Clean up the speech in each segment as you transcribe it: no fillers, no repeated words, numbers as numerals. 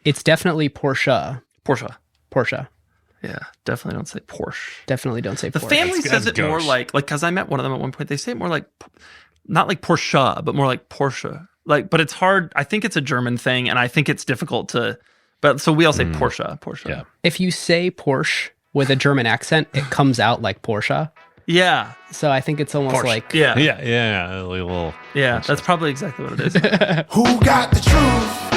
It's definitely Porsche. Porsche. Yeah, definitely don't say Porsche. Definitely don't say Porsche. The family says it more like, because I met one of them at one point, they say it more like, not like Porsche, but more like Porsche. But it's hard. I think it's a German thing, and I think it's difficult to, but so we all say Porsche. Yeah. If you say Porsche with a German accent, it comes out like Porsche. Yeah. So I think it's almost Porsche. like... Yeah. Yeah. A little That's probably exactly what it is. Who got the truth?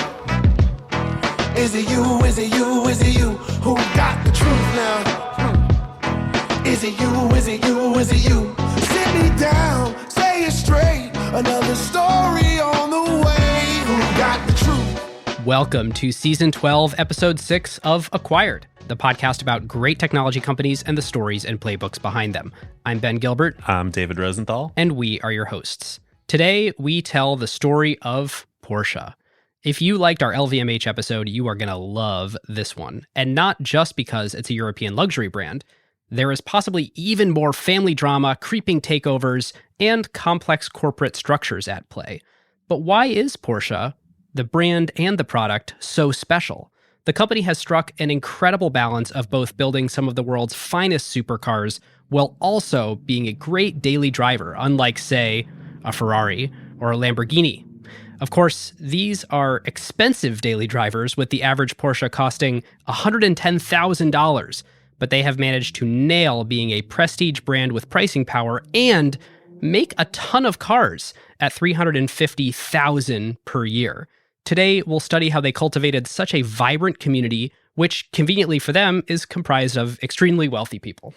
Is it you? Is it you? Is it you? Who got the truth now? Is it you? Is it you? Is it you? Sit me down, say it straight. Another story on the way. Who got the truth? Welcome to Season 12, Episode 6 of Acquired, the podcast about great technology companies and the stories and playbooks behind them. I'm Ben Gilbert. I'm David Rosenthal. And we are your hosts. Today, we tell the story of Porsche. If you liked our LVMH episode, you are going to love this one. And not just because it's a European luxury brand. There is possibly even more family drama, creeping takeovers, and complex corporate structures at play. But why is Porsche, the brand and the product, so special? The company has struck an incredible balance of both building some of the world's finest supercars while also being a great daily driver, unlike, say, a Ferrari or a Lamborghini. Of course, these are expensive daily drivers, with the average Porsche costing $110,000, but they have managed to nail being a prestige brand with pricing power and make a ton of cars at $350,000 per year. Today, we'll study how they cultivated such a vibrant community, which conveniently for them is comprised of extremely wealthy people.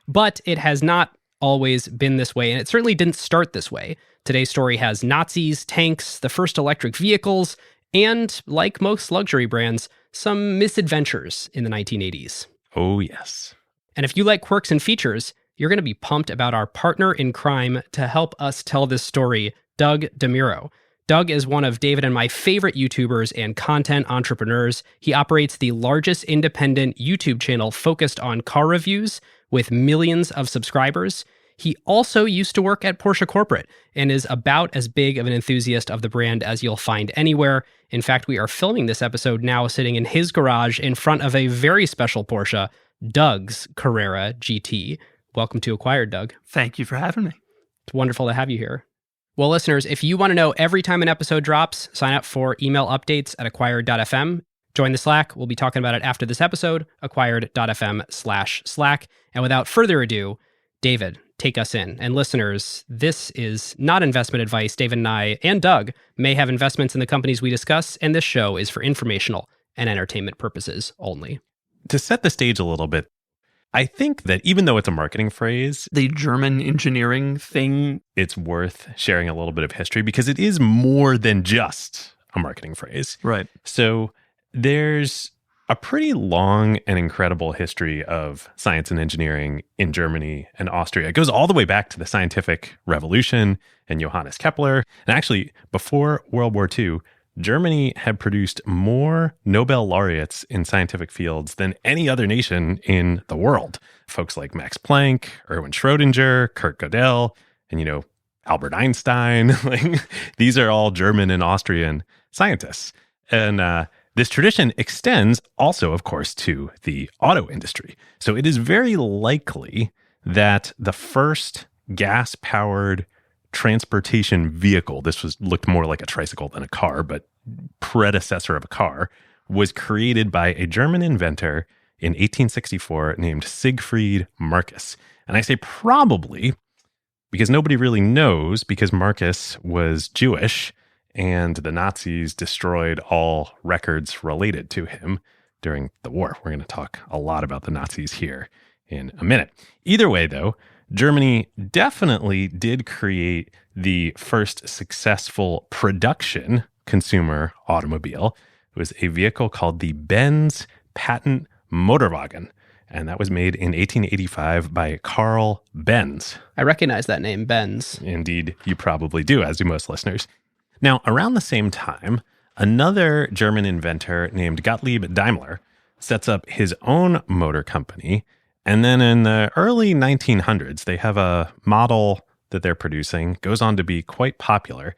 But it has not always been this way, and it certainly didn't start this way. Today's story has Nazis, tanks, the first electric vehicles, and, like most luxury brands, some misadventures in the 1980s. Oh, yes. And if you like quirks and features, you're going to be pumped about our partner in crime to help us tell this story, Doug DeMuro. Doug is one of David and my favorite YouTubers and content entrepreneurs. He operates the largest independent YouTube channel focused on car reviews with millions of subscribers. He also used to work at Porsche Corporate and is about as big of an enthusiast of the brand as you'll find anywhere. In fact, we are filming this episode now sitting in his garage in front of a very special Porsche, Doug's Carrera GT. Welcome to Acquired, Doug. Thank you for having me. It's wonderful to have you here. Well, listeners, if you want to know every time an episode drops, sign up for email updates at acquired.fm. Join the Slack. We'll be talking about it after this episode, acquired.fm/Slack. And without further ado, David, take us in. And listeners, this is not investment advice. David and I and Doug may have investments in the companies we discuss, and this show is for informational and entertainment purposes only. To set the stage a little bit, I think that even though it's a marketing phrase, The German engineering thing, it's worth sharing a little bit of history because it is more than just a marketing phrase. right? So there's a pretty long and incredible history of science and engineering in Germany and Austria. It goes all the way back to the scientific revolution and Johannes Kepler. And actually, before World War II, Germany had produced more Nobel laureates in scientific fields than any other nation in the world. Folks like Max Planck, Erwin Schrödinger, Kurt Gödel, and, Albert Einstein. These are all German and Austrian scientists. And this tradition extends also, of course, to the auto industry. So it is very likely that the first gas-powered transportation vehicle, looked more like a tricycle than a car, but predecessor of a car, was created by a German inventor in 1864 named Siegfried Marcus. And I say probably because nobody really knows, because Marcus was Jewish and the Nazis destroyed all records related to him during the war. We're going to talk a lot about the Nazis here in a minute. Either way, though, Germany definitely did create the first successful production consumer automobile. It was a vehicle called the Benz Patent Motorwagen, and that was made in 1885 by Carl Benz. I recognize that name, Benz. Indeed, you probably do, as do most listeners. Now, around the same time, another German inventor named Gottlieb Daimler sets up his own motor company. And then in the early 1900s, they have a model that they're producing, goes on to be quite popular.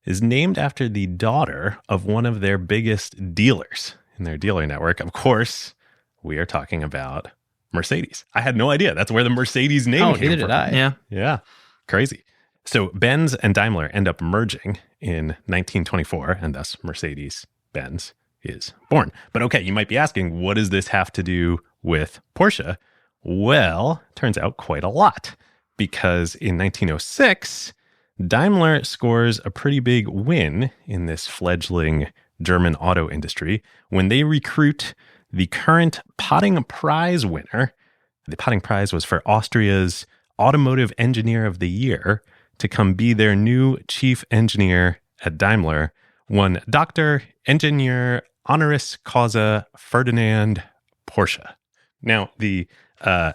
is named after the daughter of one of their biggest dealers in their dealer network. Of course, we are talking about Mercedes. I had no idea. That's where the Mercedes name came neither from. did I. Yeah. Yeah. Crazy. So Benz and Daimler end up merging in 1924, and thus Mercedes-Benz is born. But okay, you might be asking, what does this have to do with Porsche? Well, turns out quite a lot, because in 1906, Daimler scores a pretty big win in this fledgling German auto industry when they recruit the current Potting Prize winner. The Potting Prize was for Austria's Automotive Engineer of the Year to come be their new chief engineer at Daimler, one Dr. Ingenieur Honoris Causa Ferdinand Porsche. Now, the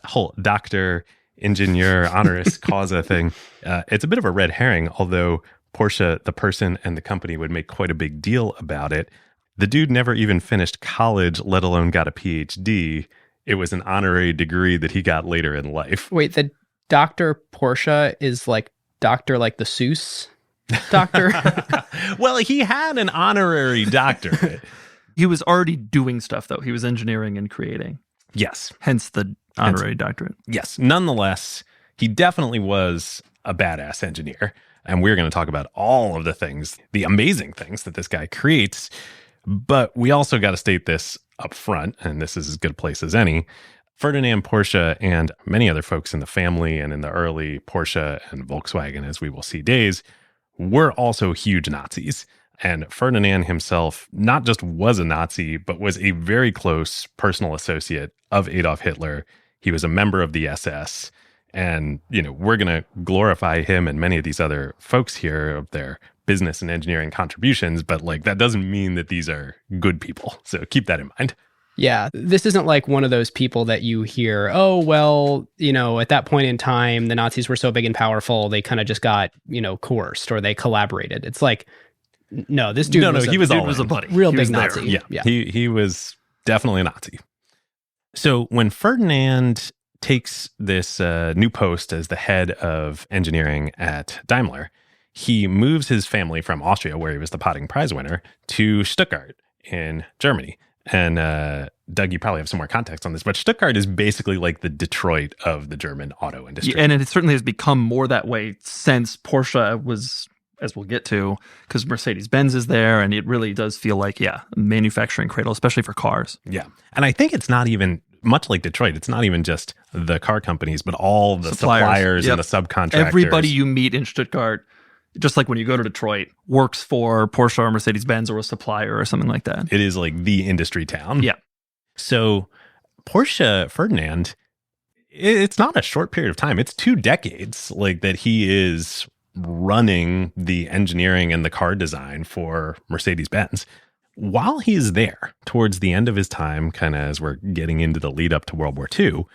whole Dr. Ingenieur Honoris Causa thing, it's a bit of a red herring, although Porsche, the person and the company, would make quite a big deal about it. The dude never even finished college, let alone got a PhD. It was an honorary degree that he got later in life. Wait, the Dr. Porsche is like Doctor like the Seuss doctor? Well, he had an honorary doctorate. He was already doing stuff, though. He was engineering and creating. Yes. Hence the honorary doctorate. Yes. Nonetheless, he definitely was a badass engineer. And we're going to talk about all of the things, the amazing things that this guy creates. But we also got to state this up front, and this is as good a place as any. Ferdinand Porsche and many other folks in the family and in the early Porsche and Volkswagen, as we will see, days, were also huge Nazis. And Ferdinand himself not just was a Nazi, but was a very close personal associate of Adolf Hitler. He was a member of the SS. And, we're going to glorify him and many of these other folks here of their business and engineering contributions. But that doesn't mean that these are good people. So keep that in mind. Yeah, this isn't like one of those people that you hear, oh, well, at that point in time, the Nazis were so big and powerful, they kind of just got, coerced or they collaborated. It's like, no, this dude he was a buddy. Real he big was Nazi. Yeah. He was definitely a Nazi. So when Ferdinand takes this new post as the head of engineering at Daimler, he moves his family from Austria, where he was the Potting Prize winner, to Stuttgart in Germany. And Doug, you probably have some more context on this, but Stuttgart is basically like the Detroit of the German auto industry. Yeah, and it certainly has become more that way since Porsche was, as we'll get to, because Mercedes-Benz is there, and it really does feel like, a manufacturing cradle, especially for cars. Yeah. And I think it's not even, much like Detroit, it's not even just the car companies, but all the suppliers and the subcontractors. Everybody you meet in Stuttgart, just like when you go to Detroit, works for Porsche or Mercedes-Benz or a supplier or something like that. It is like the industry town. Yeah. So Porsche Ferdinand, it's not a short period of time. It's 2 decades that he is running the engineering and the car design for Mercedes-Benz. While he's there, towards the end of his time, kind of as we're getting into the lead up to World War II,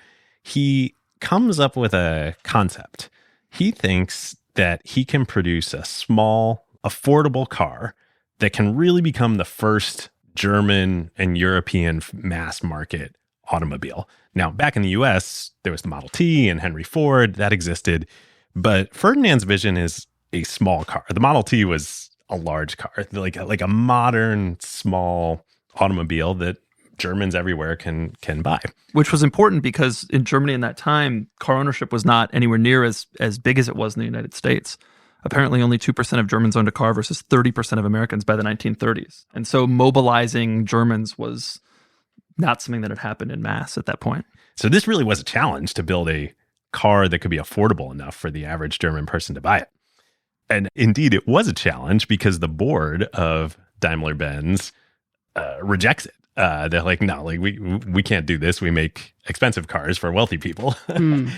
he comes up with a concept. He thinks that he can produce a small, affordable car that can really become the first German and European mass market automobile. Now, back in the US, there was the Model T and Henry Ford that existed, but Ferdinand's vision is a small car. The Model T was a large car, like a modern, small automobile that Germans everywhere can buy. Which was important because in Germany in that time, car ownership was not anywhere near as big as it was in the United States. Apparently only 2% of Germans owned a car versus 30% of Americans by the 1930s. And so mobilizing Germans was not something that had happened in mass at that point. So this really was a challenge to build a car that could be affordable enough for the average German person to buy it. And indeed, it was a challenge because the board of Daimler-Benz rejects it. They're like, no, we can't do this. We make expensive cars for wealthy people.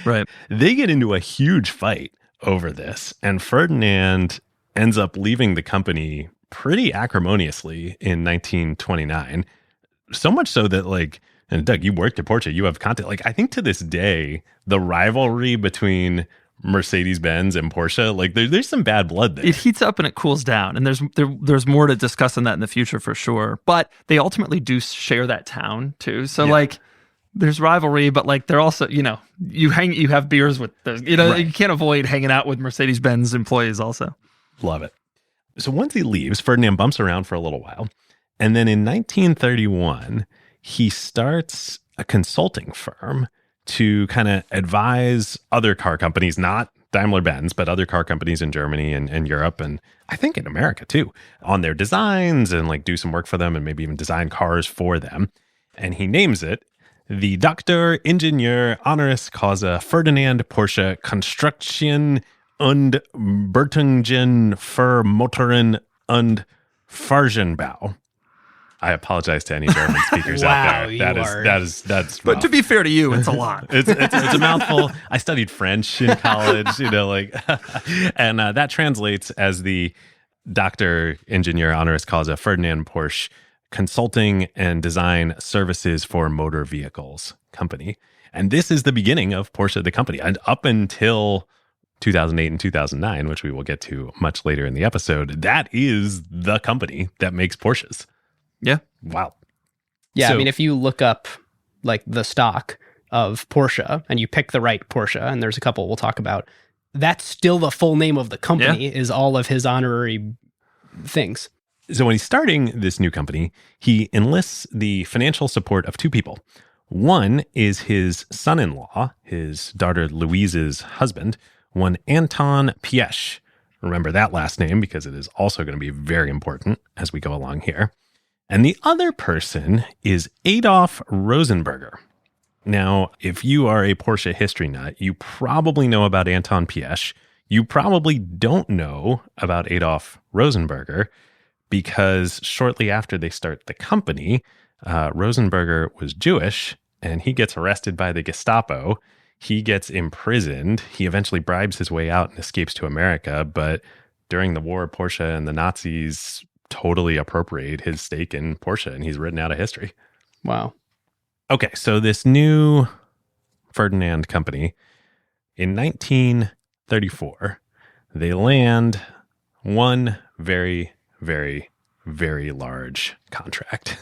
Right. They get into a huge fight over this, and Ferdinand ends up leaving the company pretty acrimoniously in 1929. So much so that and Doug, you worked at Porsche, you have content. I think to this day, the rivalry between Mercedes-Benz and Porsche, there's some bad blood there. It heats up and it cools down, and there's more to discuss on that in the future for sure. But they ultimately do share that town too. So there's rivalry, but they're also, you have beers with the, right. You can't avoid hanging out with Mercedes-Benz employees also. Love it. So once he leaves, Ferdinand bumps around for a little while. And then in 1931, he starts a consulting firm to kind of advise other car companies, not Daimler-Benz, but other car companies in Germany and Europe, and I think in America too, on their designs and like do some work for them and maybe even design cars for them. And he names it the Dr. Ingenieur Honoris Causa Ferdinand Porsche Konstruktion und Bertungen für Motoren und Fahrzeugbaue. I apologize to any German speakers out there. That's But rough. to be fair to you, it's a lot. It's a mouthful. I studied French in college, and that translates as the Dr. Ingenieur Honoris Causa Ferdinand Porsche Consulting and Design Services for Motor Vehicles Company. And this is the beginning of Porsche, the company. And up until 2008 and 2009, which we will get to much later in the episode, that is the company that makes Porsches. Yeah. Wow. Yeah, So- I mean, if you look up like the stock of Porsche and you pick the right Porsche, and there's a couple we'll talk about, that's still the full name of the company, is all of his honorary things. So when he's starting this new company, he enlists the financial support of two people. One is his son-in-law, his daughter Louise's husband, one Anton Piesch. Remember that last name because it is also going to be very important as we go along here. And the other person is Adolf Rosenberger. Now, if you are a Porsche history nut, you probably know about Anton Piesch. You probably don't know about Adolf Rosenberger because shortly after they start the company, Rosenberger was Jewish and he gets arrested by the Gestapo. He gets imprisoned. He eventually bribes his way out and escapes to America. But during the war, Porsche and the Nazis totally appropriate his stake in Porsche, and he's written out of history. Wow. Okay, so this new Ferdinand company, in 1934, they land one very, very, very large contract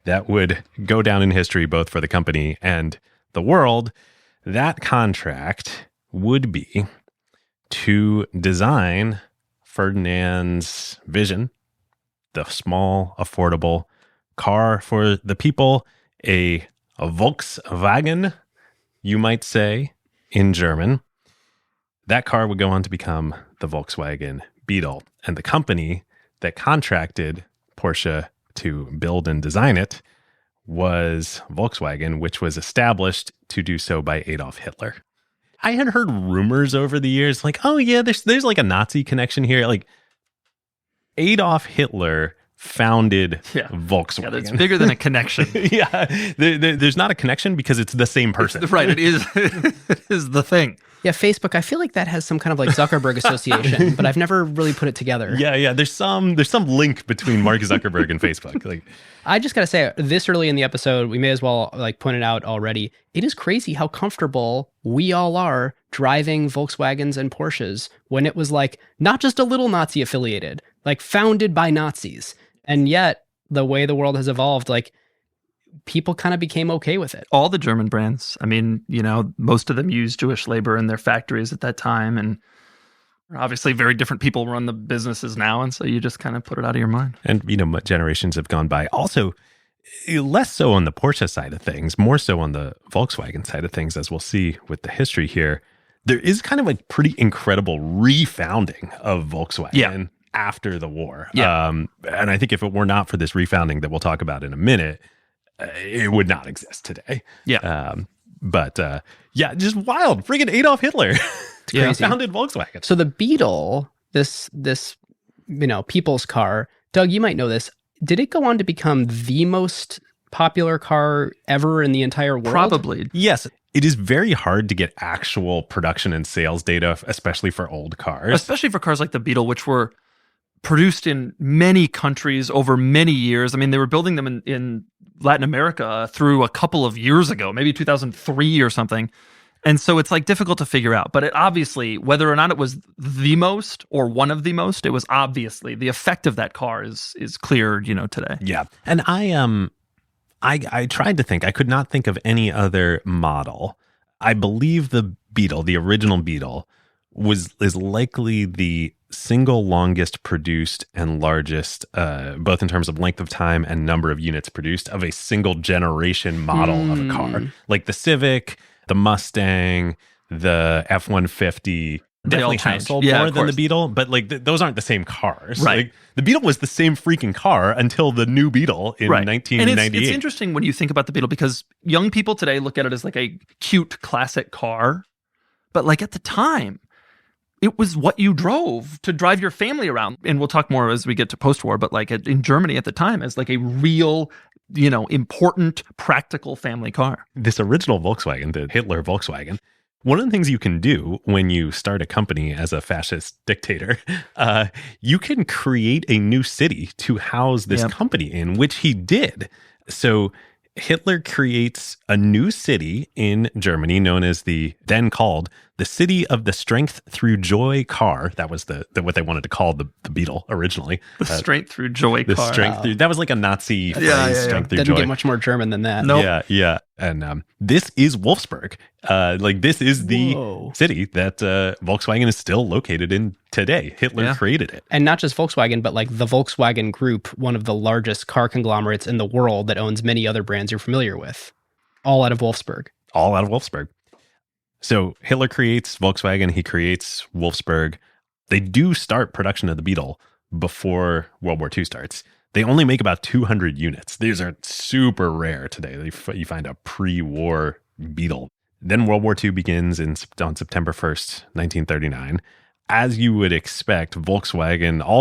that would go down in history both for the company and the world. That contract would be to design Ferdinand's vision, the small, affordable car for the people, a Volkswagen, you might say, in German. That car would go on to become the Volkswagen Beetle. And the company that contracted Porsche to build and design it was Volkswagen, which was established to do so by Adolf Hitler. I had heard rumors over the years like, oh yeah, there's like a Nazi connection here. Like Adolf Hitler founded Volkswagen. Yeah, that's bigger than a connection. There's not a connection because it's the same person. Right, it is, it is the thing. Yeah, Facebook, I feel like that has some kind of like Zuckerberg association, but I've never really put it together. Yeah. There's some link between Mark Zuckerberg and Facebook. Like, I just got to say, this early in the episode, we may as well like point it out already. It is crazy how comfortable we all are driving Volkswagens and Porsches when it was like not just a little Nazi affiliated, like founded by Nazis. And yet the way the world has evolved, like people kind of became okay with it. All the German brands, I mean, most of them used Jewish labor in their factories at that time. And obviously very different people run the businesses now. And so you just kind of put it out of your mind. And, generations have gone by. Also, less so on the Porsche side of things, more so on the Volkswagen side of things, as we'll see with the history here. There is kind of like pretty incredible refounding of Volkswagen after the war. Yeah. And I think if it were not for this refounding that we'll talk about in a minute, it would not exist today. Yeah. But just wild. Friggin' Adolf Hitler crazy. founded Volkswagen. So the Beetle, this people's car, Doug, you might know this. Did it go on to become the most popular car ever in the entire world? Probably. Yes. It is very hard to get actual production and sales data, especially for old cars. Especially for cars like the Beetle, which were produced in many countries over many years. I mean, they were building them in Latin America through a couple of years ago, maybe 2003 or something. And so it's like difficult to figure out. But it obviously, whether or not it was the most or one of the most, it was obviously the effect of that car is clear, today. Yeah. And I tried to think. I could not think of any other model. I believe the Beetle, the original Beetle, is likely the single longest produced and largest, both in terms of length of time and number of units produced, of a single generation model of a car. Like the Civic, the Mustang, the F-150, definitely have sold more than the Beetle, but like those aren't the same cars. Right. Like, the Beetle was the same freaking car until the new Beetle in 1998. And it's interesting when you think about the Beetle, because young people today look at it as like a cute classic car, but like at the time, it was what you drove to drive your family around. And we'll talk more as we get to post-war, but like in Germany at the time, as like a real, important, practical family car. This original Volkswagen, the Hitler Volkswagen, one of the things you can do when you start a company as a fascist dictator, you can create a new city to house this company in, which he did. So Hitler creates a new city in Germany known as then called the City of the Strength Through Joy car. That was what they wanted to call the Beetle originally. The Strength Through Joy car. That was like a Nazi phrase, Strength Through Joy. Didn't get much more German than that. Nope. Yeah. And this is Wolfsburg. This is the city that Volkswagen is still located in today. Hitler created it. And not just Volkswagen, but like the Volkswagen Group, one of the largest car conglomerates in the world that owns many other brands you're familiar with. All out of Wolfsburg. All out of Wolfsburg. So Hitler creates Volkswagen. He creates Wolfsburg. They do start production of the Beetle before World War II starts. They only make about 200 units. These are super rare today. You find a pre-war Beetle. Then World War II begins on September 1st, 1939. As you would expect, all the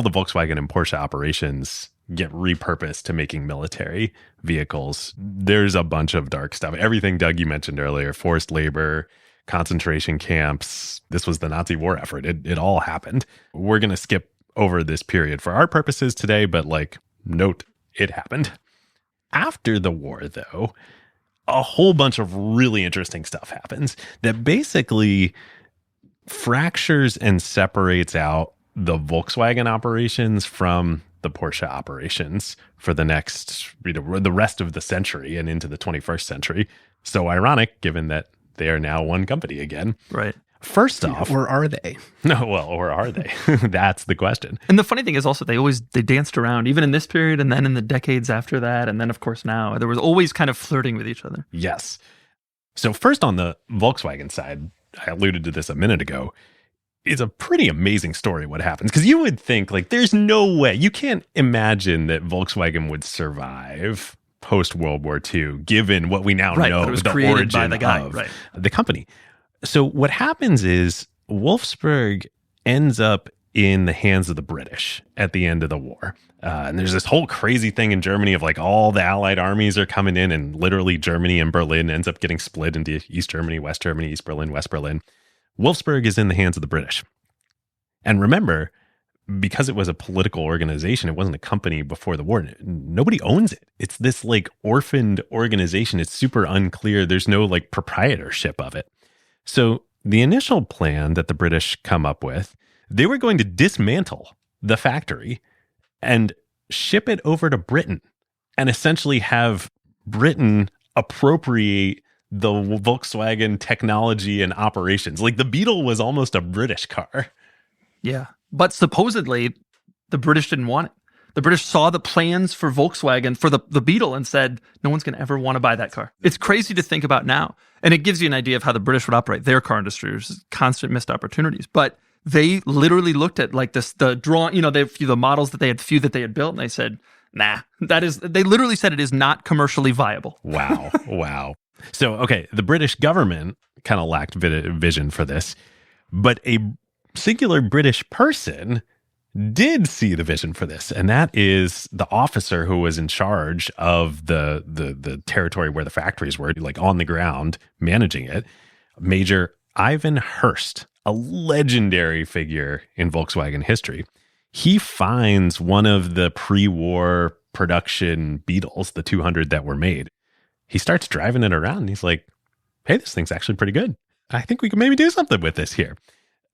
Volkswagen and Porsche operations get repurposed to making military vehicles. There's a bunch of dark stuff. Everything, Doug, you mentioned earlier, forced labor, concentration camps. This was the Nazi war effort. It all happened. We're going to skip over this period for our purposes today, but note it happened. After the war, though, a whole bunch of really interesting stuff happens that basically fractures and separates out the Volkswagen operations from the Porsche operations for the next, the rest of the century and into the 21st century. So ironic, given that they are now one company again. Right. First off, or are they? No, or are they? That's the question. And the funny thing is also they danced around even in this period and then in the decades after that. And then of course now there was always kind of flirting with each other. Yes. So first on the Volkswagen side, I alluded to this a minute ago, it's a pretty amazing story what happens. Because you would think there's no way, you can't imagine that Volkswagen would survive post-World War II, given what we now know, it was the created origin by the guy, of the company. So what happens is Wolfsburg ends up in the hands of the British at the end of the war. And there's this whole crazy thing in Germany of all the Allied armies are coming in, and literally Germany and Berlin ends up getting split into East Germany, West Germany, East Berlin, West Berlin. Wolfsburg is in the hands of the British. And remember, because it was a political organization, it wasn't a company before the war. Nobody owns it. It's this orphaned organization. It's super unclear. There's no proprietorship of it. So the initial plan that the British come up with, they were going to dismantle the factory and ship it over to Britain and essentially have Britain appropriate the Volkswagen technology and operations. The Beetle was almost a British car. Yeah. But supposedly the British didn't want it. The British saw the plans for Volkswagen, for the Beetle, and said, no one's going to ever want to buy that car. It's crazy to think about now. And it gives you an idea of how the British would operate their car industry. There's constant missed opportunities. But they literally looked at the drawing, the models that they had built, and they said, nah, they literally said it is not commercially viable. Wow. Wow. So, okay, the British government kind of lacked vision for this, but a singular British person did see the vision for this, and that is the officer who was in charge of the territory where the factories were, on the ground, managing it, Major Ivan Hurst, a legendary figure in Volkswagen history. He finds one of the pre-war production Beetles, the 200 that were made. He starts driving it around, and he's like, hey, this thing's actually pretty good. I think we can maybe do something with this here.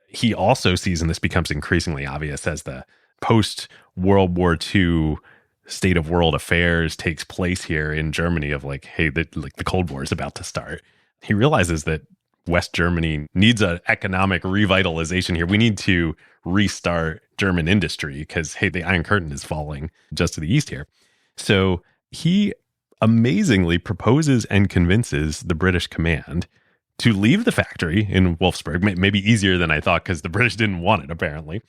He also sees, and this becomes increasingly obvious as the post-World War II state of world affairs takes place here in Germany of hey, the Cold War is about to start. He realizes that West Germany needs an economic revitalization here. We need to restart German industry because, hey, the Iron Curtain is falling just to the east here. So he amazingly proposes and convinces the British command to leave the factory in Wolfsburg, maybe easier than I thought because the British didn't want it, apparently,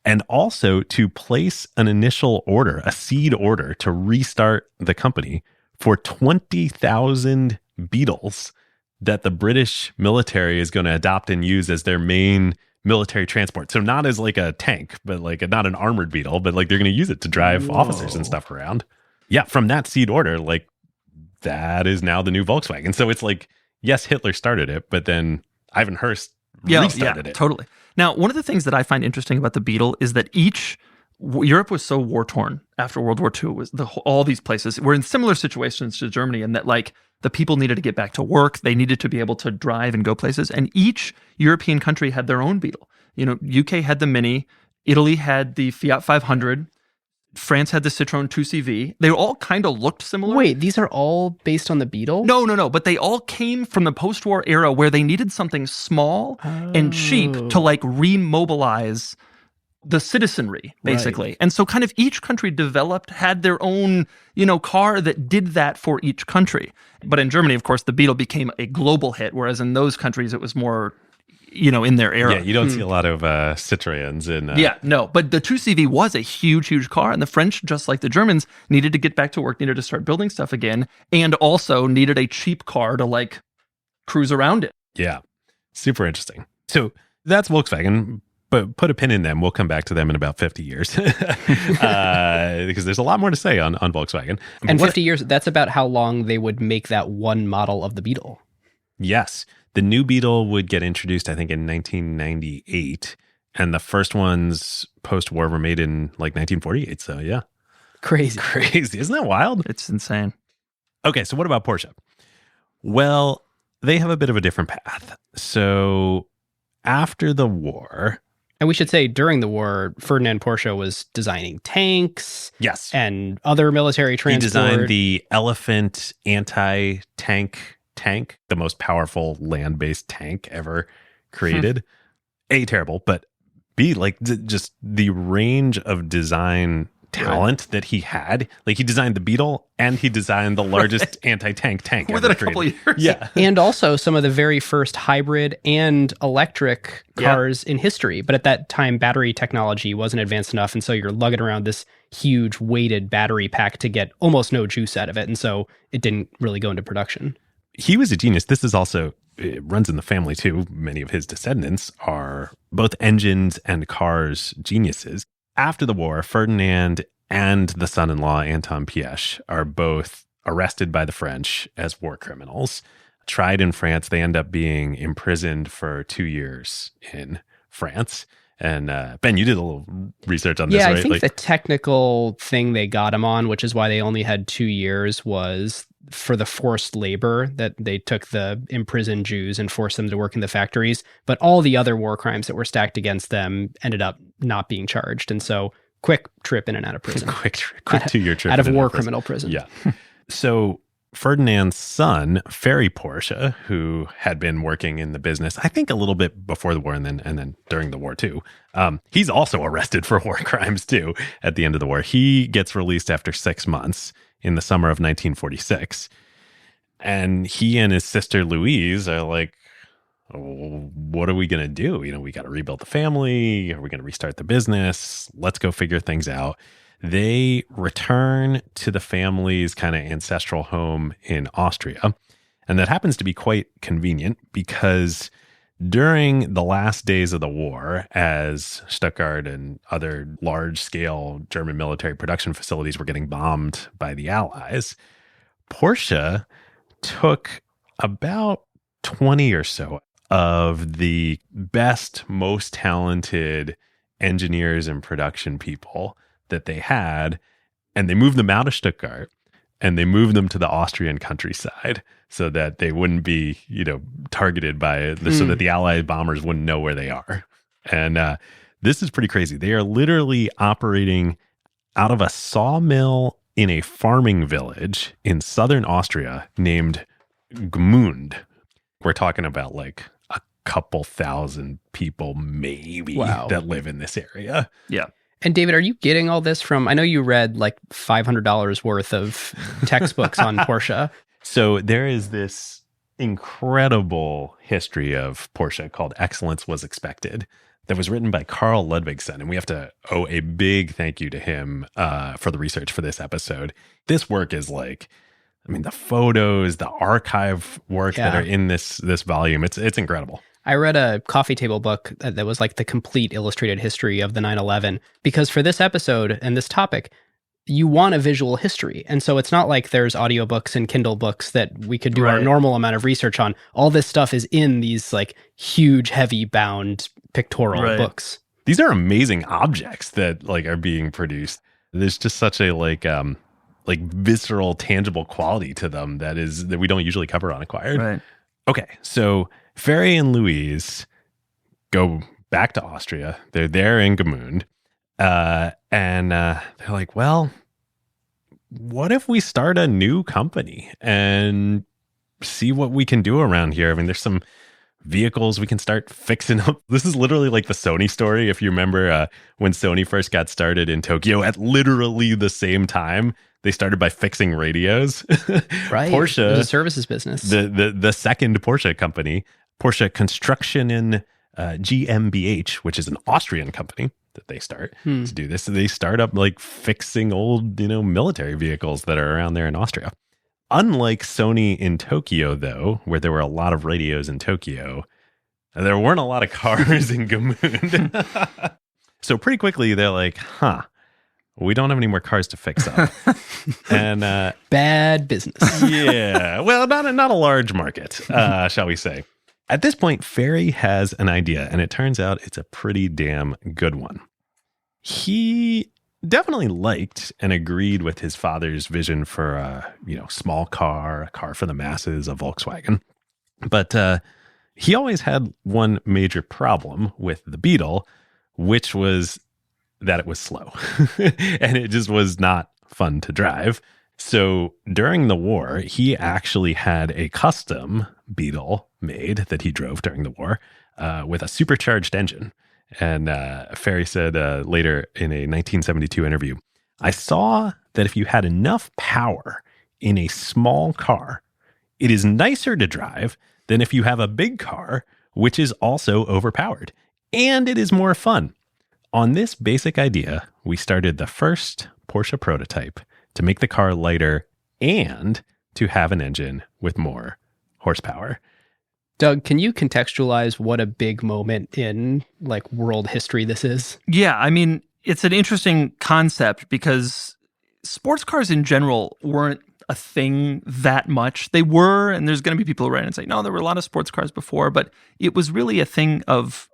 and also to place an initial order, a seed order, to restart the company for 20,000 Beetles that the British military is going to adopt and use as their main military transport. So not as like a tank, but like not an armored Beetle, but like they're going to use it to drive officers and stuff around. Yeah, from that seed order, like that is now the new Volkswagen. So it's like, yes, Hitler started it, but then Ivan Hurst restarted it. Totally. Now, one of the things that I find interesting about the Beetle is that Europe was so war-torn after World War II. All these places were in similar situations to Germany, in that like the people needed to get back to work. They needed to be able to drive and go places. And each European country had their own Beetle. UK had the Mini. Italy had the Fiat 500. France had the Citroën 2CV. They all kind of looked similar. Wait, these are all based on the Beetle? No. But they all came from the post-war era where they needed something small and cheap to like remobilize the citizenry, basically. Right. And so kind of each country had their own, car that did that for each country. But in Germany, of course, the Beetle became a global hit, whereas in those countries it was more, in their era. Yeah, you don't see a lot of Citroëns in... no. But the 2CV was a huge, huge car. And the French, just like the Germans, needed to get back to work, needed to start building stuff again, and also needed a cheap car to like cruise around it. Yeah, super interesting. So that's Volkswagen. But put a pin in them. We'll come back to them in about 50 years because there's a lot more to say on Volkswagen. And 50 years, that's about how long they would make that one model of the Beetle. Yes. The new Beetle would get introduced, I think, in 1998. And the first ones post-war were made in like 1948. So yeah. Crazy. Isn't that wild? It's insane. Okay, so what about Porsche? Well, they have a bit of a different path. So after the war... And we should say during the war, Ferdinand Porsche was designing tanks. Yes. And other military transport. He designed the Elephant anti-tank tank, the most powerful land-based tank ever created. A, terrible, but B, like just the range of design talent that he had. Like he designed the Beetle and he designed the largest anti-tank tank within a couple of years. Yeah. And also some of the very first hybrid and electric cars in history. But at that time, battery technology wasn't advanced enough. And so you're lugging around this huge weighted battery pack to get almost no juice out of it. And so it didn't really go into production. He was a genius. This is also, it runs in the family too. Many of his descendants are both engines and cars geniuses. After the war, Ferdinand and the son-in-law, Anton Piëch, are both arrested by the French as war criminals. Tried in France, they end up being imprisoned for 2 years in France. And Ben, you did a little research on this, right? Yeah, I think the technical thing they got him on, which is why they only had 2 years, was for the forced labor, that they took the imprisoned Jews and forced them to work in the factories. But all the other war crimes that were stacked against them ended up not being charged. And so quick trip in and out of prison. quick 2-year trip out of war criminal prison. Yeah. So Ferdinand's son, Ferry Porsche, who had been working in the business, I think a little bit before the war and then during the war too. He's also arrested for war crimes too at the end of the war. He gets released after 6 months in the summer of 1946. And he and his sister Louise are like, oh, what are we going to do? We got to rebuild the family. Are we going to restart the business? Let's go figure things out. They return to the family's kind of ancestral home in Austria. And that happens to be quite convenient because during the last days of the war, as Stuttgart and other large-scale German military production facilities were getting bombed by the Allies, Porsche took about 20 or so of the best, most talented engineers and production people that they had, and they moved them out of Stuttgart and they moved them to the Austrian countryside so that they wouldn't be, targeted by so that the Allied bombers wouldn't know where they are. And this is pretty crazy. They are literally operating out of a sawmill in a farming village in southern Austria named Gmund. We're talking about like couple thousand people maybe Wow. that live in this area. Yeah. And David, are you getting all this from, I know you read like $500 worth of textbooks on Porsche. So there is this incredible history of Porsche called Excellence Was Expected that was written by Carl Ludwigsen. And we have to owe a big thank you to him for the research for this episode. This work is like, I mean, the photos, the archive work that are in this volume, it's incredible. I read a coffee table book that was like the complete illustrated history of the 911, because for this episode and this topic, you want a visual history. And so it's not like there's audiobooks and Kindle books that we could do our normal amount of research on. All this stuff is in these like huge, heavy bound pictorial books. These are amazing objects that like are being produced. There's just such a like visceral, tangible quality to them that we don't usually cover on Acquired. Right. Okay, so Ferry and Louise go back to Austria. They're there in Gmünd. And they're like, well, what if we start a new company and see what we can do around here? I mean, there's some vehicles we can start fixing up. This is literally like the Sony story. If you remember when Sony first got started in Tokyo at literally the same time, they started by fixing radios. Right. Porsche, it was a services business. The second Porsche company, Porsche Construction in GmbH, which is an Austrian company that they start to do this. So they start up like fixing old, military vehicles that are around there in Austria. Unlike Sony in Tokyo, though, where there were a lot of radios in Tokyo, there weren't a lot of cars in Gmünd. So pretty quickly, they're like, we don't have any more cars to fix up. And bad business. Yeah. Well, not a large market, shall we say. At this point, Ferry has an idea, and it turns out it's a pretty damn good one. He definitely liked and agreed with his father's vision for a small car, a car for the masses, a Volkswagen. But he always had one major problem with the Beetle, which was that it was slow. And it just was not fun to drive. So during the war, he actually had a custom Beetle made that he drove during the war with a supercharged engine. And Ferry said later in a 1972 interview, I saw that if you had enough power in a small car, it is nicer to drive than if you have a big car, which is also overpowered. And it is more fun. On this basic idea, we started the first Porsche prototype to make the car lighter and to have an engine with more horsepower. Doug, can you contextualize what a big moment in like world history this is? Yeah, I mean, it's an interesting concept because sports cars in general weren't a thing that much. They were, and there's going to be people who write and say, no, there were a lot of sports cars before, but it was really a thing of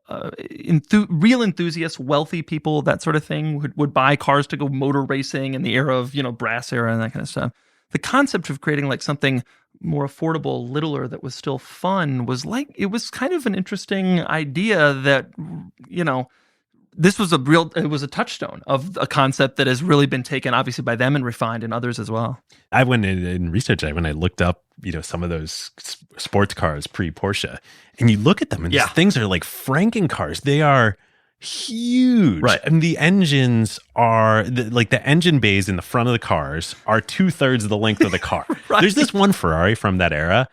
real enthusiasts, wealthy people, that sort of thing, would buy cars to go motor racing in the era of, brass era and that kind of stuff. The concept of creating like something more affordable, littler, that was still fun it was kind of an interesting idea that, this was it was a touchstone of a concept that has really been taken obviously by them and refined in others as well. I went in research, when I looked up, some of those sports cars pre-Porsche, and you look at them and these things are like Franken cars. They are huge. Right. And the engines are the engine bays in the front of the cars are 2/3 of the length of the car. Right. There's this one Ferrari from that era.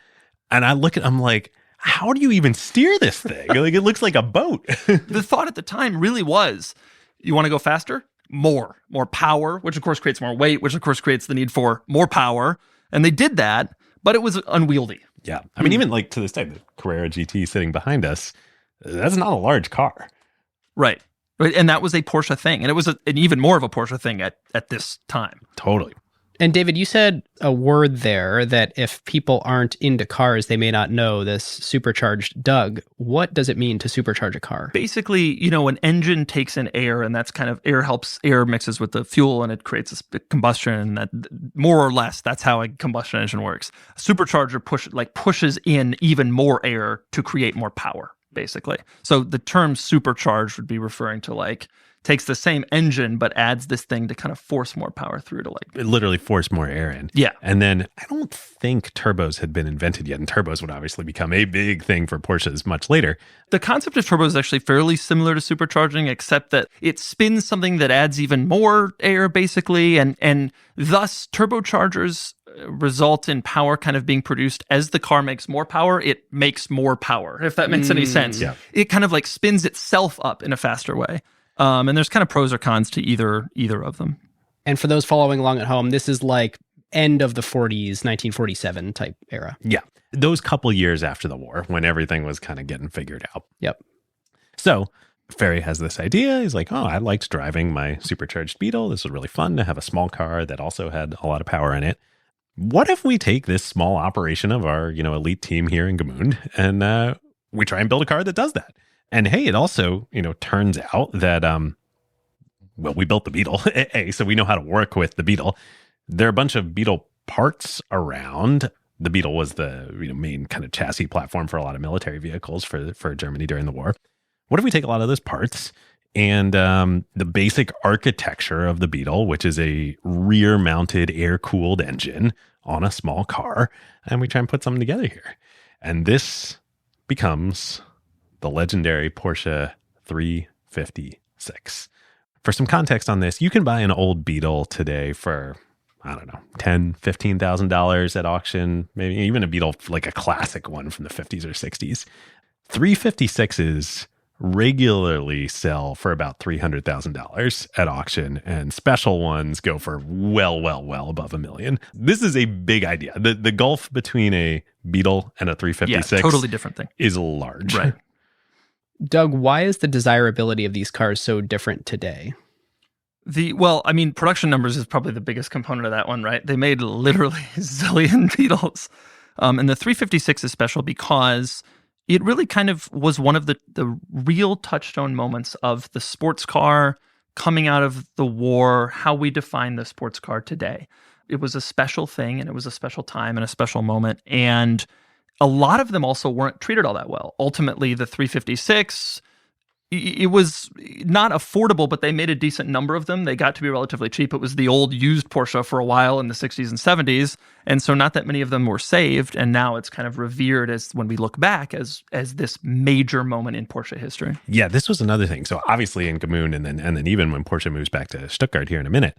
And I'm like, how do you even steer this thing? Like, it looks like a boat. The thought at the time really was, you want to go faster? More power, which of course creates more weight, which of course creates the need for more power. And they did that, but it was unwieldy. Yeah. I mean, even like to this day, the Carrera GT sitting behind us, that's not a large car. Right. And that was a Porsche thing. And it was an even more of a Porsche thing at this time. Totally. And David, you said a word there that if people aren't into cars, they may not know this supercharged. Doug, what does it mean to supercharge a car? Basically, an engine takes in air, and that's kind of air mixes with the fuel, and it creates this combustion. And that, more or less, that's how a combustion engine works. A supercharger pushes in even more air to create more power, basically. So the term supercharged would be referring to takes the same engine, but adds this thing to kind of force more power through to like... It literally forced more air in. Yeah. And then I don't think turbos had been invented yet, and turbos would obviously become a big thing for Porsches much later. The concept of turbo is actually fairly similar to supercharging, except that it spins something that adds even more air, basically, and thus turbochargers result in power kind of being produced as the car makes more power. It makes more power, if that makes any sense. Yeah. It kind of like spins itself up in a faster way. And there's kind of pros or cons to either of them. And for those following along at home, this is like end of the 40s, 1947 type era. Yeah. Those couple years after the war when everything was kind of getting figured out. Yep. So Ferry has this idea. He's like, oh, I liked driving my supercharged Beetle. This was really fun to have a small car that also had a lot of power in it. What if we take this small operation of our, elite team here in Gmünd and we try and build a car that does that? And hey, it also, turns out that, we built the Beetle, so we know how to work with the Beetle. There are a bunch of Beetle parts around. The Beetle was the main kind of chassis platform for a lot of military vehicles for Germany during the war. What if we take a lot of those parts and the basic architecture of the Beetle, which is a rear-mounted air-cooled engine on a small car, and we try and put something together here? And this becomes the legendary Porsche 356. For some context on this, you can buy an old Beetle today for, I don't know, $10,000, $15,000 at auction, maybe even a Beetle, like a classic one from the 50s or 60s. 356s regularly sell for about $300,000 at auction, and special ones go for well above $1 million. This is a big idea. The gulf between a Beetle and a 356 totally different thing. Is large. Right. Doug, why is the desirability of these cars so different today? Production numbers is probably the biggest component of that one, right? They made literally a zillion Beetles. And the 356 is special because it really kind of was one of the real touchstone moments of the sports car coming out of the war, how we define the sports car today. It was a special thing, and it was a special time and a special moment. And a lot of them also weren't treated all that well. Ultimately, the 356, it was not affordable, but they made a decent number of them. They got to be relatively cheap. It was the old used Porsche for a while in the 60s and 70s. And so not that many of them were saved. And now it's kind of revered as, when we look back, as this major moment in Porsche history. Yeah, this was another thing. So obviously in Gmünd and then even when Porsche moves back to Stuttgart here in a minute,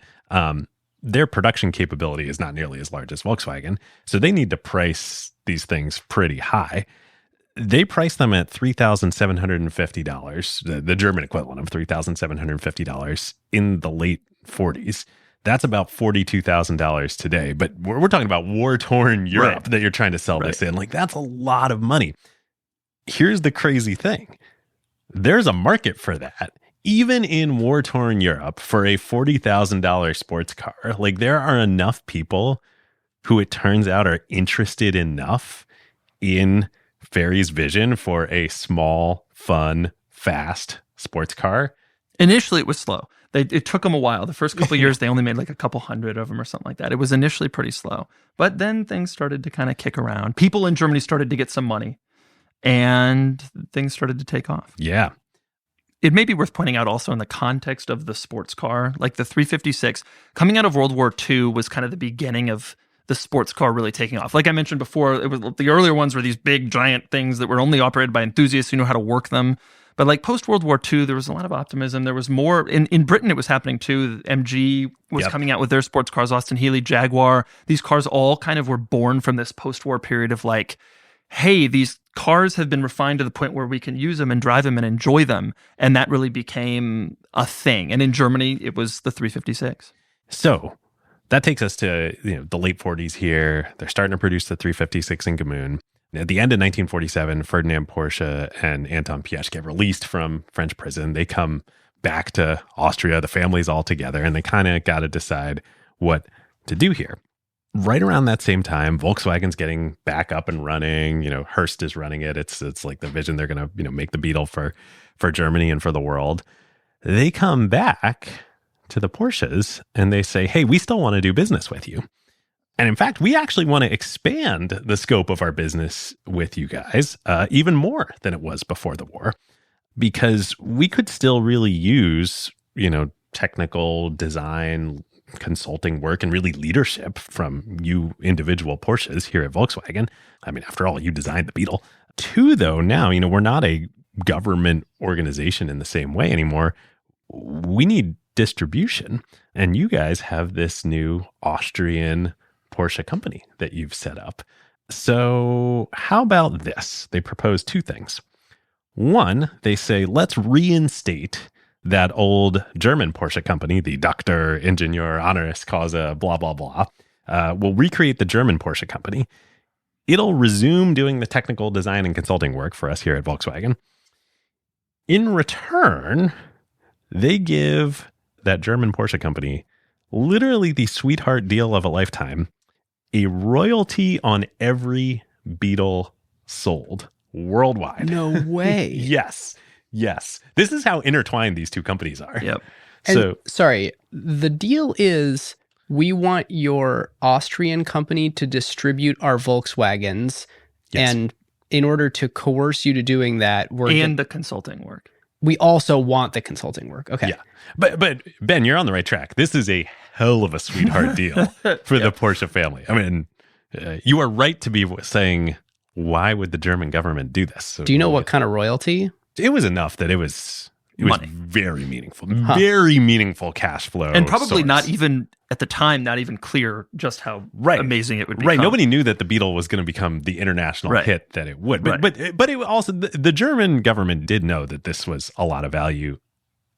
their production capability is not nearly as large as Volkswagen. So they need to price these things pretty high. They priced them at $3,750, the German equivalent of $3,750 in the late 40s. That's about $42,000 today. But we're talking about war-torn Europe that you're trying to sell this in. Like, that's a lot of money. Here's the crazy thing. There's a market for that. Even in war-torn Europe, for a $40,000 sports car, like there are enough people who it turns out are interested enough in Ferry's vision for a small, fun, fast sports car. Initially, it was slow. It took them a while. The first couple of years, they only made like a couple hundred of them or something like that. It was initially pretty slow. But then things started to kind of kick around. People in Germany started to get some money, and things started to take off. Yeah. It may be worth pointing out also in the context of the sports car, like the 356, coming out of World War II was kind of the beginning of the sports car really taking off. Like I mentioned before, it was the earlier ones were these big giant things that were only operated by enthusiasts who knew how to work them. But like post-World War II, there was a lot of optimism. There was more in Britain. It was happening too. MG was coming out with their sports cars, Austin Healey, Jaguar. These cars all kind of were born from this post-war period of like, hey, these cars have been refined to the point where we can use them and drive them and enjoy them. And that really became a thing. And in Germany, it was the 356. So that takes us to the late 40s here. They're starting to produce the 356 in Gmünd. At the end of 1947, Ferdinand Porsche and Anton Piëch get released from French prison. They come back to Austria. The family's all together, and they kind of got to decide what to do here. Right around that same time, Volkswagen's getting back up and running. Hurst is running it. It's like the vision they're going to make the Beetle for Germany and for the world. They come back to the Porsches and they say, hey, we still want to do business with you. And in fact, we actually want to expand the scope of our business with you guys even more than it was before the war, because we could still really use technical design, consulting work, and really leadership from you individual Porsches here at Volkswagen. I mean, after all, you designed the Beetle. 2, though, now, we're not a government organization in the same way anymore. We need distribution. And you guys have this new Austrian Porsche company that you've set up. So how about this? They propose 2 things. 1, they say, let's reinstate that old German Porsche company, the Dr. Ingenieur Honoris Causa, blah, blah, blah. We'll recreate the German Porsche company. It'll resume doing the technical design and consulting work for us here at Volkswagen. In return, they give that German Porsche company literally the sweetheart deal of a lifetime, a royalty on every Beetle sold worldwide. No way. Yes. This is how intertwined these 2 companies are. Yep. And, sorry, the deal is we want your Austrian company to distribute our Volkswagens. Yes. And in order to coerce you to doing that, the consulting work. We also want the consulting work. Okay. Yeah. But Ben, you're on the right track. This is a hell of a sweetheart deal for the Porsche family. I mean, you are right to be saying, why would the German government do this? So, do you know what kind of royalty? It was enough that it was money. Very meaningful, very meaningful cash flow. And probably source. not even, at the time, not even clear just how amazing it would be. Right. Nobody knew that the Beetle was going to become the international hit that it would. But it also, the German government did know that this was a lot of value.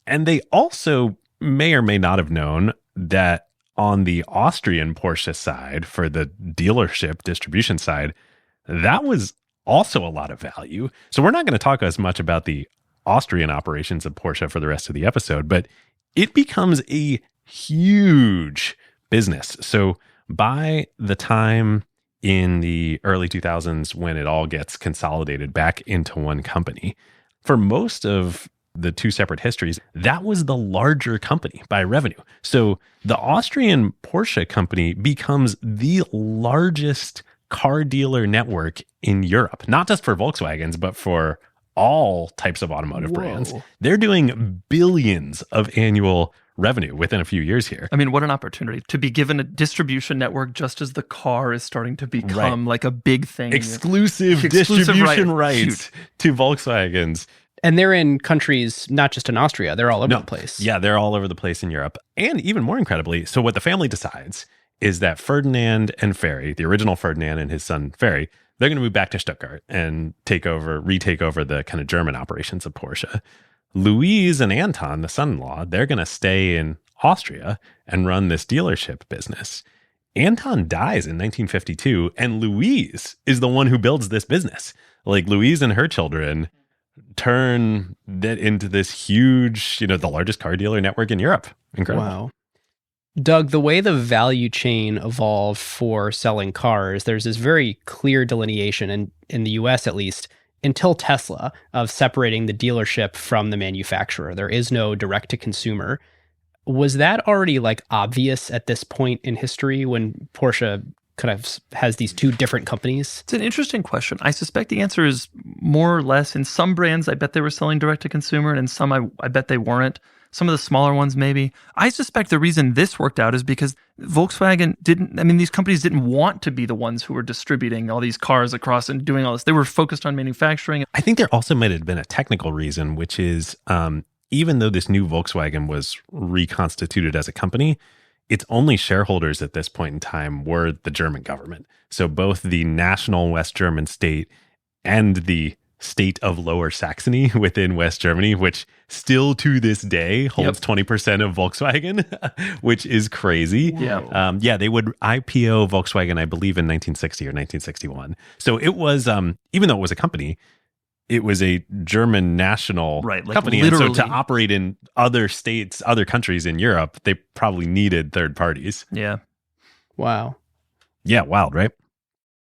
And they also may or may not have known that on the Austrian Porsche side, for the dealership distribution side, that was also a lot of value. So we're not going to talk as much about the Austrian operations of Porsche for the rest of the episode, but it becomes a huge business. So by the time in the early 2000s, when it all gets consolidated back into one company, for most of the 2 separate histories, that was the larger company by revenue. So the Austrian Porsche company becomes the largest car dealer network in Europe, not just for Volkswagens, but for all types of automotive brands. They're doing billions of annual revenue within a few years here. I mean, what an opportunity to be given a distribution network just as the car is starting to become like a big thing. Exclusive distribution rights to Volkswagens. And they're in countries, not just in Austria, they're all over the place. Yeah, they're all over the place in Europe. And even more incredibly, so what the family decides is that Ferdinand and Ferry, the original Ferdinand and his son Ferry, they're going to move back to Stuttgart and retake over the kind of German operations of Porsche. Louise and Anton, the son-in-law, they're going to stay in Austria and run this dealership business. Anton dies in 1952, and Louise is the one who builds this business. Like, Louise and her children turn that into this huge, the largest car dealer network in Europe. Incredible. Wow. Doug, the way the value chain evolved for selling cars, there's this very clear delineation, in the US at least, until Tesla, of separating the dealership from the manufacturer. There is no direct to consumer. Was that already obvious at this point in history when Porsche kind of has these 2 different companies? It's an interesting question. I suspect the answer is more or less. In some brands, I bet they were selling direct to consumer, and in some, I bet they weren't. Some of the smaller ones, maybe. I suspect the reason this worked out is because Volkswagen these companies didn't want to be the ones who were distributing all these cars across and doing all this. They were focused on manufacturing. I think there also might have been a technical reason, which is even though this new Volkswagen was reconstituted as a company, its only shareholders at this point in time were the German government. So both the national West German state and the state of Lower Saxony within West Germany, which still to this day holds 20% of Volkswagen, which is crazy. Yeah. They would IPO Volkswagen, I believe, in 1960 or 1961. So it was, even though it was a company, it was a German national company. And so to operate in other states, other countries in Europe, they probably needed third parties. Yeah. Wow. Yeah, wild, right?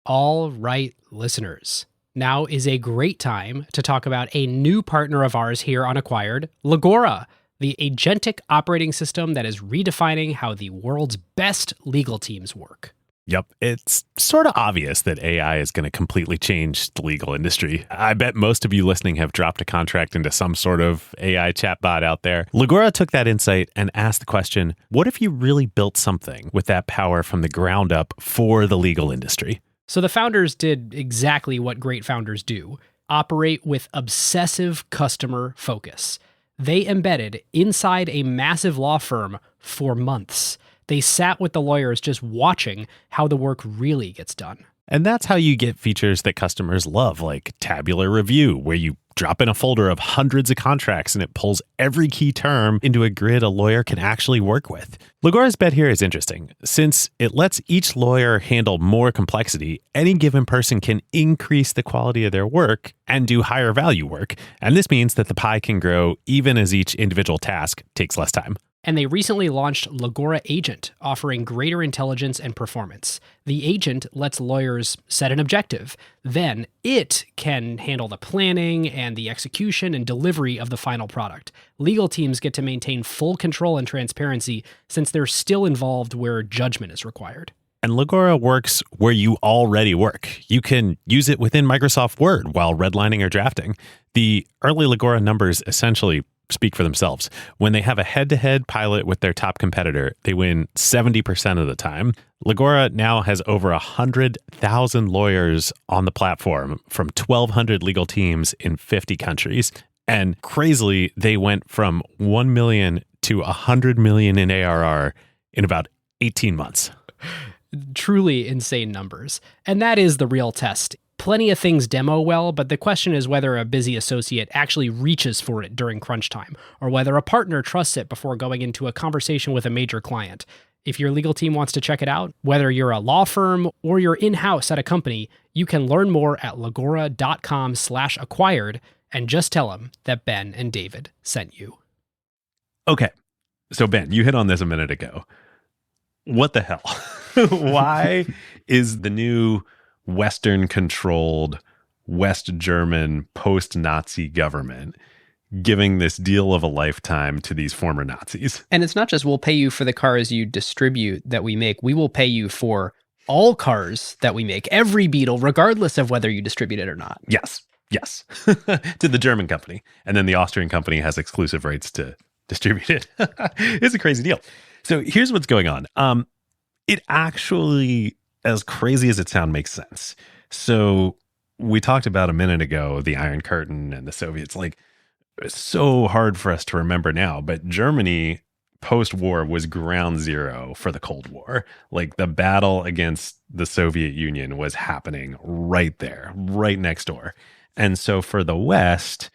All right, listeners. Now is a great time to talk about a new partner of ours here on Acquired, Legora, the agentic operating system that is redefining how the world's best legal teams work. Yep. It's sort of obvious that AI is going to completely change the legal industry. I bet most of you listening have dropped a contract into some sort of AI chatbot out there. Legora took that insight and asked the question, what if you really built something with that power from the ground up for the legal industry? So the founders did exactly what great founders do: operate with obsessive customer focus. They embedded inside a massive law firm for months. They sat with the lawyers just watching how the work really gets done. And that's how you get features that customers love, like tabular review, where you drop in a folder of hundreds of contracts and it pulls every key term into a grid a lawyer can actually work with. Legora's bet here is interesting. Since it lets each lawyer handle more complexity, any given person can increase the quality of their work and do higher value work. And this means that the pie can grow even as each individual task takes less time. And they recently launched Legora Agent, offering greater intelligence and performance. The agent lets lawyers set an objective. Then it can handle the planning and the execution and delivery of the final product. Legal teams get to maintain full control and transparency since they're still involved where judgment is required. And Legora works where you already work. You can use it within Microsoft Word while redlining or drafting. The early Legora numbers essentially speak for themselves. When they have a head-to-head pilot with their top competitor, they win 70% of the time. Legora now has over 100,000 lawyers on the platform from 1,200 legal teams in 50 countries. And crazily, they went from 1 million to 100 million in ARR in about 18 months. Truly insane numbers. And that is the real test. Plenty of things demo well, but the question is whether a busy associate actually reaches for it during crunch time, or whether a partner trusts it before going into a conversation with a major client. If your legal team wants to check it out, whether you're a law firm or you're in-house at a company, you can learn more at legora.com/acquired and just tell them that Ben and David sent you. Okay. So Ben, you hit on this a minute ago. What the hell? Why is the new Western-controlled, West German, post-Nazi government giving this deal of a lifetime to these former Nazis? And it's not just we'll pay you for the cars you distribute that we make. We will pay you for all cars that we make, every Beetle, regardless of whether you distribute it or not. Yes. To the German company. And then the Austrian company has exclusive rights to distribute it. It's a crazy deal. So here's what's going on. It actually, as crazy as it sounds, makes sense. So we talked about a minute ago, the Iron Curtain and the Soviets. Like, it's so hard for us to remember now, but Germany post-war was ground zero for the Cold War. Like, the battle against the Soviet Union was happening right there, right next door. And so for the West,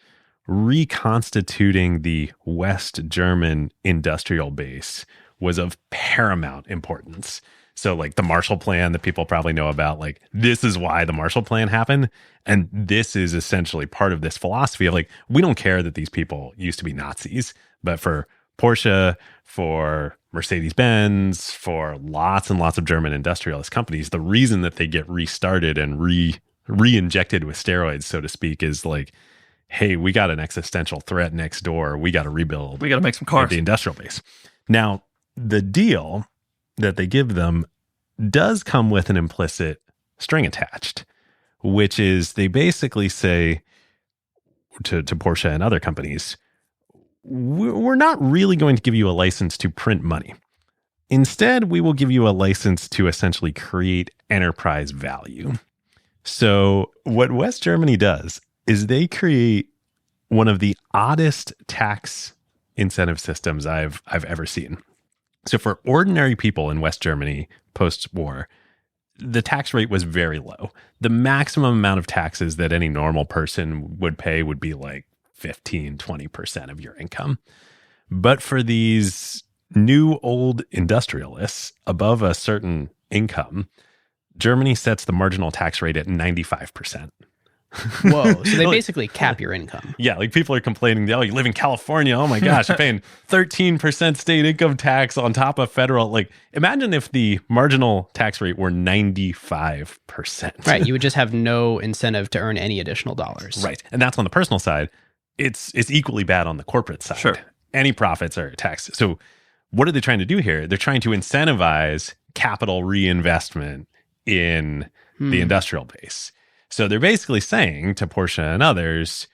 reconstituting the West German industrial base was of paramount importance. So like the Marshall Plan that people probably know about, like this is why the Marshall Plan happened. And this is essentially part of this philosophy of like, we don't care that these people used to be Nazis, but for Porsche, for Mercedes-Benz, for lots and lots of German industrialist companies, the reason that they get restarted and re-injected with steroids, so to speak, is like, hey, we got an existential threat next door. We got to rebuild. We got to make some cars. The industrial base. Now, the deal that they give them does come with an implicit string attached, which is they basically say to Porsche and other companies, we're not really going to give you a license to print money. Instead, we will give you a license to essentially create enterprise value. So what West Germany does is they create one of the oddest tax incentive systems I've ever seen. So for ordinary people in West Germany post-war, the tax rate was very low. The maximum amount of taxes that any normal person would pay would be like 15, 20% of your income. But for these new old industrialists above a certain income, Germany sets the marginal tax rate at 95%. Whoa. So they basically cap your income. Yeah. Like people are complaining, oh, you live in California. Oh my gosh, you're paying 13% state income tax on top of federal. Like imagine if the marginal tax rate were 95%. Right. You would just have no incentive to earn any additional dollars. Right. And that's on the personal side. It's equally bad on the corporate side. Sure. Any profits are taxed. So what are they trying to do here? They're trying to incentivize capital reinvestment in the industrial base. So they're basically saying to Porsche and others,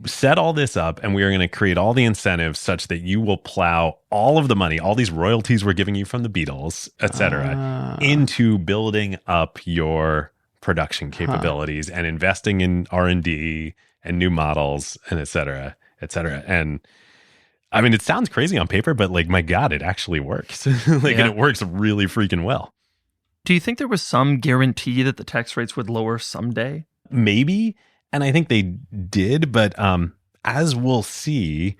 set all this up and we are going to create all the incentives such that you will plow all of the money, all these royalties we're giving you from the Beatles, etc., into building up your production capabilities and investing in R&D and new models and etc., etc. And I mean, it sounds crazy on paper, but like, my God, it actually works. And it works really freaking well. Do you think there was some guarantee that the tax rates would lower someday? Maybe. And I think they did, but as we'll see,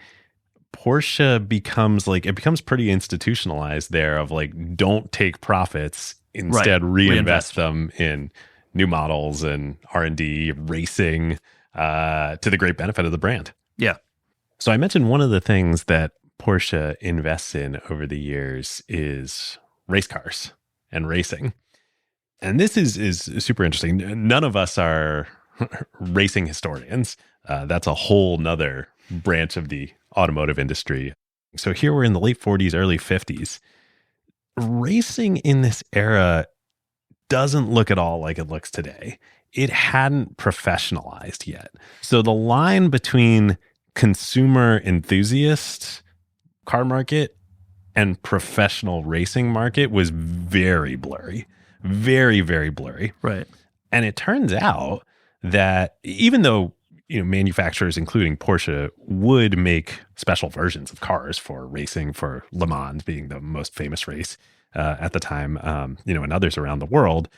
Porsche becomes pretty institutionalized there of like, don't take profits, instead reinvest them in new models and R&D, racing, to the great benefit of the brand. Yeah. So I mentioned one of the things that Porsche invests in over the years is race cars and racing. And this is super interesting. None of us are racing historians. That's a whole nother branch of the automotive industry. So here we're in the late 40s, early 50s. Racing in this era doesn't look at all like it looks today. It hadn't professionalized yet. So the line between consumer enthusiast car market and professional racing market was very blurry. Very, very blurry. Right. And it turns out that even though, manufacturers, including Porsche, would make special versions of cars for racing, for Le Mans being the most famous race at the time, and others around the world,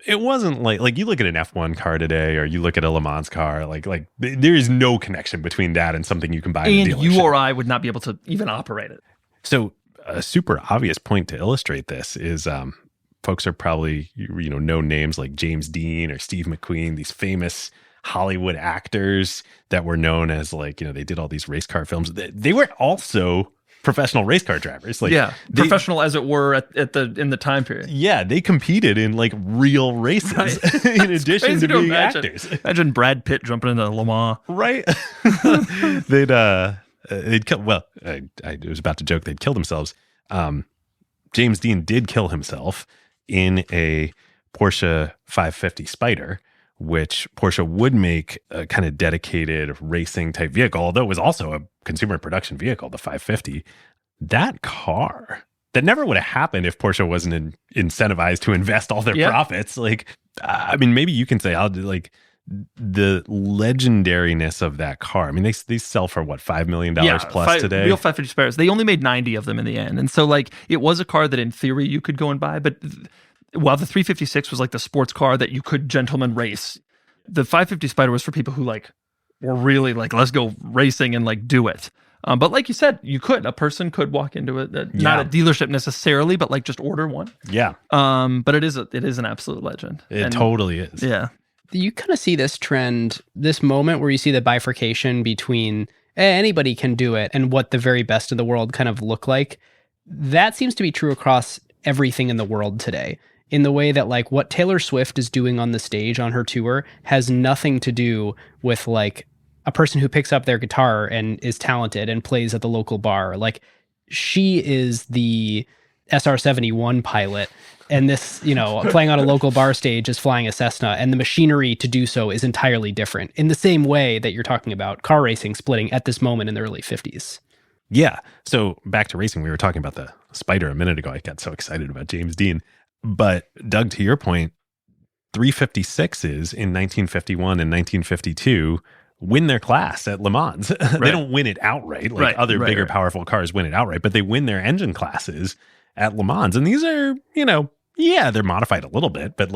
it wasn't like you look at an F1 car today or you look at a Le Mans car, like there is no connection between that and something you can buy in a dealership. And you or I would not be able to even operate it. So a super obvious point to illustrate this is folks are probably, know names like James Dean or Steve McQueen, these famous Hollywood actors that were known as they did all these race car films. They were also professional race car drivers. Professional as it were in the time period. Yeah, they competed in real races in addition to being actors. Imagine Brad Pitt jumping into Le Mans. Right. They'd kill. Well, I was about to joke they'd kill themselves. James Dean did kill himself in a Porsche 550 Spider, which Porsche would make a kind of dedicated racing type vehicle, although it was also a consumer production vehicle, the 550. That car, that never would have happened if Porsche wasn't incentivized to invest all their profits. Maybe you can say, the legendariness of that car. I mean, they sell for what, $5 million plus today? Real 550 Spiders. They only made 90 of them in the end. And so it was a car that in theory you could go and buy, but while the 356 was the sports car that you could gentleman race, the 550 Spider was for people who were really let's go racing and do it. But like you said, a person could walk into it, not a dealership necessarily, but just order one. Yeah. But it is an absolute legend. It totally is. Yeah. You kind of see this trend, this moment where you see the bifurcation between anybody can do it and what the very best of the world kind of look like. That seems to be true across everything in the world today, in the way that what Taylor Swift is doing on the stage on her tour has nothing to do with a person who picks up their guitar and is talented and plays at the local bar. She is the SR-71 pilot, and this, playing on a local bar stage is flying a Cessna, and the machinery to do so is entirely different, in the same way that you're talking about car racing splitting at this moment in the early 50s. Yeah. So back to racing, we were talking about the Spider a minute ago. I got so excited about James Dean. But Doug, to your point, 356s in 1951 and 1952 win their class at Le Mans. They don't win it outright other bigger, powerful cars win it outright, but they win their engine classes at Le Mans. And these are, they're modified a little bit, but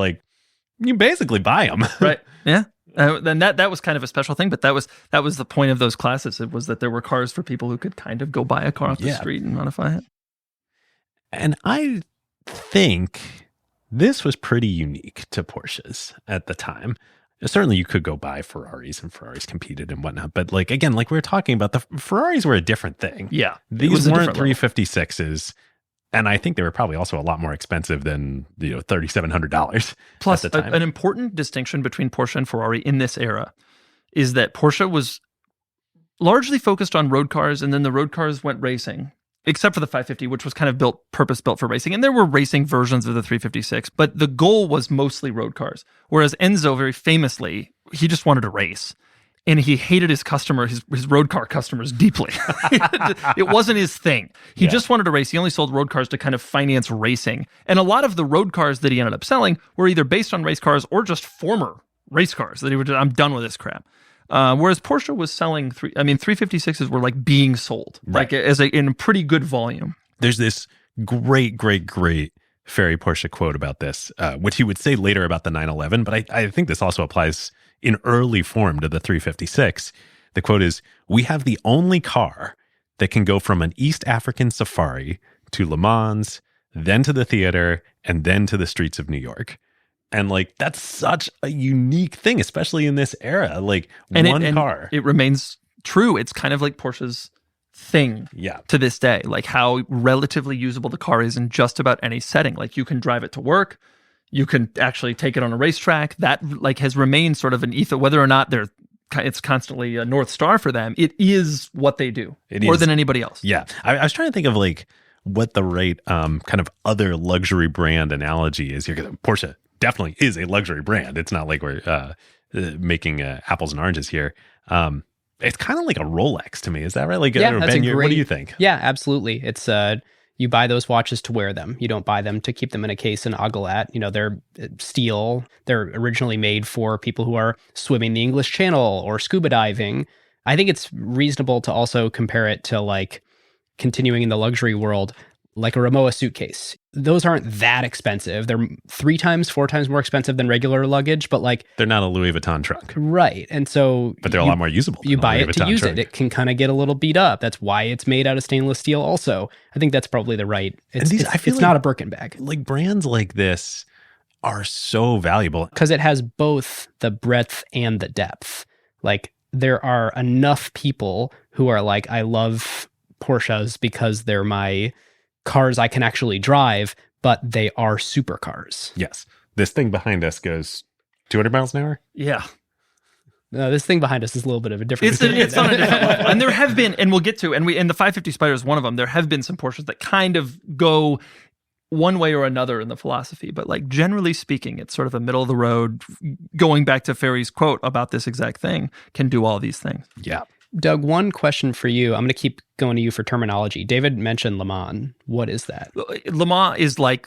you basically buy them. Right. Yeah. Then that was kind of a special thing, but that was the point of those classes. It was that there were cars for people who could kind of go buy a car off the street and modify it. And I think this was pretty unique to Porsches at the time. Certainly you could go buy Ferraris, and Ferraris competed and whatnot. But again, we were talking about, the Ferraris were a different thing. Yeah. These weren't 356s. And I think they were probably also a lot more expensive than, $3,700 Plus, at the time. An important distinction between Porsche and Ferrari in this era is that Porsche was largely focused on road cars, and then the road cars went racing. except for the 550, which was kind of purpose-built for racing. And there were racing versions of the 356, but the goal was mostly road cars. Whereas Enzo, very famously, he just wanted to race. And he hated his road car customers deeply. It wasn't his thing. He just wanted to race. He only sold road cars to kind of finance racing. And a lot of the road cars that he ended up selling were either based on race cars or just former race cars that he would, I'm done with this crap. Whereas Porsche was selling 356s were like being sold, right, like in a pretty good volume. There's this great Ferry Porsche quote about this, which he would say later about the 911, but I think this also applies in early form to the 356. The quote is, "We have the only car that can go from an East African safari to Le Mans, then to the theater, and then to the streets of New York." And like, that's such a unique thing, especially in this era. Like, one car. It remains true. It's kind of like Porsche's thing to this day, like how relatively usable the car is in just about any setting. Like, you can drive it to work. You can actually take it on a racetrack. That like has remained sort of an ethos, whether or not it's constantly a North Star for them. It is what they do more than anybody else. Yeah. I was trying to think of like what the right kind of other luxury brand analogy is here. Because Porsche definitely is a luxury brand. It's not like we're making apples and oranges here. It's kind of like a Rolex to me. Is that right? Like, yeah, Ben, what do you think? Yeah, absolutely. It's you buy those watches to wear them. You don't buy them to keep them in a case and ogle at. You know, they're steel. They're originally made for people who are swimming the English Channel or scuba diving. I think it's reasonable to also compare it to like continuing in the luxury world, like a Rimowa suitcase. Those aren't that expensive. They're 3 times, 4 times more expensive than regular luggage, but like... They're not a Louis Vuitton trunk. Right. And so... But they're a lot more usable. You buy it to use it. It can kind of get a little beat up. That's why it's made out of stainless steel also. I think that's probably the right... It's not a Birkin bag. Like, brands like this are so valuable. Because it has both the breadth and the depth. Like, there are enough people who are like, I love Porsches because they're my... cars I can actually drive, but they are supercars. Yes. This thing behind us goes 200 miles an hour? Yeah. No, this thing behind us is a little bit of a different... It's on a different level. And there have been, and we'll get to, and the 550 Spider is one of them, there have been some Porsches that kind of go one way or another in the philosophy, but like generally speaking, it's sort of a middle of the road, going back to Ferry's quote about this exact thing, can do all these things. Yeah. Doug, one question for you. I'm going to keep going to you for terminology. David mentioned Le Mans. What is that? Le Mans is like,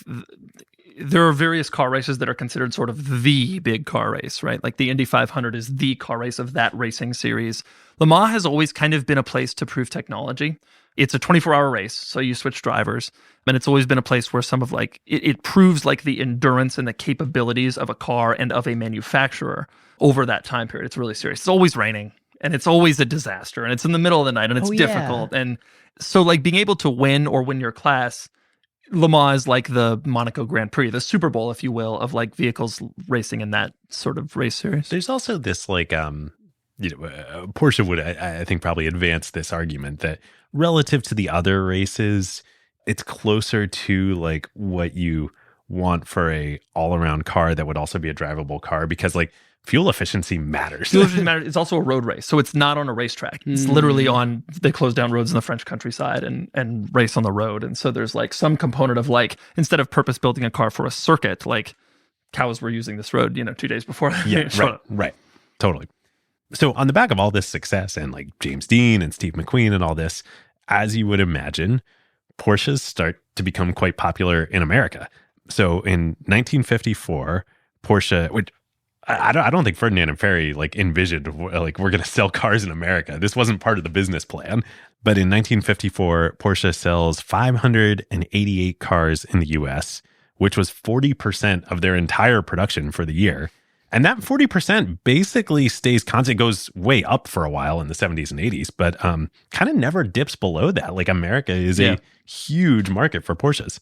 there are various car races that are considered sort of the big car race, right? Like the Indy 500 is the car race of that racing series. Le Mans has always kind of been a place to prove technology. It's a 24-hour race, so you switch drivers. And it's always been a place where some of like, it proves like the endurance and the capabilities of a car and of a manufacturer over that time period. It's really serious. It's always raining. And it's always a disaster, and it's in the middle of the night, and it's difficult. And so, like, being able to win or win your class, Le Mans is like the Monaco Grand Prix, the Super Bowl, if you will, of like vehicles racing in that sort of race series. There's also this like, Porsche would, I think, probably advance this argument that relative to the other races, it's closer to like what you want for a all-around car that would also be a drivable car, because like, fuel efficiency matters. Fuel efficiency matters. It's also a road race. So it's not on a racetrack. It's literally on, they close down roads in the French countryside and race on the road. And so there's like some component of like, instead of purpose building a car for a circuit, like cows were using this road, 2 days before. Yeah, right. Totally. So on the back of all this success and like James Dean and Steve McQueen and all this, as you would imagine, Porsches start to become quite popular in America. So in 1954, Porsche, which I don't think Ferdinand and Ferry like envisioned like we're going to sell cars in America. This wasn't part of the business plan. But in 1954, Porsche sells 588 cars in the US, which was 40% of their entire production for the year. And that 40% basically stays constant, goes way up for a while in the 70s and 80s, but kind of never dips below that. Like America is a huge market for Porsches.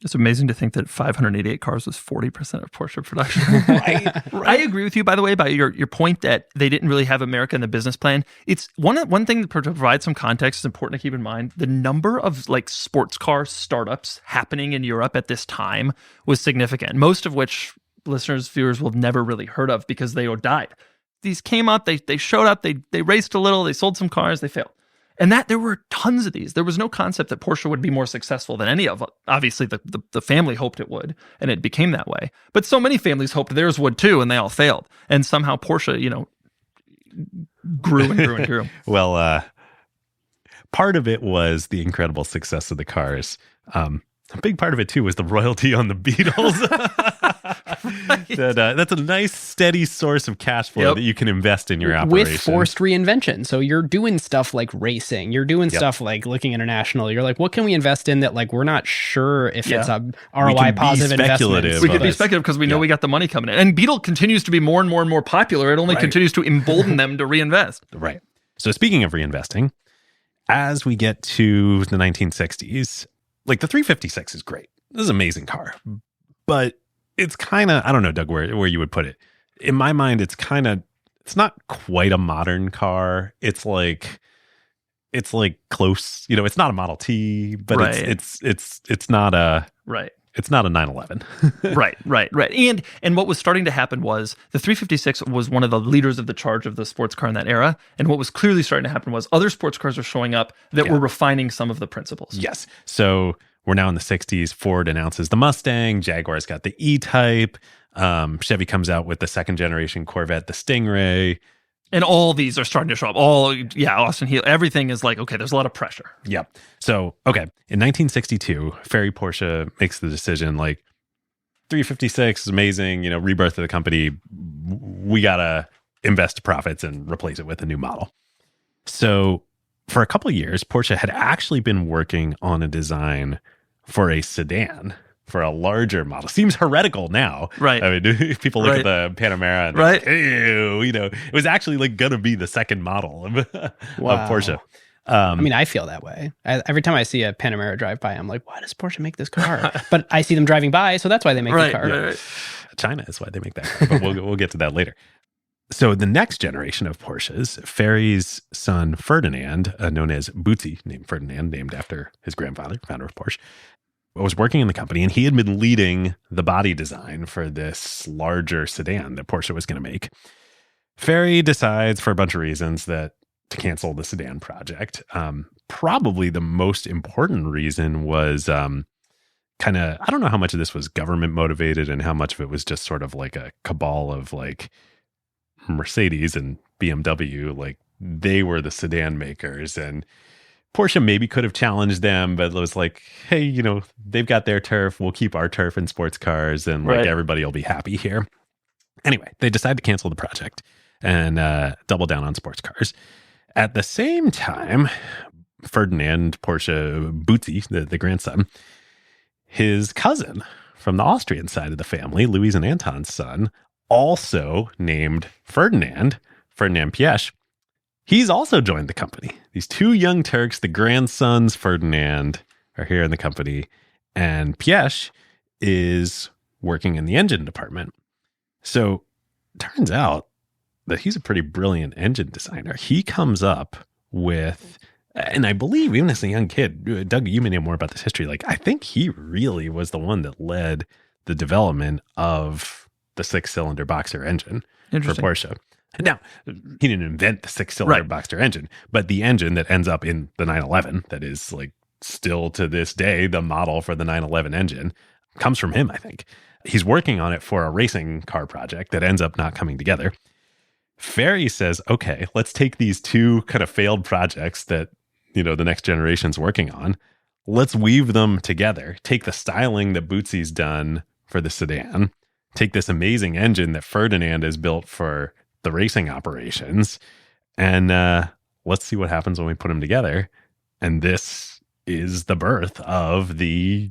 It's amazing to think that 588 cars was 40% of Porsche production. Right. I agree with you, by the way, about your point that they didn't really have America in the business plan. It's one thing to provide some context is important to keep in mind. The number of like sports car startups happening in Europe at this time was significant, most of which listeners, viewers will have never really heard of because they died. These came out, they showed up, they raced a little, they sold some cars, they failed. And that there were tons of these. There was no concept that Porsche would be more successful than any of them. Obviously, the family hoped it would, and it became that way. But so many families hoped theirs would too, and they all failed. And somehow Porsche, grew and grew and grew. Well, part of it was the incredible success of the cars. A big part of it too was the royalty on the Beatles. That's a nice steady source of cash flow that you can invest in your operation. With forced reinvention. So you're doing stuff like racing. You're doing stuff like looking international. You're like, what can we invest in that like we're not sure if it's a ROI positive investment? We could be speculative because we know we got the money coming in. And Beetle continues to be more and more and more popular. It only continues to embolden them to reinvest. Right. So speaking of reinvesting, as we get to the 1960s, like the 356 is great. This is an amazing car. But it's kind of, I don't know, Doug, where you would put it. In my mind, it's not quite a modern car. It's like close, it's not a Model T, but it's not a, it's not a 911. right. And what was starting to happen was the 356 was one of the leaders of the charge of the sports car in that era. And what was clearly starting to happen was other sports cars are showing up that were refining some of the principles. Yes. So we're now in the 60s. Ford announces the Mustang. Jaguar's got the E-Type. Chevy comes out with the second generation Corvette, the Stingray. And all these are starting to show up. Austin Hill, everything is like, okay, there's a lot of pressure. Yep. So, okay. In 1962, Ferry Porsche makes the decision, like, 356 is amazing, rebirth of the company. We got to invest profits and replace it with a new model. So, for a couple of years, Porsche had actually been working on a design for a sedan, for a larger model. Seems heretical now. Right. I mean, people look at the Panamera and like, ew, it was actually like going to be the second model of Porsche. I mean, I feel that way. Every time I see a Panamera drive by, I'm like, why does Porsche make this car? But I see them driving by, so that's why they make the car. Right. China is why they make that car, but we'll get to that later. So the next generation of Porsches, Ferry's son Ferdinand, known as Bootsy, named Ferdinand, named after his grandfather, founder of Porsche, was working in the company, and he had been leading the body design for this larger sedan that Porsche was going to make. Ferry decides, for a bunch of reasons, to cancel the sedan project. Probably the most important reason was I don't know how much of this was government motivated and how much of it was just sort of like a cabal of like Mercedes and BMW, like they were the sedan makers, and Porsche maybe could have challenged them, but it was like, hey, they've got their turf, we'll keep our turf in sports cars, and like everybody will be happy here. Anyway, they decide to cancel the project and double down on sports cars. At the same time, Ferdinand Porsche Bootsy, the grandson, his cousin from the Austrian side of the family, Louise and Anton's son, also named Ferdinand Piëch, he's also joined the company. These two young Turks, the grandsons Ferdinand, are here in the company, and Piëch is working in the engine department. So turns out that he's a pretty brilliant engine designer. He comes up with, and I believe even as a young kid, Doug, you may know more about this history, like I think he really was the one that led the development of the six-cylinder Boxer engine for Porsche. Now, he didn't invent the six-cylinder Boxer engine, but the engine that ends up in the 911, that is like still to this day the model for the 911 engine, comes from him, I think. He's working on it for a racing car project that ends up not coming together. Ferry says, okay, let's take these two kind of failed projects that, the next generation's working on. Let's weave them together. Take the styling that Bootsy's done for the sedan. Take this amazing engine that Ferdinand has built for the racing operations, and let's see what happens when we put them together. And this is the birth of the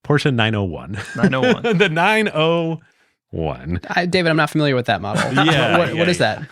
Porsche 901. 901. The 901. David, I'm not familiar with that model. What is that?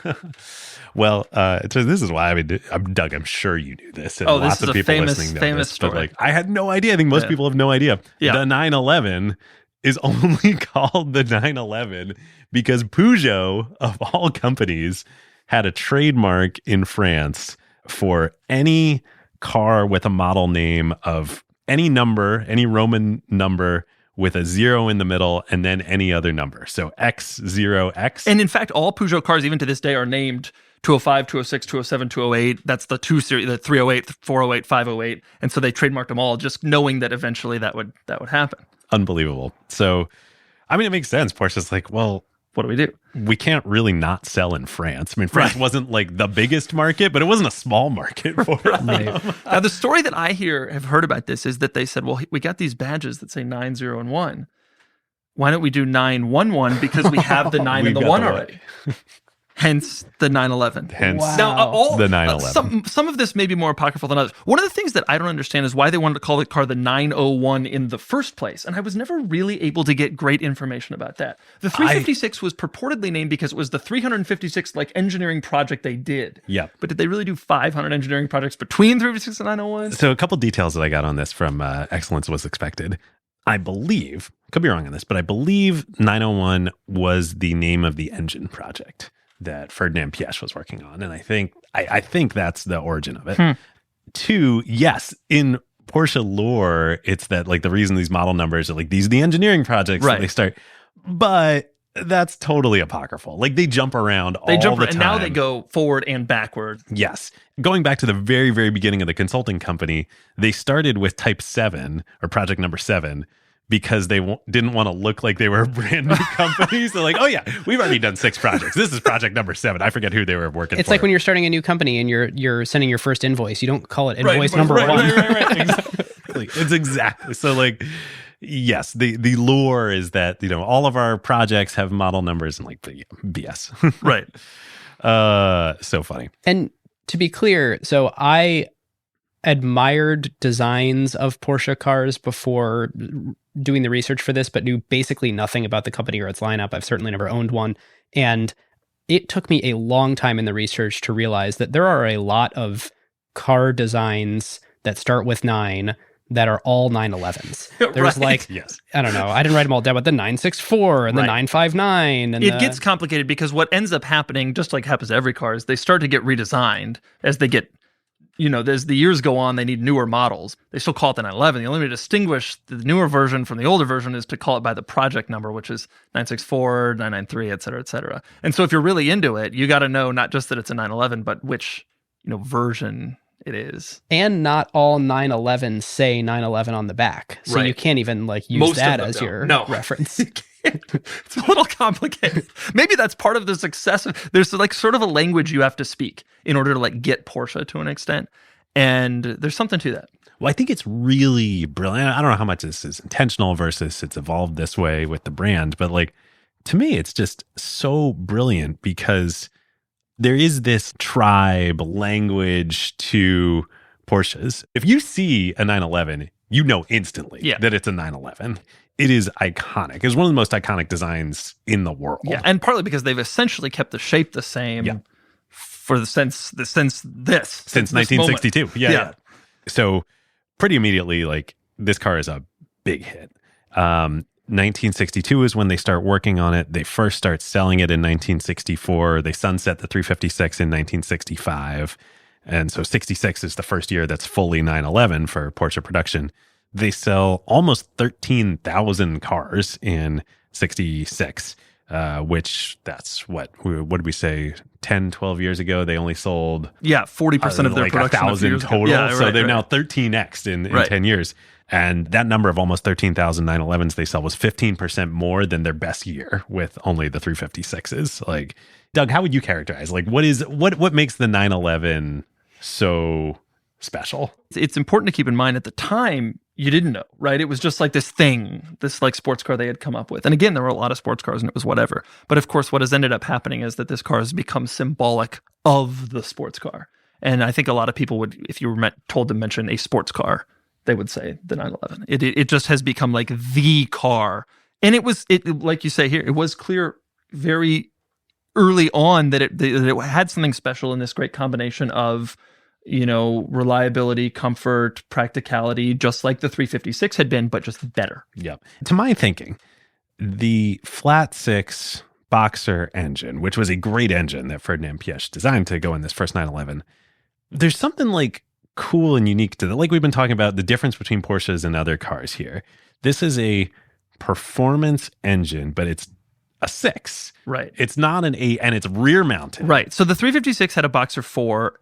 Well, so this is why Doug, I'm sure you knew this. And this is of people famous listening to famous this, story. But like, I had no idea. I think most people have no idea. Yeah. The 911 is only called the 911 because Peugeot, of all companies, had a trademark in France for any car with a model name of any number, any Roman number with a 0 in the middle and then any other number. So X0X. And in fact, all Peugeot cars, even to this day, are named 205, 206, 207, 208. That's the 2 series, the 308, 408, 508. And so they trademarked them all, just knowing that eventually that would happen. Unbelievable. So, I mean, it makes sense. Porsche's like, well, what do we do? We can't really not sell in France. I mean, France wasn't like the biggest market, but it wasn't a small market for them. Now, the story that I have heard about this is that they said, well, we got these badges that say 9, 0, and 1. Why don't we do 9, 1, 1? Because we have the 9 and the 1 already. Hence the 911. Hence now, the 911. Some of this may be more apocryphal than others. One of the things that I don't understand is why they wanted to call the car the 901 in the first place. And I was never really able to get great information about that. The 356 was purportedly named because it was the 356th engineering project they did. Yeah. But did they really do 500 engineering projects between 356 and 901? So a couple details that I got on this from Excellence Was Expected. I believe, could be wrong on this, but I believe 901 was the name of the engine project that Ferdinand Piëch was working on. And I think that's the origin of it. 2, yes, in Porsche lore, it's that the reason these model numbers are these are the engineering projects that they start. But that's totally apocryphal. They jump around all the time. And now they go forward and backward. Yes. Going back to the very, very beginning of the consulting company, they started with Type 7 or project number 7 because they didn't want to look like they were a brand new company. So oh yeah, we've already done 6 projects. This is project number 7. I forget who they were working for. It's like when you're starting a new company and you're sending your first invoice. You don't call it invoice number 1. Right. Exactly. It's exactly. So yes, the lore is that, all of our projects have model numbers and BS. Right. So funny. And to be clear, so I admired designs of Porsche cars before doing the research for this, but knew basically nothing about the company or its lineup. I've certainly never owned one. And it took me a long time in the research to realize that there are a lot of car designs that start with 9 that are all 911s. There's yes. I don't know, I didn't write them all down, but the 964 and the 959. And it gets complicated because what ends up happening, just like happens to every car, is they start to get redesigned as they get, as the years go on, they need newer models. They still call it the 911. The only way to distinguish the newer version from the older version is to call it by the project number, which is 964, 993, et cetera, et cetera. And so if you're really into it, you got to know not just that it's a 911, but which, version it is. And not all 911s say 911 on the back. So you can't even use most that as your reference. It's a little complicated. Maybe that's part of the success. There's sort of a language you have to speak in order to get Porsche to an extent. And there's something to that. Well, I think it's really brilliant. I don't know how much this is intentional versus it's evolved this way with the brand, but to me, it's just so brilliant because there is this tribe language to Porsches. If you see a 911, you know instantly that it's a 911. It is iconic. It's one of the most iconic designs in the world. Yeah, and partly because they've essentially kept the shape the same for since 1962. Yeah. So pretty immediately, this car is a big hit. 1962 is when they start working on it. They first start selling it in 1964. They sunset the 356 in 1965. And so 66 is the first year that's fully 911 for Porsche production. They sell almost 13,000 cars in 66, which that's what did we say? 10, 12 years ago, they only sold 40% of their production 1,000 total. Yeah, so they're now 13x'd in 10 years. And that number of almost 13,000 911s they sell was 15% more than their best year with only the 356s. Doug, how would you characterize? What makes the 911 so special? It's important to keep in mind at the time, you didn't know, right? It was just this thing, this sports car they had come up with. And again, there were a lot of sports cars and it was whatever. But of course, what has ended up happening is that this car has become symbolic of the sports car. And I think a lot of people would, if you were told to mention a sports car, they would say the 911. It just has become the car. And it like you say here, it was clear very early on that it had something special in this great combination of reliability, comfort, practicality, just like the 356 had been, but just better. Yeah. To my thinking, the flat 6 Boxer engine, which was a great engine that Ferdinand Piëch designed to go in this first 911, there's something cool and unique to that. We've been talking about the difference between Porsches and other cars here. This is a performance engine, but it's a 6. Right. It's not an 8, and it's rear mounted. Right. So the 356 had a Boxer 4.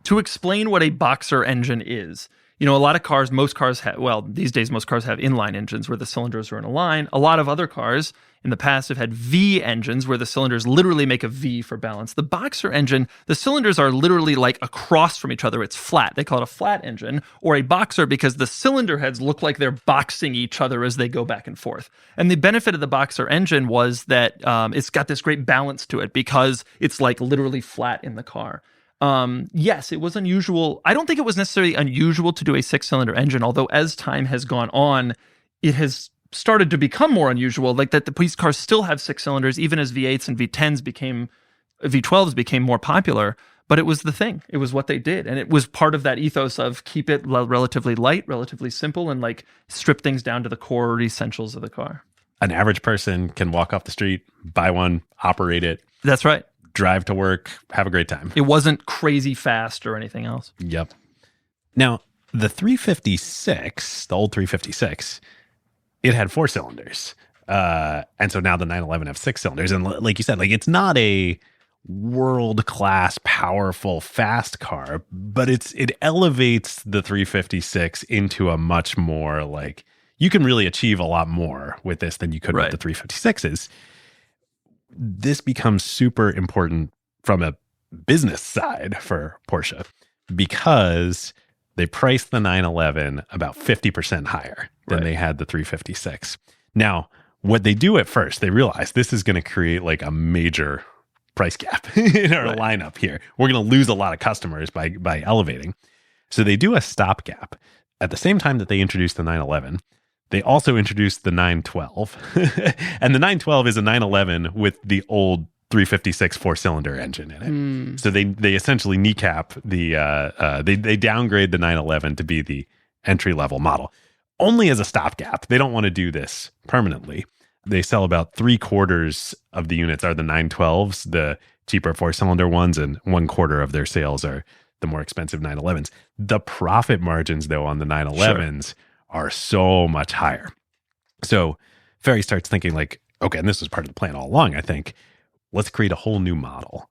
To explain what a Boxer engine is, a lot of cars, most cars have, these days most cars have inline engines where the cylinders are in a line. A lot of other cars in the past have had V engines where the cylinders literally make a V for balance. The Boxer engine, the cylinders are literally like across from each other. It's flat. They call it a flat engine or a Boxer because the cylinder heads look like they're boxing each other as they go back and forth. And the benefit of the Boxer engine was that it's got this great balance to it because it's like literally flat in the car. Yes, it was unusual. I don't think it was necessarily unusual to do a 6-cylinder engine, although as time has gone on, it has started to become more unusual, like that the police cars still have 6 cylinders, even as V8s and V12s became more popular. But it was the thing. It was what they did. And it was part of that ethos of keep it relatively light, relatively simple, and like strip things down to the core essentials of the car. An average person can walk off the street, buy one, operate it. That's right. Drive to work, have a great time. It wasn't crazy fast or anything else. Yep. Now, the 356, the old 356, it had 4 cylinders. And so now the 911 have 6 cylinders. And like you said, like it's not a world-class, powerful, fast car, but it elevates the 356 into a much more like, you can really achieve a lot more with this than you could with the 356s. This becomes super important from a business side for Porsche because they priced the 911 about 50% higher than they had the 356. Now, what they do at first, they realize this is going to create like a major price gap in our lineup here. We're going to lose a lot of customers by elevating. So they do a stopgap. At the same time that they introduced the 911, they also introduced the 912. And the 912 is a 911 with the old 356 4-cylinder engine in it. So they essentially kneecap they downgrade the 911 to be the entry-level model. Only as a stopgap. They don't want to do this permanently. They sell about 3/4 of the units are the 912s, the cheaper 4-cylinder ones, and 1/4 of their sales are the more expensive 911s. The profit margins, though, on the 911s are so much higher. So Ferry starts thinking like, okay, and this was part of the plan all along, I think, let's create a whole new model.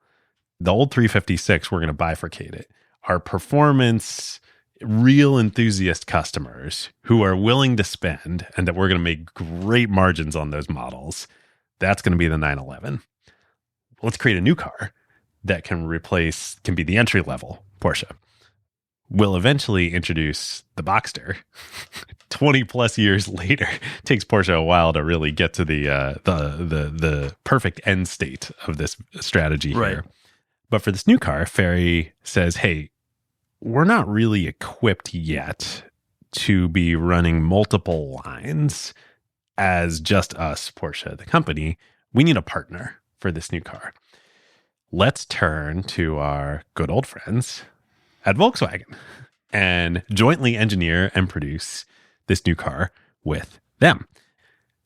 The old 356, we're going to bifurcate it. Our performance, real enthusiast customers who are willing to spend and that we're going to make great margins on those models, that's going to be the 911. Let's create a new car that can be the entry level Porsche. We'll eventually introduce the Boxster. 20 plus years later, it takes Porsche a while to really get to the perfect end state of this strategy here. But for this new car, Ferry says, hey, we're not really equipped yet to be running multiple lines as just us, Porsche, the company. We need a partner for this new car. Let's turn to our good old friends at Volkswagen and jointly engineer and produce this new car with them.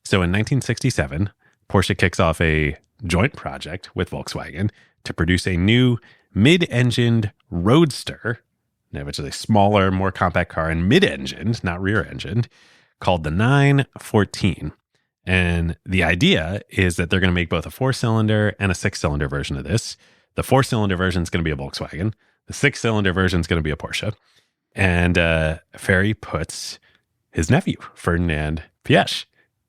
So in 1967, Porsche kicks off a joint project with Volkswagen to produce a new mid-engined roadster, which is a smaller, more compact car, and mid-engined, not rear-engined, called the 914. And the idea is that they're going to make both a 4-cylinder and a 6-cylinder version of this. The 4-cylinder version is going to be a Volkswagen. The 6-cylinder version is going to be a Porsche. And Ferry puts his nephew, Ferdinand Piëch,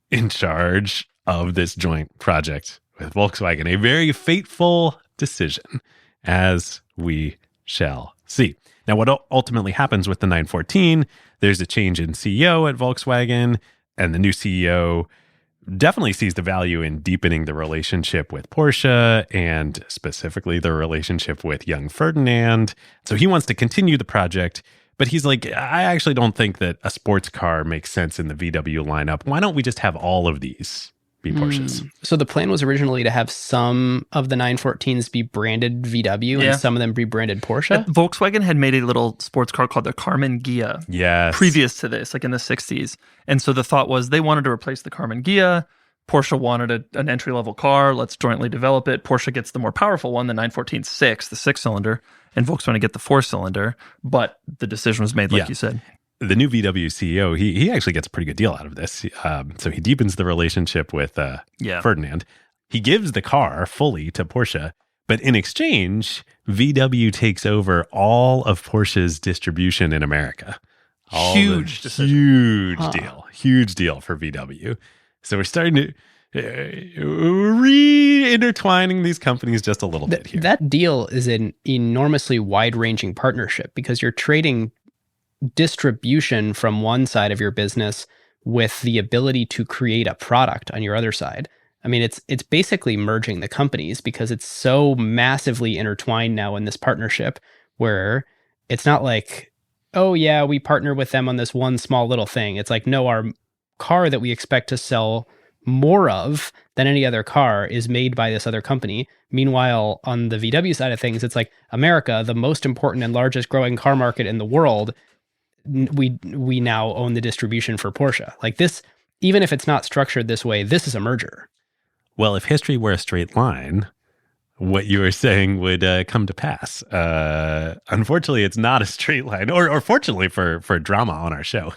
in charge of this joint project with Volkswagen. A very fateful decision, as we shall see. Now, what ultimately happens with the 914, there's a change in CEO at Volkswagen, and the new CEO definitely sees the value in deepening the relationship with Porsche and specifically the relationship with young Ferdinand. So he wants to continue the project, but he's like, I actually don't think that a sports car makes sense in the VW lineup. Why don't we just have all of these be Porsches? So the plan was originally to have some of the 914s be branded VW and some of them be branded Porsche. Volkswagen had made a little sports car called the Karmann Ghia previous to this, like in the 60s. And so the thought was they wanted to replace the Karmann Ghia. Porsche wanted an entry-level car. Let's jointly develop it. Porsche gets the more powerful one, the 914-6, the 6-cylinder, and Volkswagen get the 4-cylinder. But the decision was made, like you said. The new VW CEO, he actually gets a pretty good deal out of this. So he deepens the relationship with Ferdinand. He gives the car fully to Porsche, but in exchange, VW takes over all of Porsche's distribution in America. Huge decision. Huge deal for VW. So we're starting to re-intertwining these companies just a little bit here. That deal is an enormously wide-ranging partnership because you're trading distribution from one side of your business with the ability to create a product on your other side. I mean, it's basically merging the companies because it's so massively intertwined now in this partnership where it's not like, oh yeah, we partner with them on this one small little thing. It's like, no, our car that we expect to sell more of than any other car is made by this other company. Meanwhile, on the VW side of things, it's like America, the most important and largest growing car market in the world, we now own the distribution for Porsche. Like this, even if it's not structured this way, this is a merger. Well, if history were a straight line, what you were saying would come to pass. Unfortunately, it's not a straight line, or fortunately for drama on our show.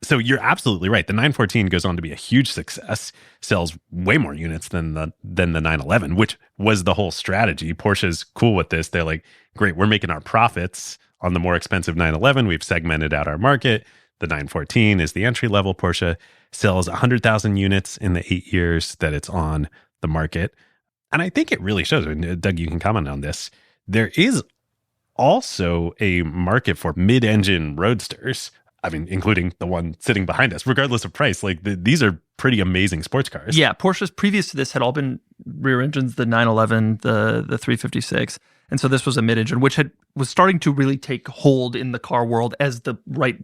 So you're absolutely right. The 914 goes on to be a huge success, sells way more units than the 911, which was the whole strategy. Porsche's cool with this. They're like, great, we're making our profits on the more expensive 911. We've segmented out our market. The 914 is the entry-level Porsche, sells 100,000 units in the 8 years that it's on the market. And I think it really shows, and Doug, you can comment on this, there is also a market for mid-engine roadsters. I mean, including the one sitting behind us, regardless of price. Like these are pretty amazing sports cars. Yeah, Porsches previous to this had all been rear engines, the 911, the 356. And so this was a mid-engine, which was starting to really take hold in the car world as the right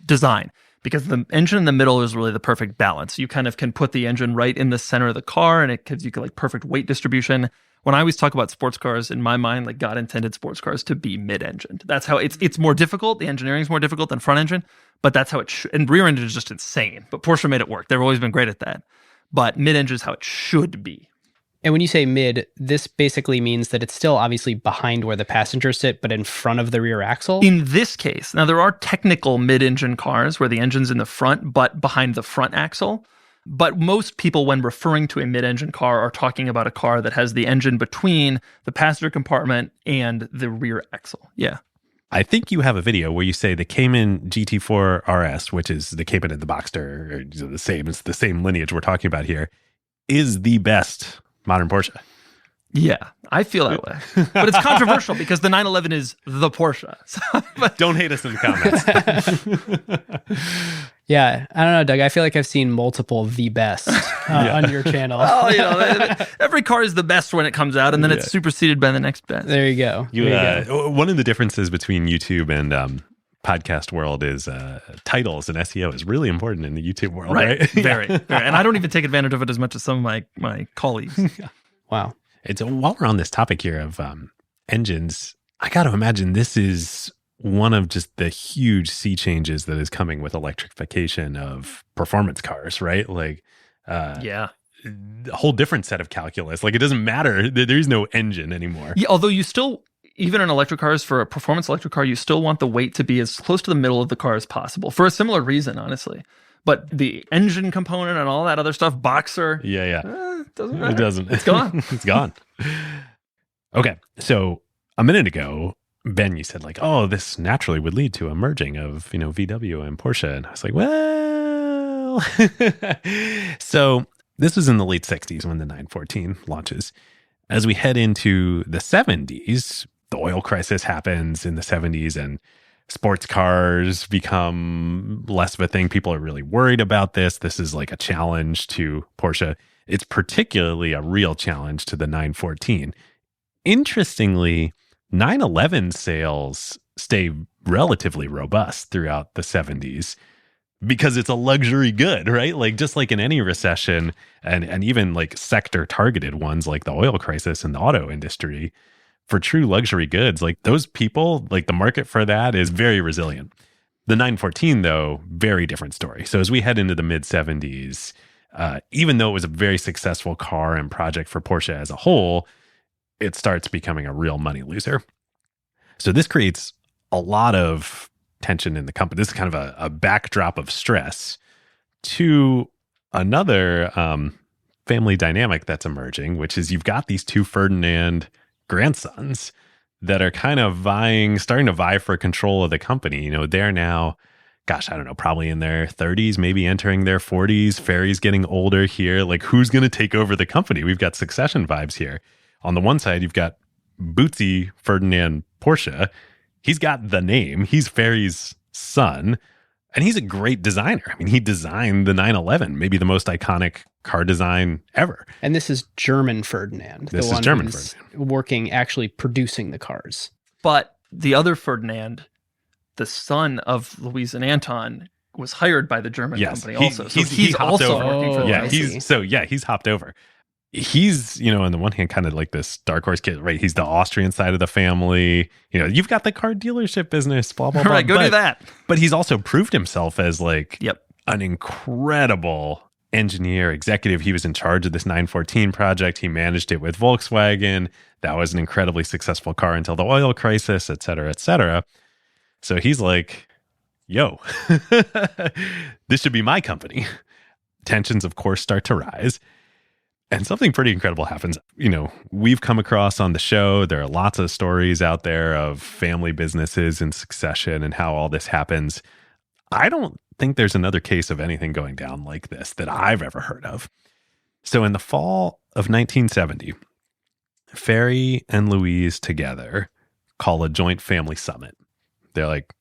design, because the engine in the middle is really the perfect balance. You kind of can put the engine right in the center of the car, and it gives you like perfect weight distribution. When I always talk about sports cars, in my mind, like God intended sports cars to be mid-engined. That's how it's more difficult. The engineering is more difficult than front engine, but that's how it should. And rear engine is just insane. But Porsche made it work. They've always been great at that. But mid-engine is how it should be. And when you say mid, this basically means that it's still obviously behind where the passengers sit, but in front of the rear axle? In this case, now there are technical mid-engine cars where the engine's in the front, but behind the front axle. But most people, when referring to a mid-engine car, are talking about a car that has the engine between the passenger compartment and the rear axle. Yeah. I think you have a video where you say the Cayman GT4 RS, which is the Cayman and the Boxster, or the same, it's the same lineage we're talking about here, is the best modern Porsche. Yeah, I feel that way. But it's controversial because the 911 is the Porsche. But don't hate us in the comments. Yeah, I don't know, Doug. I feel like I've seen multiple the best on your channel. Well, every car is the best when it comes out, and then it's superseded by the next best. There you go. One of the differences between YouTube and podcast world is titles and SEO is really important in the YouTube world, right? Very, very. And I don't even take advantage of it as much as some of my colleagues. Wow. It's while we're on this topic here of engines, I got to imagine this is one of just the huge sea changes that is coming with electrification of performance cars, right? Like, a whole different set of calculus. Like, it doesn't matter. There's no engine anymore. Yeah, although you still, even in electric cars, for a performance electric car, you still want the weight to be as close to the middle of the car as possible for a similar reason, honestly. But the engine component and all that other stuff, Boxer, doesn't matter. It doesn't. It's gone. It's gone. Okay, so a minute ago, Ben, you said like, oh, this naturally would lead to a merging of, VW and Porsche. And I was like, well, so this was in the late 60s when the 914 launches. As we head into the 70s, the oil crisis happens in the 70s and sports cars become less of a thing. People are really worried about this. This is like a challenge to Porsche. It's particularly a real challenge to the 914. Interestingly, 911 sales stay relatively robust throughout the 70s because it's a luxury good, right? Like just like in any recession and even like sector targeted ones like the oil crisis and the auto industry, for true luxury goods, like those people, like the market for that is very resilient. The 914 though, very different story. So as we head into the mid 70s, even though it was a very successful car and project for Porsche as a whole, it starts becoming a real money loser. So this creates a lot of tension in the company. This is kind of a backdrop of stress to another family dynamic that's emerging, which is you've got these two Ferdinand grandsons that are kind of starting to vie for control of the company. You know, they're now, gosh, I don't know, probably in their 30s, maybe entering their 40s. Ferry's getting older here. Like, who's going to take over the company? We've got succession vibes here. On the one side, you've got Bootsy Ferdinand Porsche. He's got the name. He's Ferry's son. And he's a great designer. I mean, he designed the 911, maybe the most iconic car design ever. And this is German Ferdinand. This the is one German who's Ferdinand. working, actually producing the cars. But the other Ferdinand, the son of Louise and Anton, was hired by the German company also. So he's hopped also over. working for I them. see. He's hopped over. He's, you know, on the one hand, kind of like this dark horse kid, right? He's the Austrian side of the family. You know, you've got the car dealership business, blah, blah, blah. Right, go do that. But he's also proved himself as like Yep. an incredible engineer, executive. He was in charge of this 914 project. He managed it with Volkswagen. That was an incredibly successful car until the oil crisis, et cetera, et cetera. So he's like, yo, this should be my company. Tensions, of course, start to rise. And something pretty incredible happens. You know, we've come across on the show, there are lots of stories out there of family businesses in succession and how all this happens. I don't think there's another case of anything going down like this that I've ever heard of. So in the fall of 1970, Ferry and Louise together call a joint family summit. They're like,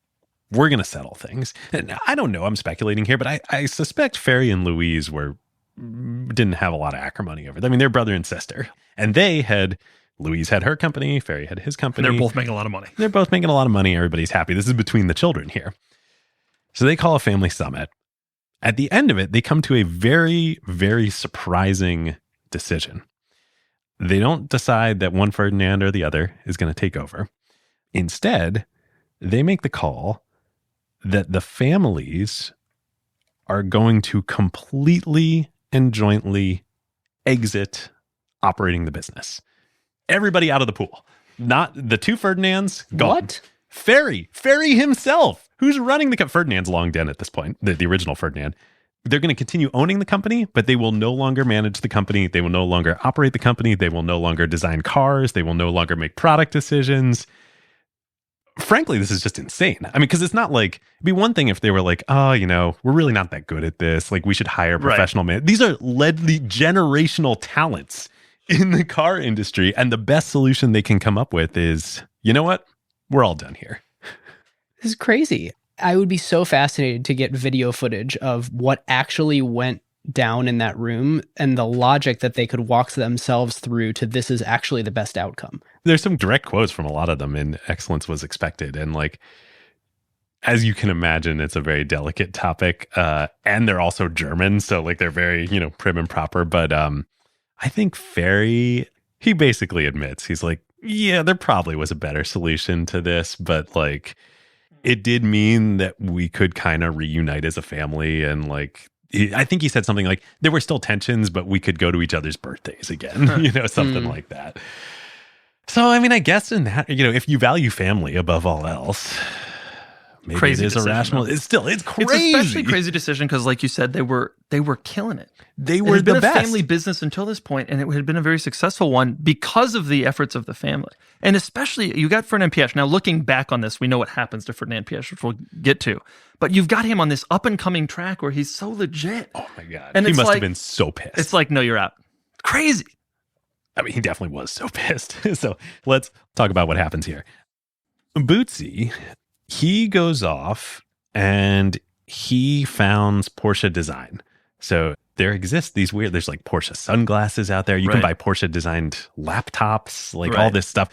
we're going to settle things. And I don't know, I'm speculating here, but I suspect Ferry and Louise didn't have a lot of acrimony over them. I mean, they're brother and sister. And Louise had her company, Ferry had his company. And they're both making a lot of money. They're both making a lot of money. Everybody's happy. This is between the children here. So they call a family summit. At the end of it, they come to a very, very surprising decision. They don't decide that one Ferdinand or the other is going to take over. Instead, they make the call that the families are going to completely and jointly exit operating the business. Everybody out of the pool. Not the two Ferdinands, gone. What? Ferry himself, who's running the Ferdinand's long dead at this point, the original Ferdinand. They're going to continue owning the company, but they will no longer manage the company. They will no longer operate the company. They will no longer design cars. They will no longer make product decisions. Frankly, this is just insane. I mean, because it's not like, it'd be one thing if they were like, oh, you know, we're really not that good at this. Like, we should hire a professional man. These are generational talents in the car industry. And the best solution they can come up with is, you know what? We're all done here. This is crazy. I would be so fascinated to get video footage of what actually went down in that room and the logic that they could walk themselves through to this is actually the best outcome. There's some direct quotes from a lot of them in Excellence Was Expected. And like, as you can imagine, it's a very delicate topic. And they're also German. So like they're very, you know, prim and proper. But I think Ferry, he basically admits, he's like, yeah, there probably was a better solution to this. But like, it did mean that we could kind of reunite as a family. And like, I think he said something like, there were still tensions, but we could go to each other's birthdays again, you know, something like that. So, I mean, I guess in that, you know, if you value family above all else, maybe Crazy it is decision, irrational. though. It's crazy. It's especially crazy decision because, like you said, they were killing it. They It were had been the a best. family business until this point, and it had been a very successful one because of the efforts of the family. And especially, you got Ferdinand Piëch. Now, looking back on this, we know what happens to Ferdinand Piëch, which we'll get to. But you've got him on this up-and-coming track where he's so legit. Oh, my God. And He it's must like- have been so pissed. It's like, no, you're out. Crazy. I mean, he definitely was so pissed. So let's talk about what happens here. Bootsy, he goes off and he founds Porsche Design. So there exists these weird, there's like Porsche sunglasses out there. You can buy Right. Porsche designed laptops, like all Right. this stuff.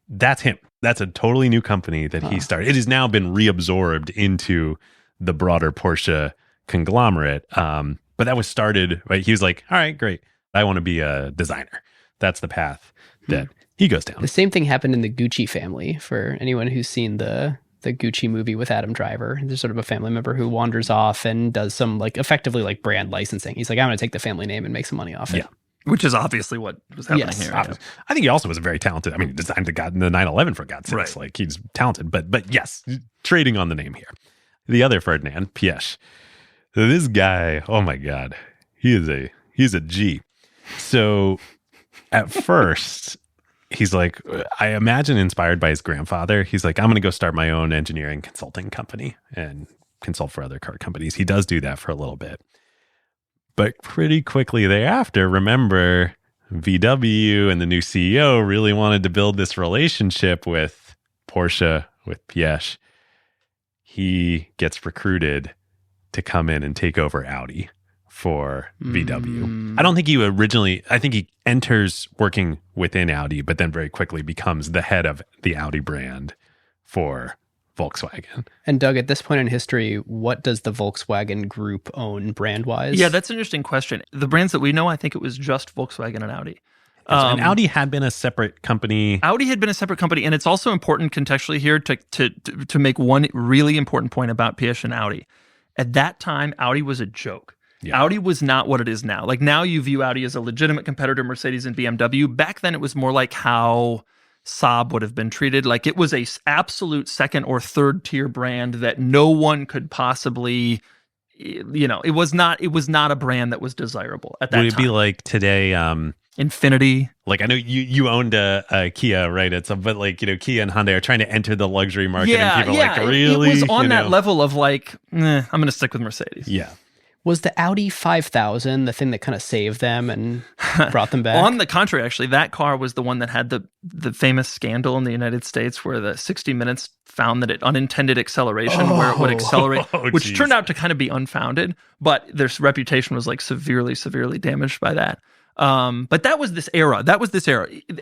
That's him. That's a totally new company that he started. It has now been reabsorbed into the broader Porsche conglomerate. But that was started, right? He was like, all right, great. I want to be a designer. That's the path that he goes down. The same thing happened in the Gucci family for anyone who's seen the Gucci movie with Adam Driver. There's sort of a family member who wanders off and does some like effectively like brand licensing. He's like, I'm going to take the family name and make some money off it. Yeah. Which is obviously what was happening Yes, here. Obviously. I think he also was very talented. I mean, he designed the 911 for God's sakes. Right. Like he's talented, but yes, trading on the name here. The other Ferdinand, Piëch. So this guy, oh my God, he's a G. So at first, he's like, I imagine inspired by his grandfather, he's like, I'm going to go start my own engineering consulting company and consult for other car companies. He does do that for a little bit. But pretty quickly thereafter, remember, VW and the new CEO really wanted to build this relationship with Porsche, with Piëch. He gets recruited to come in and take over Audi for VW. I don't think I think he enters working within Audi, but then very quickly becomes the head of the Audi brand for Volkswagen. And Doug, at this point in history, what does the Volkswagen group own brand-wise? Yeah, that's an interesting question. The brands that we know, I think it was just Volkswagen and Audi. And Audi had been a separate company. Audi had been a separate company, and it's also important contextually here to make one really important point about Piëch and Audi. At that time, Audi was a joke. Yeah. Audi was not what it is now. Like now you view Audi as a legitimate competitor to Mercedes and BMW. Back then it was more like how Saab would have been treated. Like it was a absolute second or third tier brand that no one could possibly, it was not a brand that was desirable at that time. Would it be like today, Infinity? Like I know you owned a Kia, right? But like, Kia and Hyundai are trying to enter the luxury market and people are like, really? It was on that level of like, I'm going to stick with Mercedes. Yeah. Was the Audi 5000 the thing that kind of saved them and brought them back? On the contrary, actually, that car was the one that had the famous scandal in the United States where the 60 Minutes found that it unintended acceleration, where it would accelerate, which turned out to kind of be unfounded, but their reputation was like severely, severely damaged by that. But that was this era.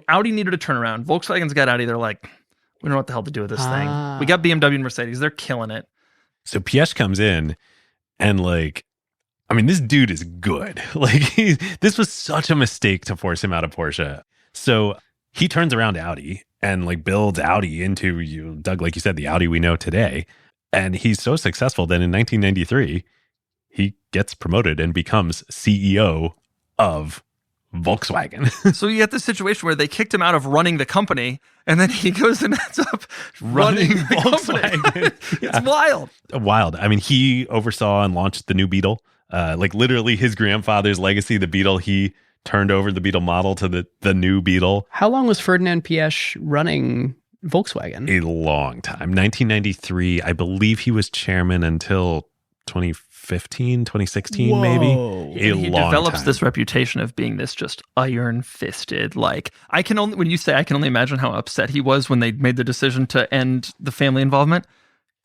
Audi needed a turnaround. Volkswagen's got Audi. They're like, we don't know what the hell to do with this thing. We got BMW and Mercedes. They're killing it. So Piëch comes in and like, I mean, this dude is good. Like, this was such a mistake to force him out of Porsche. So he turns around Audi and like builds Audi into, Doug, like you said, the Audi we know today. And he's so successful that in 1993, he gets promoted and becomes CEO of Volkswagen. So you get this situation where they kicked him out of running the company, and then he goes and ends up running Volkswagen. It's wild. I mean, he oversaw and launched the new Beetle. Like literally his grandfather's legacy, the Beetle, he turned over the Beetle model to the new Beetle. How long was Ferdinand Piëch running Volkswagen? A long time. 1993, I believe he was chairman until 2015, 2016, Whoa. Maybe. He develops this reputation of being this just iron-fisted, like, when you say I can only imagine how upset he was when they made the decision to end the family involvement.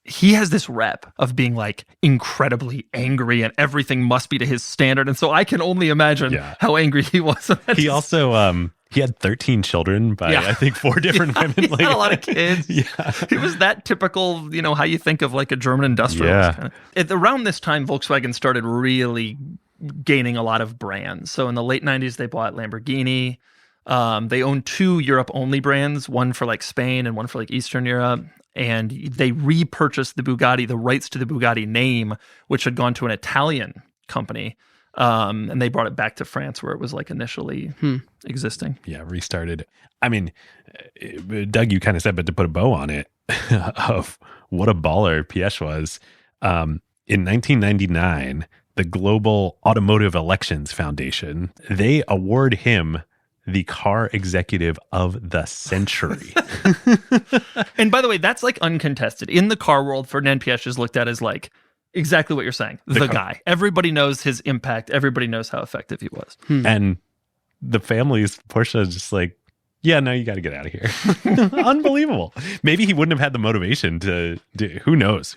He has this rep of being like incredibly angry and everything must be to his standard. And so I can only imagine how angry he was. He also, he had 13 children by, I think, 4 different women. He had a lot of kids. He was that typical, how you think of like a German industrialist. Kind of. Around this time, Volkswagen started really gaining a lot of brands. So in the late 90s, they bought Lamborghini. They owned 2 Europe-only brands, one for like Spain and one for like Eastern Europe. And they repurchased the rights to the Bugatti name, which had gone to an Italian company. And they brought it back to France where it was like initially existing. Yeah, restarted. I mean, Doug, you kind of said, but to put a bow on it, of what a baller Piëch was. In 1999, the Global Automotive Elections Foundation, they award him the car executive of the century. And by the way, that's like uncontested. In the car world, Ferdinand Piëch is looked at as like exactly what you're saying. The guy. Everybody knows his impact. Everybody knows how effective he was. And the family's Porsche is just like, yeah, no, you got to get out of here. Unbelievable. Maybe he wouldn't have had the motivation to do. Who knows?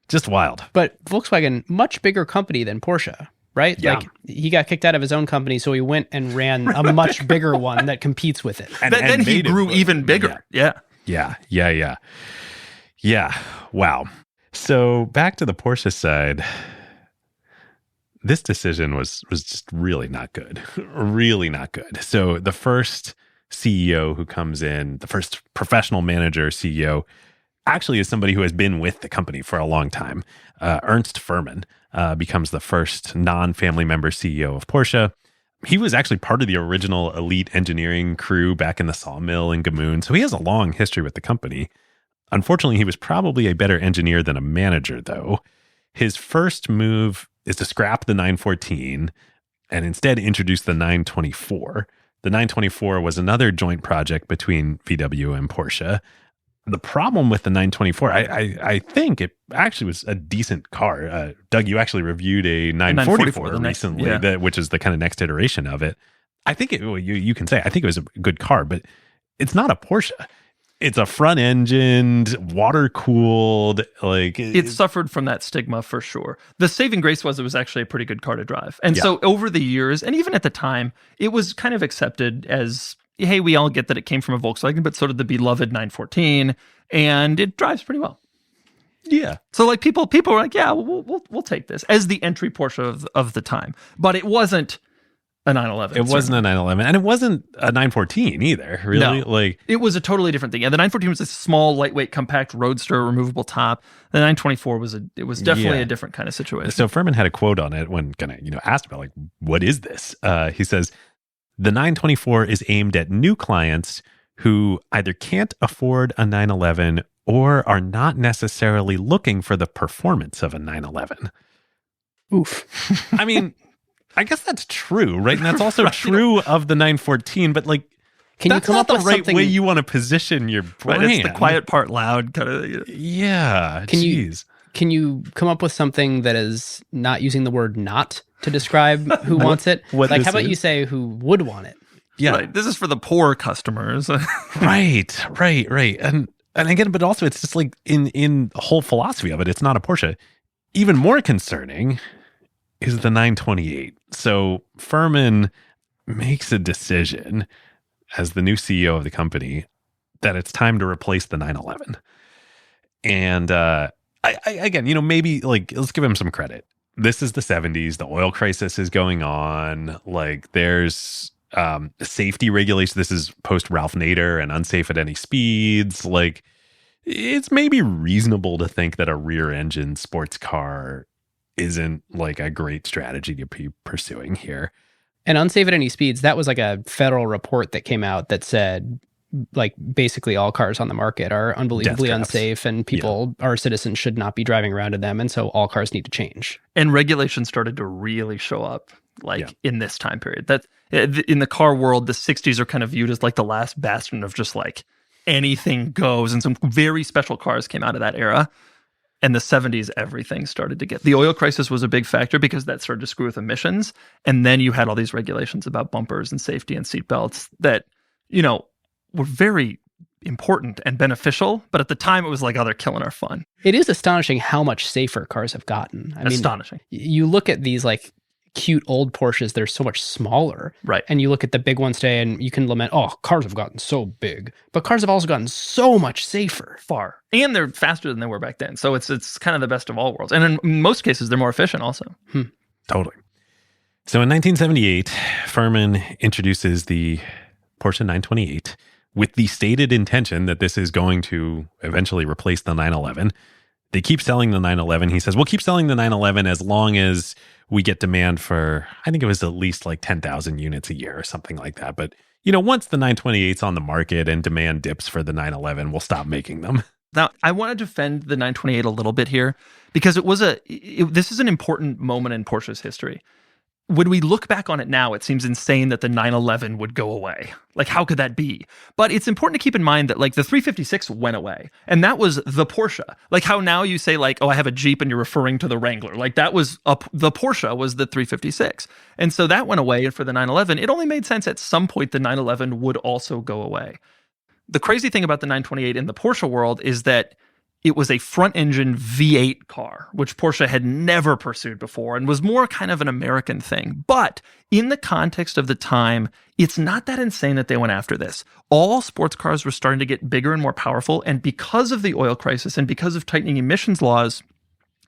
Just wild. But Volkswagen, much bigger company than Porsche. Right? Yeah. Like he got kicked out of his own company, so he went and ran a much bigger one that competes with it. And then he grew even bigger. Yeah. Wow. So back to the Porsche side, this decision was just really not good. Really not good. So the first CEO who comes in, the first professional manager CEO, actually is somebody who has been with the company for a long time. Ernst Fuhrmann becomes the first non-family member CEO of Porsche. He was actually part of the original elite engineering crew back in the sawmill in Gmünd, so he has a long history with the company. Unfortunately, he was probably a better engineer than a manager, though. His first move is to scrap the 914 and instead introduced the 924. The 924 was another joint project between VW and Porsche. The problem with the 924, I think it actually was a decent car. Doug, you actually reviewed a 944 recently, which is the kind of next iteration of it. I think you can say, I think it was a good car, but it's not a Porsche. It's a front-engined, water-cooled, like... It suffered from that stigma for sure. The saving grace was it was actually a pretty good car to drive. And so over the years, and even at the time, it was kind of accepted as, hey, we all get that it came from a Volkswagen, but so did the beloved 914, and it drives pretty well. Yeah. So like people were like, yeah, we'll take this as the entry Porsche of the time. But it wasn't a 911. It wasn't a 911, and it wasn't a 914 either, really. No, like it was a totally different thing. Yeah, the 914 was a small, lightweight, compact roadster, removable top. The 924 was definitely a different kind of situation. So Furman had a quote on it when kind of asked about like, what is this? He says, the 924 is aimed at new clients who either can't afford a 911 or are not necessarily looking for the performance of a 911. Oof. I mean, I guess that's true, right? And that's also true of the 914, but like, can you come up with the right something... way you want to position your brand? Right, it's the quiet part loud kind of. Yeah. Can you come up with something that is not using the word "not" to describe who wants it? Like, how about you say who would want it? Yeah, right. This is for the poor customers. right. And again, but also it's just like in the whole philosophy of it, it's not a Porsche. Even more concerning is the 928. So Furman makes a decision as the new CEO of the company that it's time to replace the 911. And I again, maybe like, let's give him some credit. This is the 70s. The oil crisis is going on. Like there's safety regulation. This is post Ralph Nader and unsafe at any speeds. Like it's maybe reasonable to think that a rear engine sports car isn't like a great strategy to be pursuing here. And unsafe at any speeds, that was like a federal report that came out that said like basically all cars on the market are unbelievably unsafe and our citizens should not be driving around in them. And so all cars need to change. And regulation started to really show up in this time period. That in the car world, the 60s are kind of viewed as like the last bastion of just like anything goes. And some very special cars came out of that era. And the 70s, everything started to get... The oil crisis was a big factor because that started to screw with emissions. And then you had all these regulations about bumpers and safety and seatbelts that, were very important and beneficial. But at the time, it was like, oh, they're killing our fun. It is astonishing how much safer cars have gotten. I mean, astonishing. You look at these like cute old Porsches, they're so much smaller. Right. And you look at the big ones today and you can lament, oh, cars have gotten so big. But cars have also gotten so much safer. Far. And they're faster than they were back then. So it's kind of the best of all worlds. And in most cases, they're more efficient also. Totally. So in 1978, Furman introduces the Porsche 928 with the stated intention that this is going to eventually replace the 911. They keep selling the 911. He says, we'll keep selling the 911 as long as we get demand for, I think it was at least like 10,000 units a year or something like that. But, once the 928's on the market and demand dips for the 911, we'll stop making them. Now, I want to defend the 928 a little bit here because this is an important moment in Porsche's history. When we look back on it now, it seems insane that the 911 would go away. Like, how could that be? But it's important to keep in mind that, like, the 356 went away. And that was the Porsche. Like, how now you say, like, oh, I have a Jeep, and you're referring to the Wrangler. Like, that was the Porsche was the 356. And so that went away. And for the 911, it only made sense at some point the 911 would also go away. The crazy thing about the 928 in the Porsche world is that it was a front-engine V8 car, which Porsche had never pursued before and was more kind of an American thing. But in the context of the time, it's not that insane that they went after this. All sports cars were starting to get bigger and more powerful, and because of the oil crisis and because of tightening emissions laws,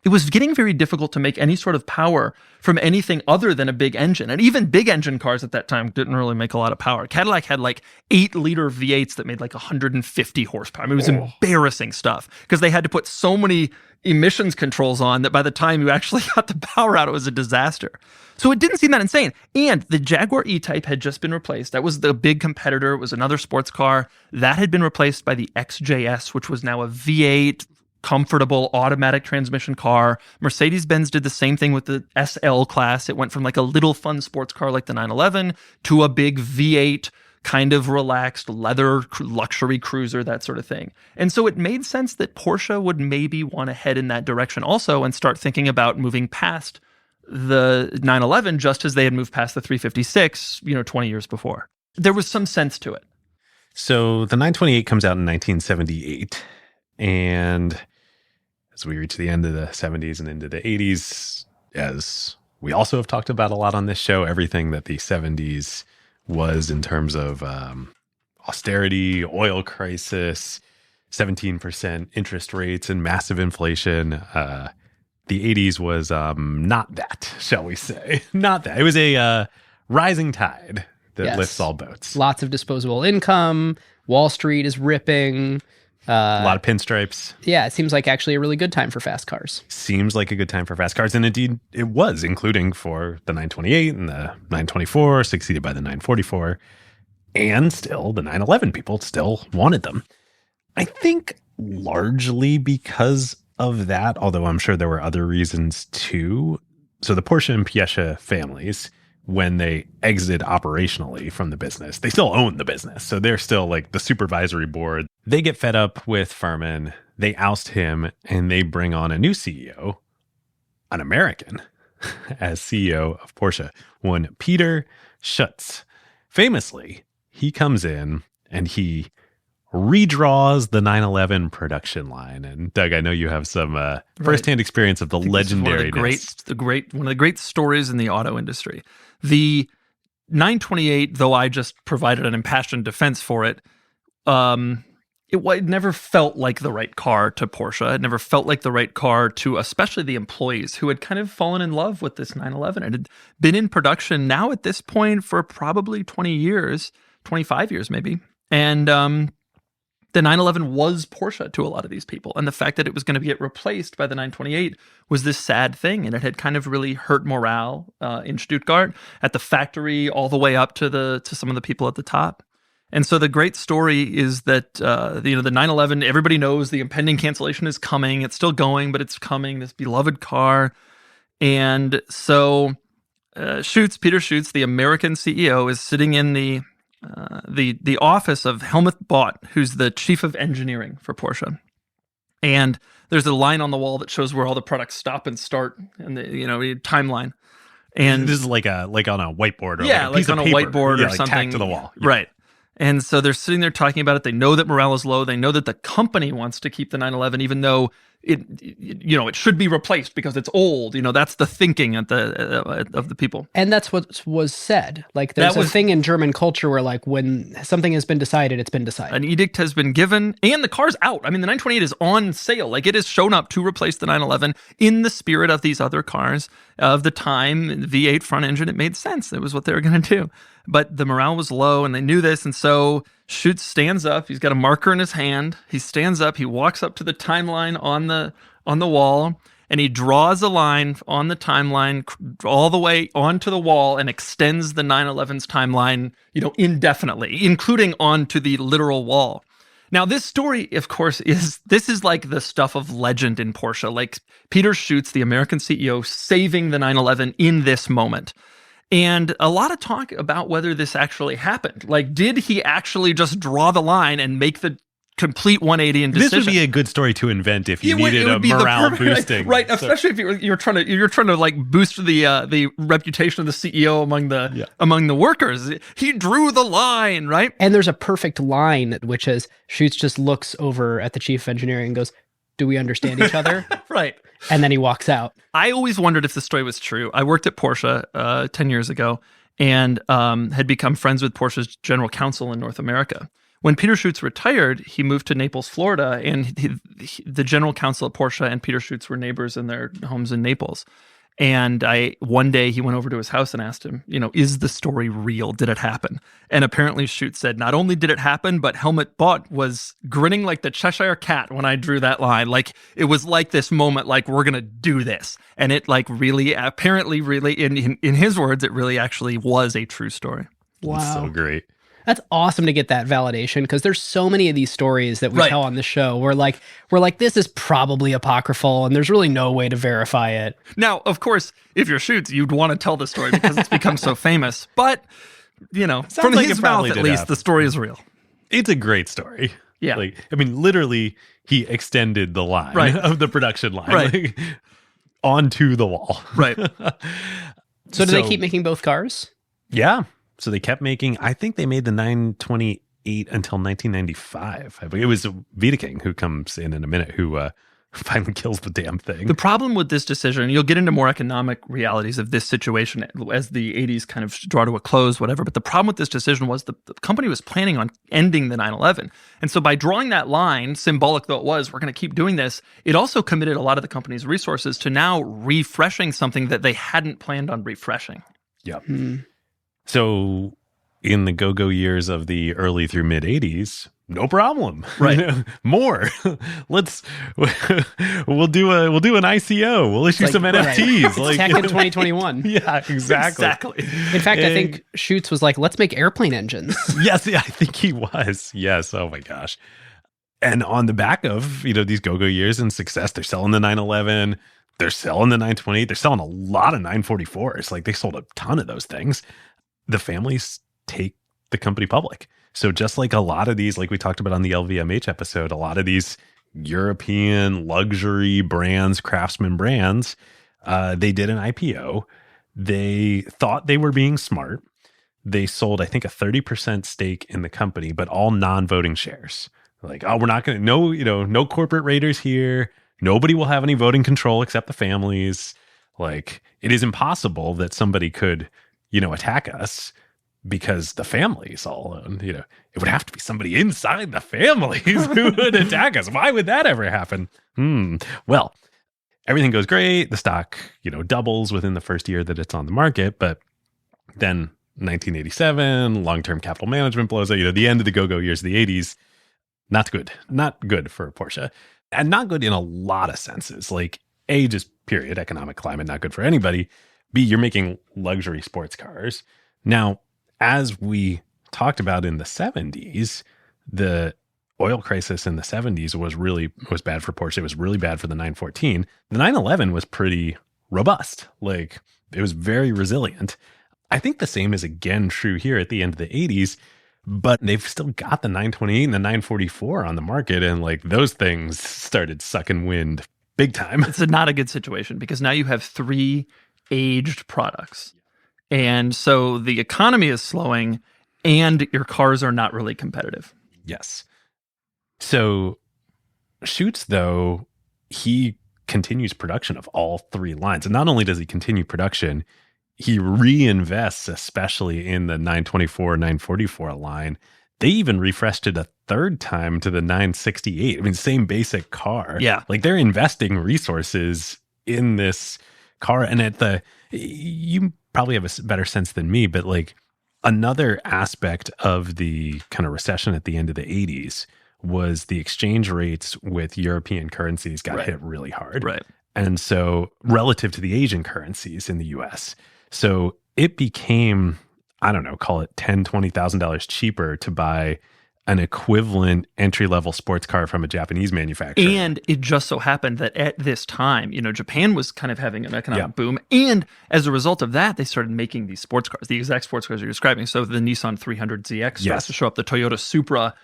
it was getting very difficult to make any sort of power from anything other than a big engine. And even big engine cars at that time didn't really make a lot of power. Cadillac had like 8-liter V8s that made like 150 horsepower. I mean, it was embarrassing stuff because they had to put so many emissions controls on that by the time you actually got the power out, it was a disaster. So it didn't seem that insane. And the Jaguar E-Type had just been replaced. That was the big competitor. It was another sports car. That had been replaced by the XJS, which was now a V8 comfortable automatic transmission car. Mercedes-Benz did the same thing with the SL class. It went from like a little fun sports car like the 911 to a big V8 kind of relaxed leather luxury cruiser, that sort of thing. And so it made sense that Porsche would maybe want to head in that direction also and start thinking about moving past the 911 just as they had moved past the 356, 20 years before. There was some sense to it. So the 928 comes out in 1978, and as we reach the end of the 70s and into the 80s, as we also have talked about a lot on this show, everything that the 70s was in terms of austerity, oil crisis, 17% interest rates, and massive inflation. The 80s was not that, shall we say. Not that. It was a rising tide that lifts all boats. Lots of disposable income. Wall Street is ripping. A lot of pinstripes. Yeah, it seems like actually a really good time for fast cars. Seems like a good time for fast cars. And indeed, it was, including for the 928 and the 924, succeeded by the 944. And still, the 911 people still wanted them. I think largely because of that, although I'm sure there were other reasons too. So the Porsche and Piaget families, when they exited operationally from the business, they still own the business. So they're still like the supervisory board. They get fed up with Furman. They oust him and they bring on a new CEO, an American, as CEO of Porsche, one Peter Schutz. Famously, he comes in and he redraws the 911 production line. And Doug, I know you have some firsthand experience of the legendary one of the great stories in the auto industry. The 928, though I just provided an impassioned defense for it, it never felt like the right car to Porsche. It never felt like the right car to especially the employees who had kind of fallen in love with this 911. It had been in production now at this point for probably 20 years, 25 years maybe. And the 911 was Porsche to a lot of these people. And the fact that it was going to get replaced by the 928 was this sad thing. And it had kind of really hurt morale in Stuttgart, at the factory, all the way up to some of the people at the top. And so the great story is that the 911, everybody knows the impending cancellation is coming. It's still going, but it's coming, this beloved car. And so Peter Schutz, the American CEO, is sitting in the office of Helmut Bott, who's the chief of engineering for Porsche. And there's a line on the wall that shows where all the products stop and start and the timeline. And this is like on a whiteboard, or like on a whiteboard or something, tacked to the wall. Yeah. Right. And so they're sitting there talking about it. They know that morale is low. They know that the company wants to keep the 911, even though it should be replaced because it's old. That's the thinking of the people. And that's what was said. Like there's a thing in German culture where like when something has been decided, it's been decided. An edict has been given and the car's out. I mean, the 928 is on sale. Like it has shown up to replace the 911 in the spirit of these other cars of the time. V8 front engine, it made sense. It was what they were going to do. But the morale was low and they knew this. And so Schutz stands up. He's got a marker in his hand. He stands up. He walks up to the timeline on the wall and he draws a line on the timeline all the way onto the wall and extends the 911's timeline, indefinitely, including onto the literal wall. Now, this story, of course, is like the stuff of legend in Porsche, like Peter Schutz, the American CEO, saving the 911 in this moment. And a lot of talk about whether this actually happened. Like, did he actually just draw the line and make the complete 180 in decision? This would be a good story to invent if you needed a morale boosting, right? Especially if you're trying to like boost the reputation of the CEO among the workers. He drew the line, right? And there's a perfect line, which is Schutz just looks over at the chief of engineering and goes, "Do we understand each other?" Right. And then he walks out. I always wondered if the story was true. I worked at Porsche 10 years ago and had become friends with Porsche's general counsel in North America. When Peter Schutz retired, he moved to Naples, Florida, and the general counsel at Porsche and Peter Schutz were neighbors in their homes in Naples. And one day he went over to his house and asked him, is the story real? Did it happen? And apparently Schutz said, not only did it happen, but Helmut Bott was grinning like the Cheshire Cat when I drew that line. Like it was like this moment, like we're going to do this. And it like really, apparently really, in his words, it really actually was a true story. Wow. That's so great. That's awesome to get that validation, because there's so many of these stories that we tell on the show where we're like, this is probably apocryphal and there's really no way to verify it. Now, of course, if you're Schutz, you'd want to tell the story because it's become so famous. But, from like his it mouth probably at did least, happen. the story is real. It's a great story. Yeah. Literally, he extended the line of the production line onto the wall. Right. So do they keep making both cars? Yeah. So they kept making, I think they made the 928 until 1995. It was Wiedeking who comes in a minute who finally kills the damn thing. The problem with this decision, you'll get into more economic realities of this situation as the 80s kind of draw to a close, whatever. But the problem with this decision was the company was planning on ending the 911. And so by drawing that line, symbolic though it was, we're going to keep doing this, it also committed a lot of the company's resources to now refreshing something that they hadn't planned on refreshing. Yep. So in the go-go years of the early through mid 80s, no problem. Right. More. We'll do an ICO. We'll issue some NFTs. Right. Tech in 2021. Yeah, exactly. In fact, I think Schutz was like, let's make airplane engines. Yes, I think he was. Yes. Oh my gosh. And on the back of, these go-go years and success, they're selling the 911, they're selling the 928, they're selling a lot of 944s. Like they sold a ton of those things. The families take the company public. So just like a lot of these, like we talked about on the LVMH episode, a lot of these European luxury brands, craftsman brands, they did an IPO. They thought they were being smart. They sold, I think, a 30% stake in the company, but all non-voting shares. Like, oh, we're not going to, no corporate raiders here. Nobody will have any voting control except the families. Like, it is impossible that somebody could, attack us because the families all own, it would have to be somebody inside the families who would attack us. Why would that ever happen? Well, everything goes great. The stock, doubles within the first year that it's on the market. But then 1987, long-term capital management blows out, the end of the go-go years of the 80s. Not good for Porsche, and not good in a lot of senses. Like A, just period, economic climate, not good for anybody. B, you're making luxury sports cars. Now, as we talked about in the 70s, the oil crisis in the 70s was bad for Porsche. It was really bad for the 914. The 911 was pretty robust. Like it was very resilient. I think the same is again true here at the end of the 80s, but they've still got the 928 and the 944 on the market. And like those things started sucking wind big time. It's not a good situation because now you have 3 aged products. And so the economy is slowing and your cars are not really competitive. Yes. So Schutz, though, he continues production of all 3 lines. And not only does he continue production, he reinvests, especially in the 924, 944 line. They even refreshed it a 3rd time to the 968. I mean, same basic car. Yeah. Like they're investing resources in this car. And you probably have a better sense than me, but like another aspect of the kind of recession at the end of the 80s was the exchange rates with European currencies got hit really hard. Right. And so relative to the Asian currencies in the US. So it became, I don't know, call it $10,000, $20,000 cheaper to buy an equivalent entry-level sports car from a Japanese manufacturer. And it just so happened that at this time, Japan was kind of having an economic boom. And as a result of that, they started making these sports cars, the exact sports cars you're describing. So the Nissan 300ZX starts to show up, the Toyota Supra,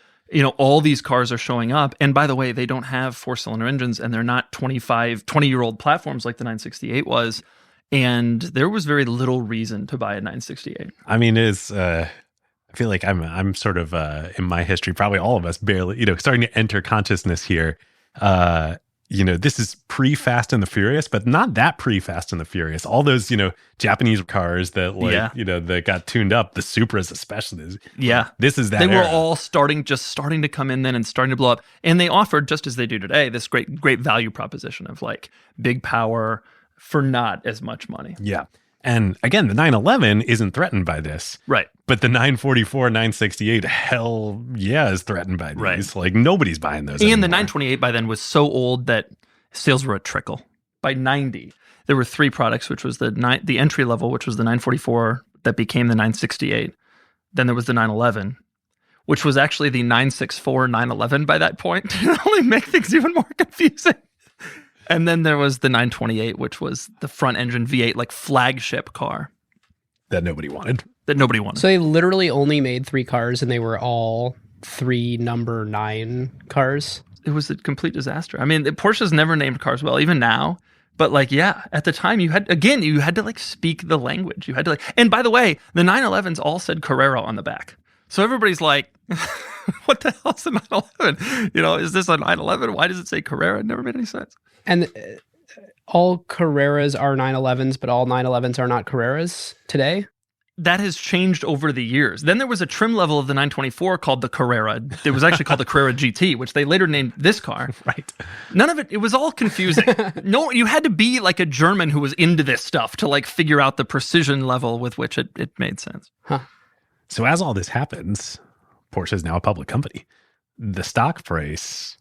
all these cars are showing up. And by the way, they don't have 4-cylinder engines and they're not 20-year-old platforms like the 968 was. And there was very little reason to buy a 968. I mean, I feel like I'm sort of in my history, probably all of us barely, starting to enter consciousness here. This is pre-Fast and the Furious, but not that pre-Fast and the Furious. All those, Japanese cars that that got tuned up, the Supras especially. Yeah. This is that They were era. all starting to come in then and starting to blow up. And they offered, just as they do today, this great value proposition of like big power for not as much money. Yeah. And again, the 911 isn't threatened by this. Right. But the 944, 968, hell yeah, is threatened by these. Right. Like nobody's buying those And anymore. the 928 by then was so old that sales were a trickle. By 90, there were 3 products, which was the entry level, which was the 944 that became the 968. Then there was the 911. which was actually the 964 911 by that point, to only make things even more confusing. And then there was the 928, which was the front engine V8, like flagship car. That nobody wanted. So they literally only made 3 cars, and they were all 3 number 9 cars. It was a complete disaster. I mean, Porsche's never named cars well, even now. But like, yeah, at the time you had to like speak the language. You had to like, and by the way, the 911s all said Carrera on the back. So everybody's like, what the hell's a 911? You know, is this a 911? Why does it say Carrera? It never made any sense. And all Carreras are 911s, but all 911s are not Carreras today? That has changed over the years. Then there was a trim level of the 924 called the Carrera. It was actually called the Carrera GT, which they later named this car. Right. None of it was all confusing. No, you had to be like a German who was into this stuff to like figure out the precision level with which it made sense. Huh. So as all this happens, Porsche is now a public company. The stock price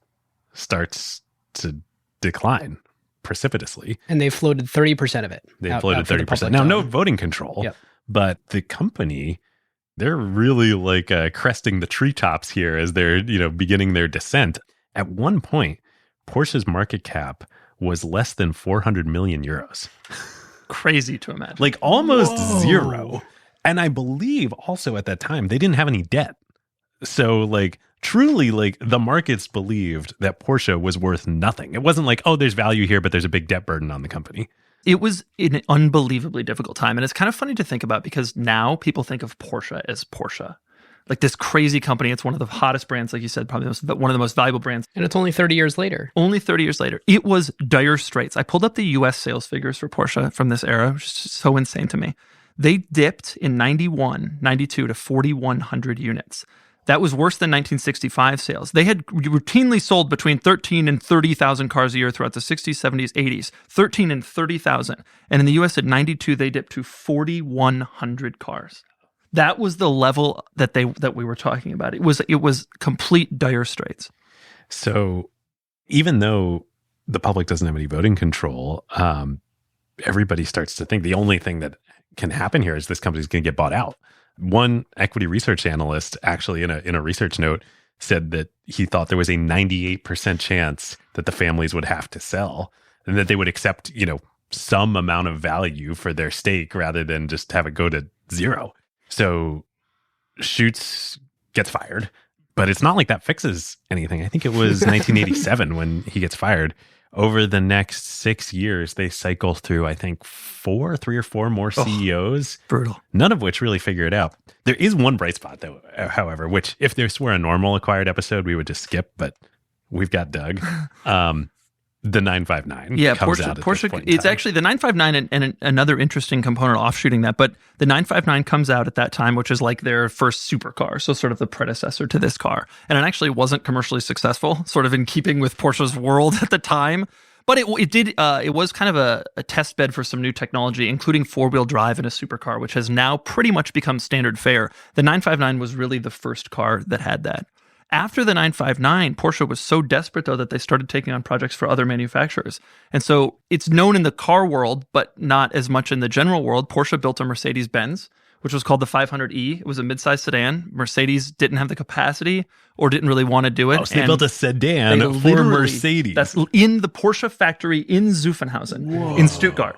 starts to decline precipitously. And they floated 30% of it. They floated 30%. Now, no voting control. Yep. But the company, they're really like cresting the treetops here as they're, beginning their descent. At one point, Porsche's market cap was less than 400 million euros. Crazy to imagine. Like almost zero. And I believe also at that time, they didn't have any debt. So like truly like the markets believed that Porsche was worth nothing. It wasn't like, oh, there's value here, but there's a big debt burden on the company. It was an unbelievably difficult time. And it's kind of funny to think about because now people think of Porsche as Porsche. Like this crazy company. It's one of the hottest brands, like you said, probably one of the most valuable brands. And it's only 30 years later. Only 30 years later. It was dire straits. I pulled up the US sales figures for Porsche from this era, which is so insane to me. They dipped in 91, 92 to 4,100 units. That was worse than 1965 sales. They had routinely sold between 13 and 30,000 cars a year throughout the 60s, 70s, 80s. 13 and 30,000. And in the US at 92, they dipped to 4,100 cars. That was the level that we were talking about. It was complete dire straits. So even though the public doesn't have any voting control, everybody starts to think the only thing that can happen here is this company's going to get bought out. One equity research analyst actually in a research note said that he thought there was a 98% chance that the families would have to sell and that they would accept, some amount of value for their stake rather than just have it go to zero. So Schutz gets fired, but it's not like that fixes anything. I think it was 1987 when he gets fired. Over the next 6 years, they cycle through, I think, 3 or 4 more CEOs. Brutal. None of which really figure it out. There is one bright spot, though, however, which if this were a normal acquired episode, we would just skip, but we've got Doug. The 959 comes out at this point in it's time. actually the 959 and another interesting component offshooting that, but the 959 comes out at that time, which is like their first supercar, so sort of the predecessor to this car. And it actually wasn't commercially successful, sort of in keeping with Porsche's world at the time. But it was kind of a test bed for some new technology, including four-wheel drive in a supercar, which has now pretty much become standard fare. The 959 was really the first car that had that. After the 959, Porsche was so desperate, though, that they started taking on projects for other manufacturers. And so it's known in the car world, but not as much in the general world. Porsche built a Mercedes-Benz, which was called the 500e. It was a midsize sedan. Mercedes didn't have the capacity or didn't really want to do it. Oh, so they built a sedan for Mercedes. That's in the Porsche factory in Zuffenhausen, in Stuttgart.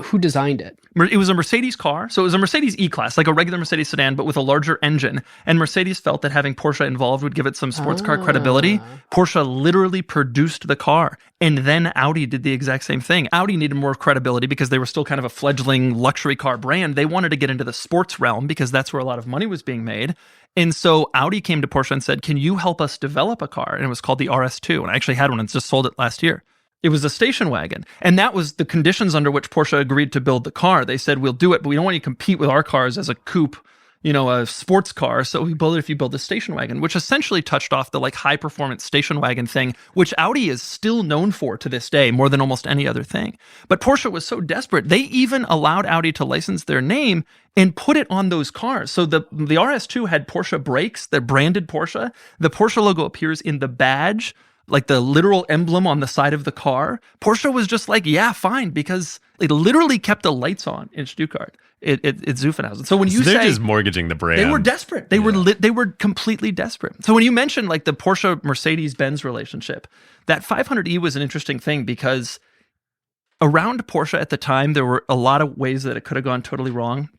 Who designed it? It was a Mercedes car. So it was a Mercedes E-Class, like a regular Mercedes sedan, but with a larger engine. And Mercedes felt that having Porsche involved would give it some sports car credibility. Porsche literally produced the car. And then Audi did the exact same thing. Audi needed more credibility because they were still kind of a fledgling luxury car brand. They wanted to get into the sports realm because that's where a lot of money was being made. And so Audi came to Porsche and said, can you help us develop a car? And it was called the RS2. And I actually had one and just sold it last year. It was a station wagon. And that was the conditions under which Porsche agreed to build the car. They said, we'll do it, but we don't want you to compete with our cars as a coupe, a sports car. So we build it if you build a station wagon, which essentially touched off the high performance station wagon thing, which Audi is still known for to this day, more than almost any other thing. But Porsche was so desperate, they even allowed Audi to license their name and put it on those cars. So the RS2 had Porsche brakes, they're branded Porsche. The Porsche logo appears in the badge like the literal emblem on the side of the car, Porsche was just like, yeah, fine, because it literally kept the lights on in Stuttgart. It's Zuffenhausen. So when you they're say just mortgaging the brand, they were desperate. They were completely desperate. So when you mentioned like the Porsche Mercedes-Benz relationship, that 500e was an interesting thing because around Porsche at the time, there were a lot of ways that it could have gone totally wrong.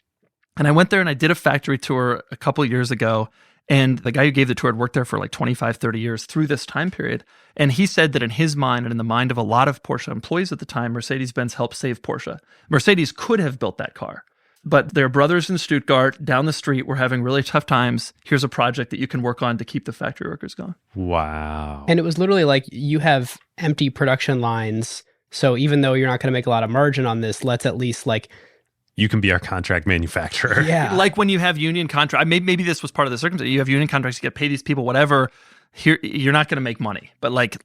And I went there and I did a factory tour a couple of years ago. And the guy who gave the tour had worked there for like 25, 30 years through this time period. And he said that in his mind and in the mind of a lot of Porsche employees at the time, Mercedes-Benz helped save Porsche. Mercedes could have built that car, but their brothers in Stuttgart down the street were having really tough times. Here's a project that you can work on to keep the factory workers going. Wow. And it was literally like, you have empty production lines. So even though you're not going to make a lot of margin on this, let's at least like, you can be our contract manufacturer. yeah, Like when you have union contract, maybe this was part of the circumstance. You have union contracts, you get paid these people, whatever. Here, you're not going to make money, but like,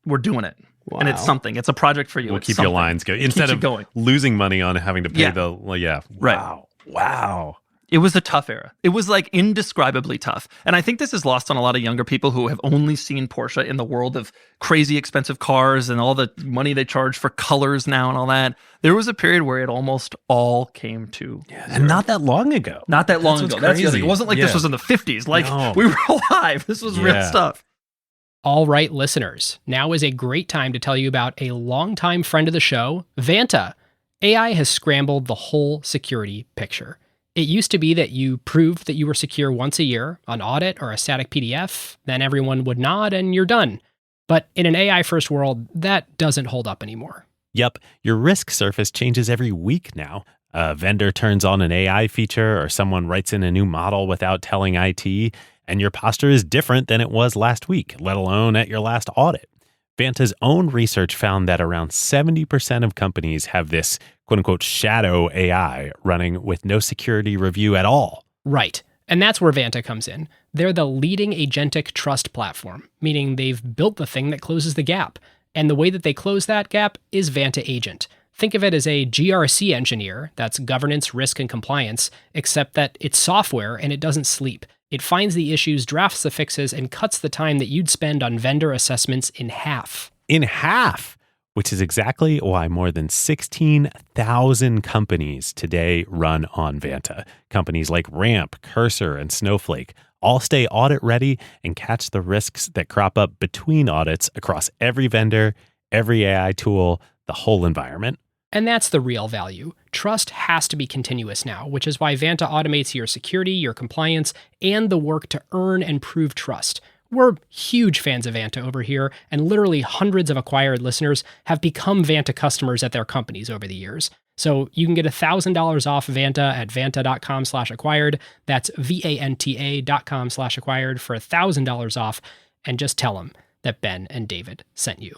we're doing it. Wow. And it's something. It's a project for you. We'll It's keep something. your lines going instead you of going. losing money on having to pay Yeah. Right. Wow. Wow. It was a tough era. It was like indescribably tough. And I think this is lost on a lot of younger people who have only seen Porsche in the world of crazy expensive cars and all the money they charge for colors now and all that. There was a period where it almost all came to zero. And not that long ago. Not that long what's ago. That's the other thing. crazy. It wasn't like this Yeah. was in the 50s. Like No. we were alive. This was real Yeah. stuff. All right, listeners, now is a great time to tell you about a longtime friend of the show, Vanta. AI has scrambled the whole security picture. It used to be that you proved that you were secure once a year, an audit or a static PDF, then everyone would nod and you're done. But in an AI-first world, that doesn't hold up anymore. Yep, your risk surface changes every week now. A vendor turns on an AI feature or someone writes in a new model without telling IT, and your posture is different than it was last week, let alone at your last audit. Vanta's own research found that around 70% of companies have this quote-unquote shadow AI running with no security review at all. Right. And that's where Vanta comes in. They're the leading agentic trust platform, meaning they've built the thing that closes the gap. And the way that they close that gap is Vanta Agent. Think of it as a GRC engineer, that's governance, risk, and compliance, except that it's software and it doesn't sleep. It finds the issues, drafts the fixes, and cuts the time that you'd spend on vendor assessments in half. In half, which is exactly why more than 16,000 companies today run on Vanta. Companies like Ramp, Cursor, and Snowflake all stay audit ready and catch the risks that crop up between audits across every vendor, every AI tool, the whole environment. And that's the real value. Trust has to be continuous now, which is why Vanta automates your security, your compliance, and the work to earn and prove trust. We're huge fans of Vanta over here, and literally hundreds of acquired listeners have become Vanta customers at their companies over the years. So you can get $1,000 off Vanta at vanta.com/acquired. That's VANTA.com/acquired for $1,000 off, and just tell them that Ben and David sent you.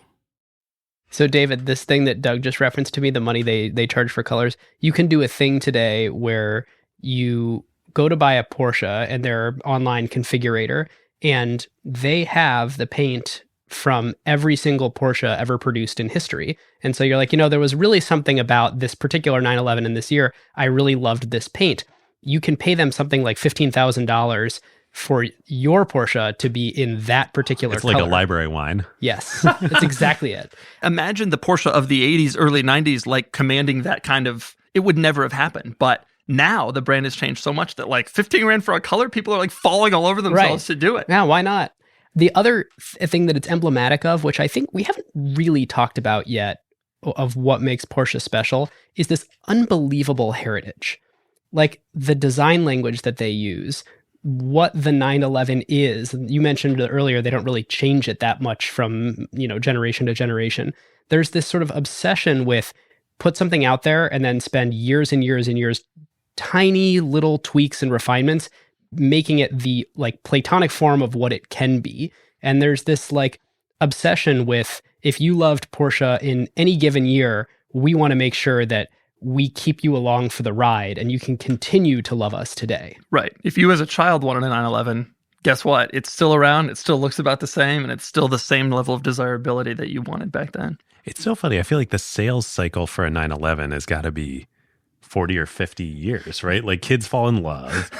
So David, this thing that Doug just referenced to me, the money they charge for colors, you can do a thing today where you go to buy a Porsche and their online configurator, and they have the paint from every single Porsche ever produced in history. And so you're like, there was really something about this particular 911 in this year. I really loved this paint. You can pay them something like $15,000 for your Porsche to be in that particular It's like color. a library wine. Yes, that's exactly it. Imagine the Porsche of the 80s, early 90s, like commanding that kind of, it would never have happened. But now the brand has changed so much that like 15 grand for a color, people are like falling all over themselves to do it. Yeah, why not? The other thing that it's emblematic of, which I think we haven't really talked about yet, of what makes Porsche special, is this unbelievable heritage. Like the design language that they use, what the 911 is. You mentioned earlier, they don't really change it that much from, generation to generation. There's this sort of obsession with put something out there and then spend years and years and years, tiny little tweaks and refinements, making it the like platonic form of what it can be. And there's this like obsession with, if you loved Porsche in any given year, we want to make sure that we keep you along for the ride and you can continue to love us today. Right. If you as a child wanted a 911, guess what? It's still around. It still looks about the same, and it's still the same level of desirability that you wanted back then. It's so funny. I feel like the sales cycle for a 911 has got to be 40 or 50 years, right? Like kids fall in love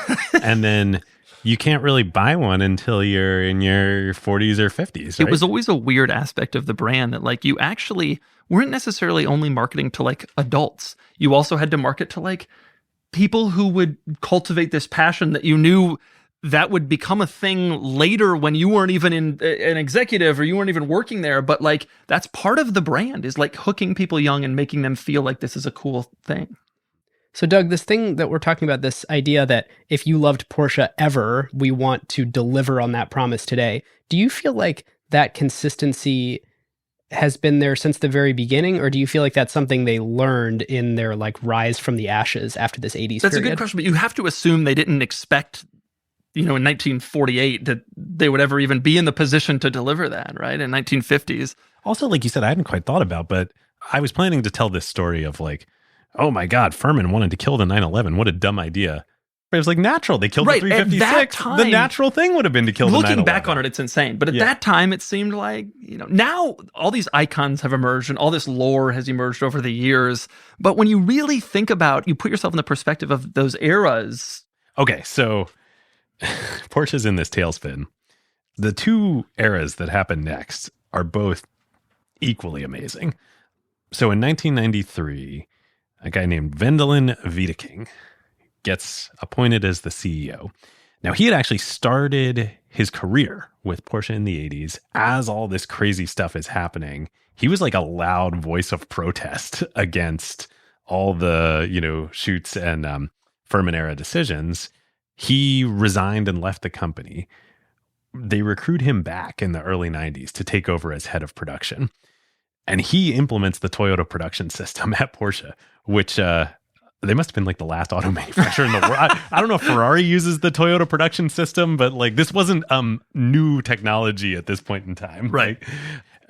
and then you can't really buy one until you're in your 40s or 50s, right? It was always a weird aspect of the brand that like you actually weren't necessarily only marketing to like adults. You also had to market to like people who would cultivate this passion that you knew that would become a thing later when you weren't even an executive or you weren't even working there. But like, that's part of the brand, is like hooking people young and making them feel like this is a cool thing. So Doug, this thing that we're talking about, this idea that if you loved Porsche ever, we want to deliver on that promise today. Do you feel like that consistency has been there since the very beginning, or do you feel like that's something they learned in their like rise from the ashes after this 80s That's period? a good question, but you have to assume they didn't expect, in 1948 that they would ever even be in the position to deliver that, right? In 1950s. Also, like you said, I hadn't quite thought about, but I was planning to tell this story of like, oh my God, Furman wanted to kill the 911. What a dumb idea. But it was like natural. They killed the 356. At that time, the natural thing would have been to kill the 911. Looking back on it, it's insane. But at that time, it seemed like, now all these icons have emerged and all this lore has emerged over the years. But when you really think about, you put yourself in the perspective of those eras. Okay, so Porsche's in this tailspin. The two eras that happen next are both equally amazing. So in 1993, a guy named Wendelin Wiedeking gets appointed as the CEO. Now, he had actually started his career with Porsche in the 80s as all this crazy stuff is happening. He was like a loud voice of protest against all the, Schutz and Furman era decisions. He resigned and left the company. They recruit him back in the early 90s to take over as head of production. And he implements the Toyota production system at Porsche, which they must have been like the last auto manufacturer in the world. I don't know if Ferrari uses the Toyota production system, but like this wasn't new technology at this point in time. Right.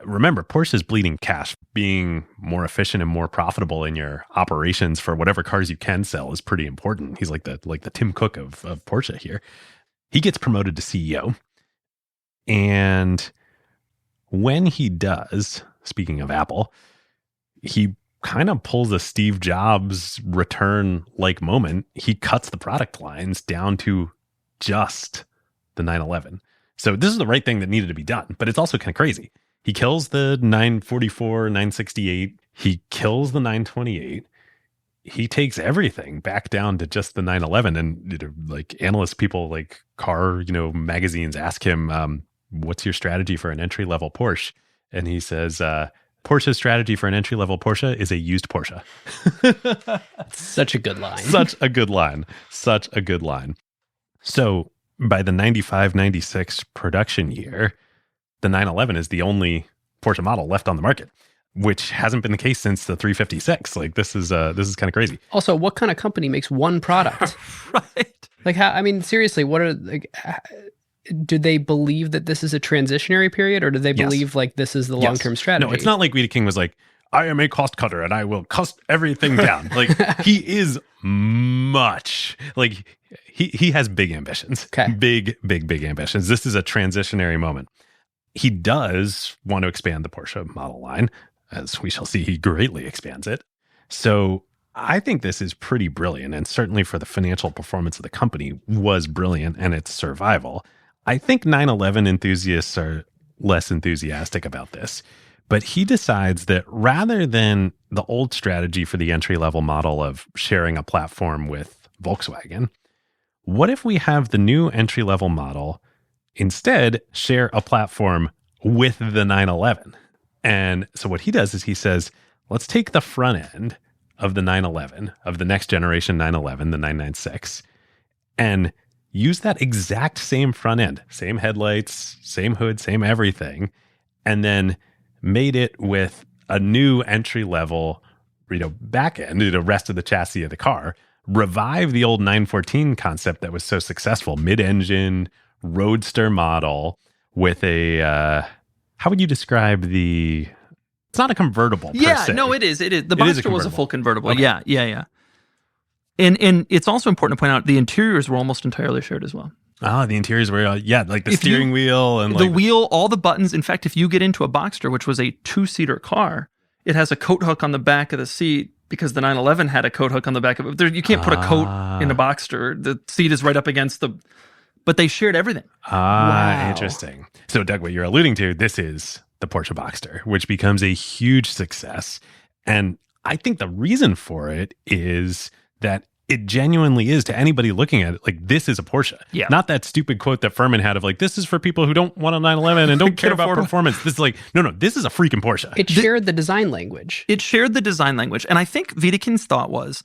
Remember, Porsche is bleeding cash. Being more efficient and more profitable in your operations for whatever cars you can sell is pretty important. He's like the Tim Cook of Porsche here. He gets promoted to CEO. And when he does, speaking of Apple, he kind of pulls a Steve Jobs return-like moment. He cuts the product lines down to just the 911. So this is the right thing that needed to be done, but it's also kind of crazy. He kills the 944, 968. He kills the 928. He takes everything back down to just the 911. And like analysts, people like car, magazines ask him, what's your strategy for an entry-level Porsche? And he says, Porsche's strategy for an entry-level Porsche is a used Porsche. Such a good line. Such a good line. Such a good line. So by the 95, 96 production year, the 911 is the only Porsche model left on the market, which hasn't been the case since the 356. Like this is kind of crazy. Also, what kind of company makes one product? Right. Like how, I mean, seriously, what are do they believe that this is a transitionary period, or do they believe like this is the long-term strategy? No, it's not like Wiedeking was like, I am a cost cutter and I will cost everything down. Like he is much like he has big ambitions. Okay. Big ambitions. This is a transitionary moment. He does want to expand the Porsche model line. As we shall see, he greatly expands it. So I think this is pretty brilliant, and certainly for the financial performance of the company was brilliant and its survival. I think 911 enthusiasts are less enthusiastic about this, but he decides that rather than the old strategy for the entry-level model of sharing a platform with Volkswagen, what if we have the new entry-level model instead share a platform with the 911? And so what he does is he says, let's take the front end of the 911, of the next generation 911, the 996, and use that exact same front end, same headlights, same hood, same everything, and then made it with a new entry level, back end, the rest of the chassis of the car, revive the old 914 concept that was so successful, mid-engine, roadster model with a, how would you describe the, it's not a convertible per se. No, it is. The Boxster was a full convertible. Okay. Yeah. And it's also important to point out the interiors were almost entirely shared as well. Oh, the interiors were, like the steering wheel and the wheel, all the buttons. In fact, if you get into a Boxster, which was a 2-seater car, it has a coat hook on the back of the seat because the 911 had a coat hook on the back of it. You can't put a coat in a Boxster. The seat is right up against the but they shared everything. Wow. Interesting. So, Doug, what you're alluding to, this is the Porsche Boxster, which becomes a huge success. And I think the reason for it is that it genuinely is, to anybody looking at it, like, this is a Porsche. Yeah. Not that stupid quote that Furman had of like, this is for people who don't want a 911 and don't care about performance. This is like, no, this is a freaking Porsche. It shared the design language. It shared the design language. And I think Wiedekind's thought was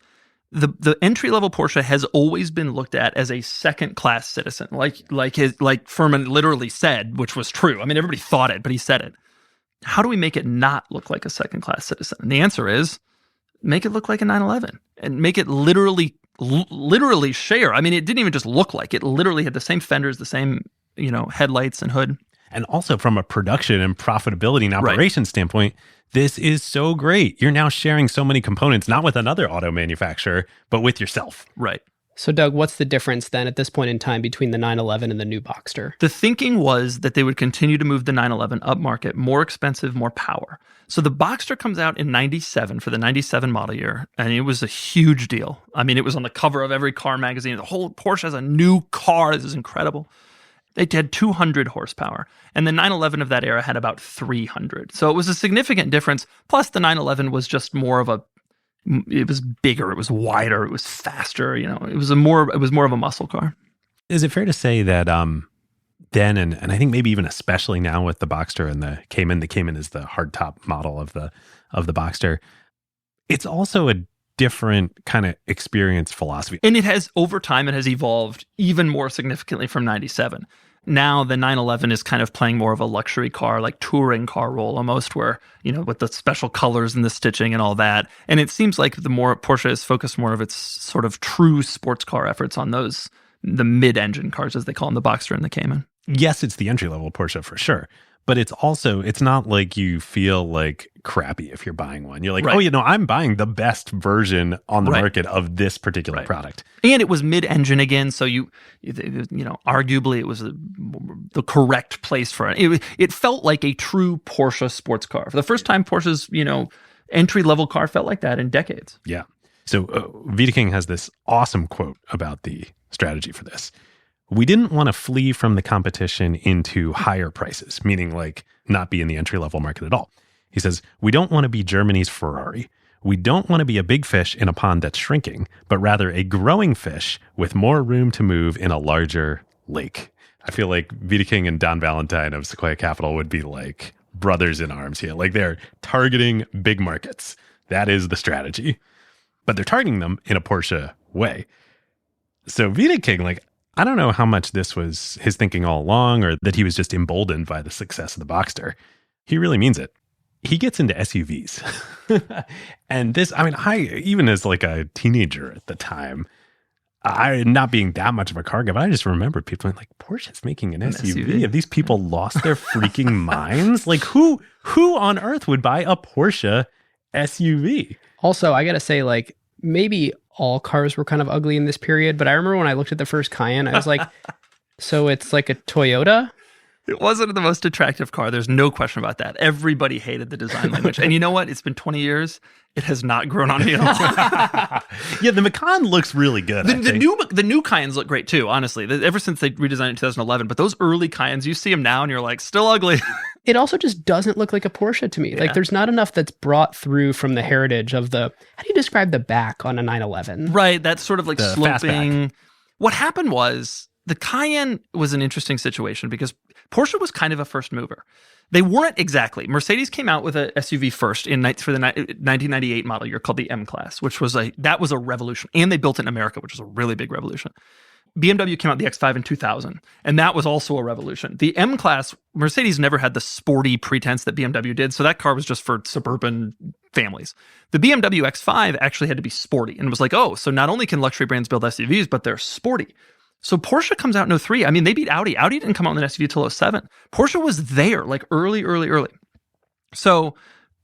the entry-level Porsche has always been looked at as a second-class citizen, like Furman literally said, which was true. I mean, everybody thought it, but he said it. How do we make it not look like a second-class citizen? And the answer is, make it look like a 911 and make it literally share. I mean, it didn't even just look like it. Literally had the same fenders, the same, headlights and hood. And also from a production and profitability and operations standpoint, this is so great. You're now sharing so many components, not with another auto manufacturer, but with yourself. Right. So, Doug, what's the difference then at this point in time between the 911 and the new Boxster? The thinking was that they would continue to move the 911 upmarket, more expensive, more power. So the Boxster comes out in 97 for the 97 model year, and it was a huge deal. I mean, it was on the cover of every car magazine. The whole Porsche has a new car. This is incredible. It had 200 horsepower, and the 911 of that era had about 300. So it was a significant difference. Plus, the 911 was just more of it was bigger, it was wider, it was faster. It was more of a muscle car. Is it fair to say that then, and I think maybe even especially now with the Boxster and the Cayman is the hardtop model of the Boxster, it's also a different kind of experience philosophy. And it has, over time, it has evolved even more significantly from 97. Now the 911 is kind of playing more of a luxury car, like touring car role almost, where, with the special colors and the stitching and all that. And it seems like the more Porsche has focused more of its sort of true sports car efforts on the mid-engine cars, as they call them, the Boxster and the Cayman. Yes, it's the entry-level Porsche for sure. But it's not like you feel like crappy if you're buying one. You're like, right. I'm buying the best version on the market of this particular product. And it was mid-engine again, so arguably it was the correct place for it. It felt like a true Porsche sports car. For the first time, Porsche's, entry-level car felt like that in decades. Yeah. So Wiedeking has this awesome quote about the strategy for this. We didn't want to flee from the competition into higher prices, meaning like not be in the entry-level market at all. He says, we don't want to be Germany's Ferrari. We don't want to be a big fish in a pond that's shrinking, but rather a growing fish with more room to move in a larger lake. I feel like Wiedeking and Don Valentine of Sequoia Capital would be like brothers in arms here. Like they're targeting big markets. That is the strategy. But they're targeting them in a Porsche way. So Wiedeking, I don't know how much this was his thinking all along or that he was just emboldened by the success of the Boxster. He really means it. He gets into SUVs. And this, I even as like a teenager at the time, I not being that much of a car guy, but I just remember people like, Porsche's making an SUV. Have these people lost their freaking minds? Like who on earth would buy a Porsche SUV? Also, I got to say, maybe all cars were kind of ugly in this period, but I remember when I looked at the first Cayenne, I was like, so it's like a Toyota? It wasn't the most attractive car. There's no question about that. Everybody hated the design language. And you know what? It's been 20 years. It has not grown on me at all. Yeah, the Macan looks really good. The new Cayennes look great too, honestly. Ever since they redesigned it in 2011. But those early Cayennes, you see them now and you're like, still ugly. It also just doesn't look like a Porsche to me. Yeah. There's not enough that's brought through from the heritage of how do you describe the back on a 911? Right, that's sort of like the sloping. What happened was the Cayenne was an interesting situation because Porsche was kind of a first mover. They weren't exactly. Mercedes came out with a SUV first for the 1998 model year called the M-Class, which was a revolution. And they built it in America, which was a really big revolution. BMW came out with the X5 in 2000, and that was also a revolution. The M-Class, Mercedes never had the sporty pretense that BMW did, so that car was just for suburban families. The BMW X5 actually had to be sporty, and it was like, oh, so not only can luxury brands build SUVs, but they're sporty. So Porsche comes out in 03. They beat Audi. Audi didn't come out with an SUV until 07. Porsche was there, early. So,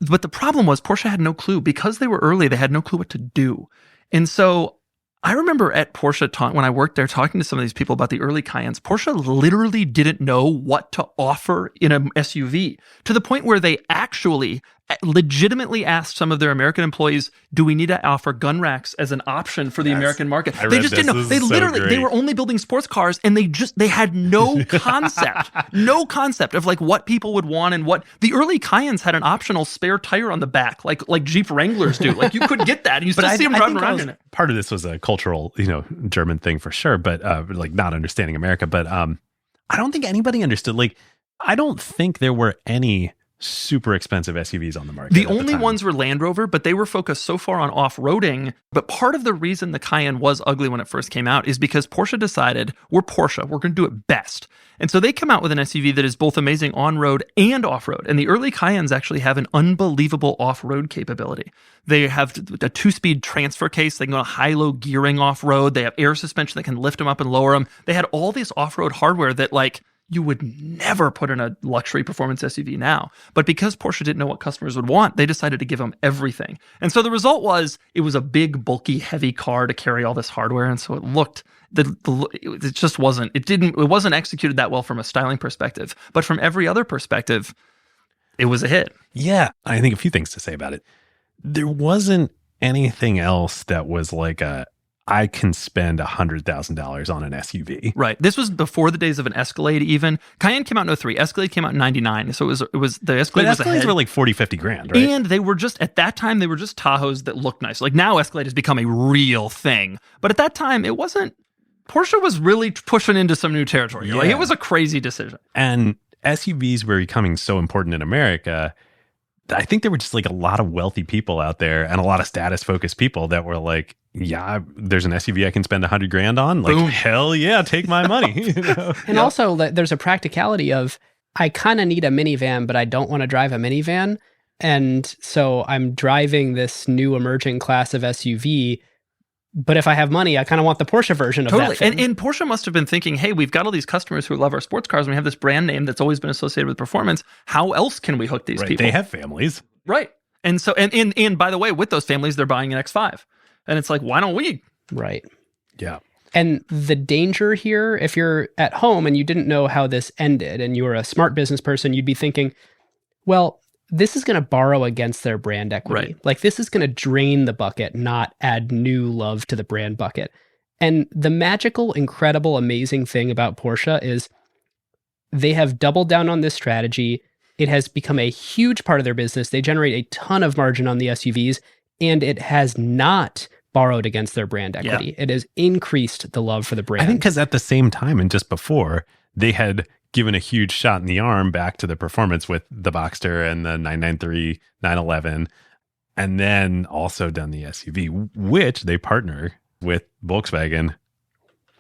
but the problem was Porsche had no clue. Because they were early, they had no clue what to do. And so I remember at Porsche, when I worked there, talking to some of these people about the early Cayennes, Porsche literally didn't know what to offer in an SUV, to the point where they actually legitimately asked some of their American employees, do we need to offer gun racks as an option for the American market? They just didn't know. They literally, they were only building sports cars, and they had no concept of like what people would want and what the early Cayennes had an optional spare tire on the back, like Jeep Wranglers do. Like you could get that. And you still see them driving around in it. Part of this was a cultural, German thing for sure, but like not understanding America. But I don't think anybody understood. Like, I don't think there were any super expensive SUVs on the market. The only ones were Land Rover, but they were focused so far on off-roading. But part of the reason the Cayenne was ugly when it first came out is because Porsche decided, we're Porsche, we're going to do it best. And so they come out with an SUV that is both amazing on-road and off-road. And the early Cayennes actually have an unbelievable off-road capability. They have a 2-speed transfer case. They can go high-low gearing off-road. They have air suspension that can lift them up and lower them. They had all this off-road hardware that like you would never put in a luxury performance SUV now. But because Porsche didn't know what customers would want, they decided to give them everything. And so the result was it was a big, bulky, heavy car to carry all this hardware. And so it looked, it just wasn't, it wasn't executed that well from a styling perspective. But from every other perspective, it was a hit. Yeah. I think a few things to say about it. There wasn't anything else that was like I can spend $100,000 on an SUV. Right. This was before the days of an Escalade even. Cayenne came out in 2003. Escalade came out in 1999. So it was the Escalade was ahead. Escalades were like 40, 50 grand, right? And they were just, at that time, they were just Tahoes that looked nice. Like now Escalade has become a real thing. But at that time, it wasn't. Porsche was really pushing into some new territory. Yeah. Like, it was a crazy decision. And SUVs were becoming so important in America. I think there were just like a lot of wealthy people out there and a lot of status focused people that were like, yeah, there's an SUV I can spend $100,000 on. Like, boom. Hell yeah, take my money. And also there's a practicality of, I kind of need a minivan, but I don't want to drive a minivan. And so I'm driving this new emerging class of SUV. But if I have money, I kind of want the Porsche version of that thing. And Porsche must have been thinking, hey, we've got all these customers who love our sports cars, and we have this brand name that's always been associated with performance. How else can we hook these people? They have families. Right. And so, and by the way, with those families, they're buying an X5. And it's like, why don't we? Right. Yeah. And the danger here, if you're at home and you didn't know how this ended and you were a smart business person, you'd be thinking, well, this is going to borrow against their brand equity. Right. Like this is going to drain the bucket, not add new love to the brand bucket. And the magical, incredible, amazing thing about Porsche is they have doubled down on this strategy. It has become a huge part of their business. They generate a ton of margin on the SUVs, and it has not borrowed against their brand equity. Yeah. It has increased the love for the brand. I think because at the same time and just before, they had given a huge shot in the arm back to the performance with the Boxster and the 993, 911, and then also done the SUV, which they partner with Volkswagen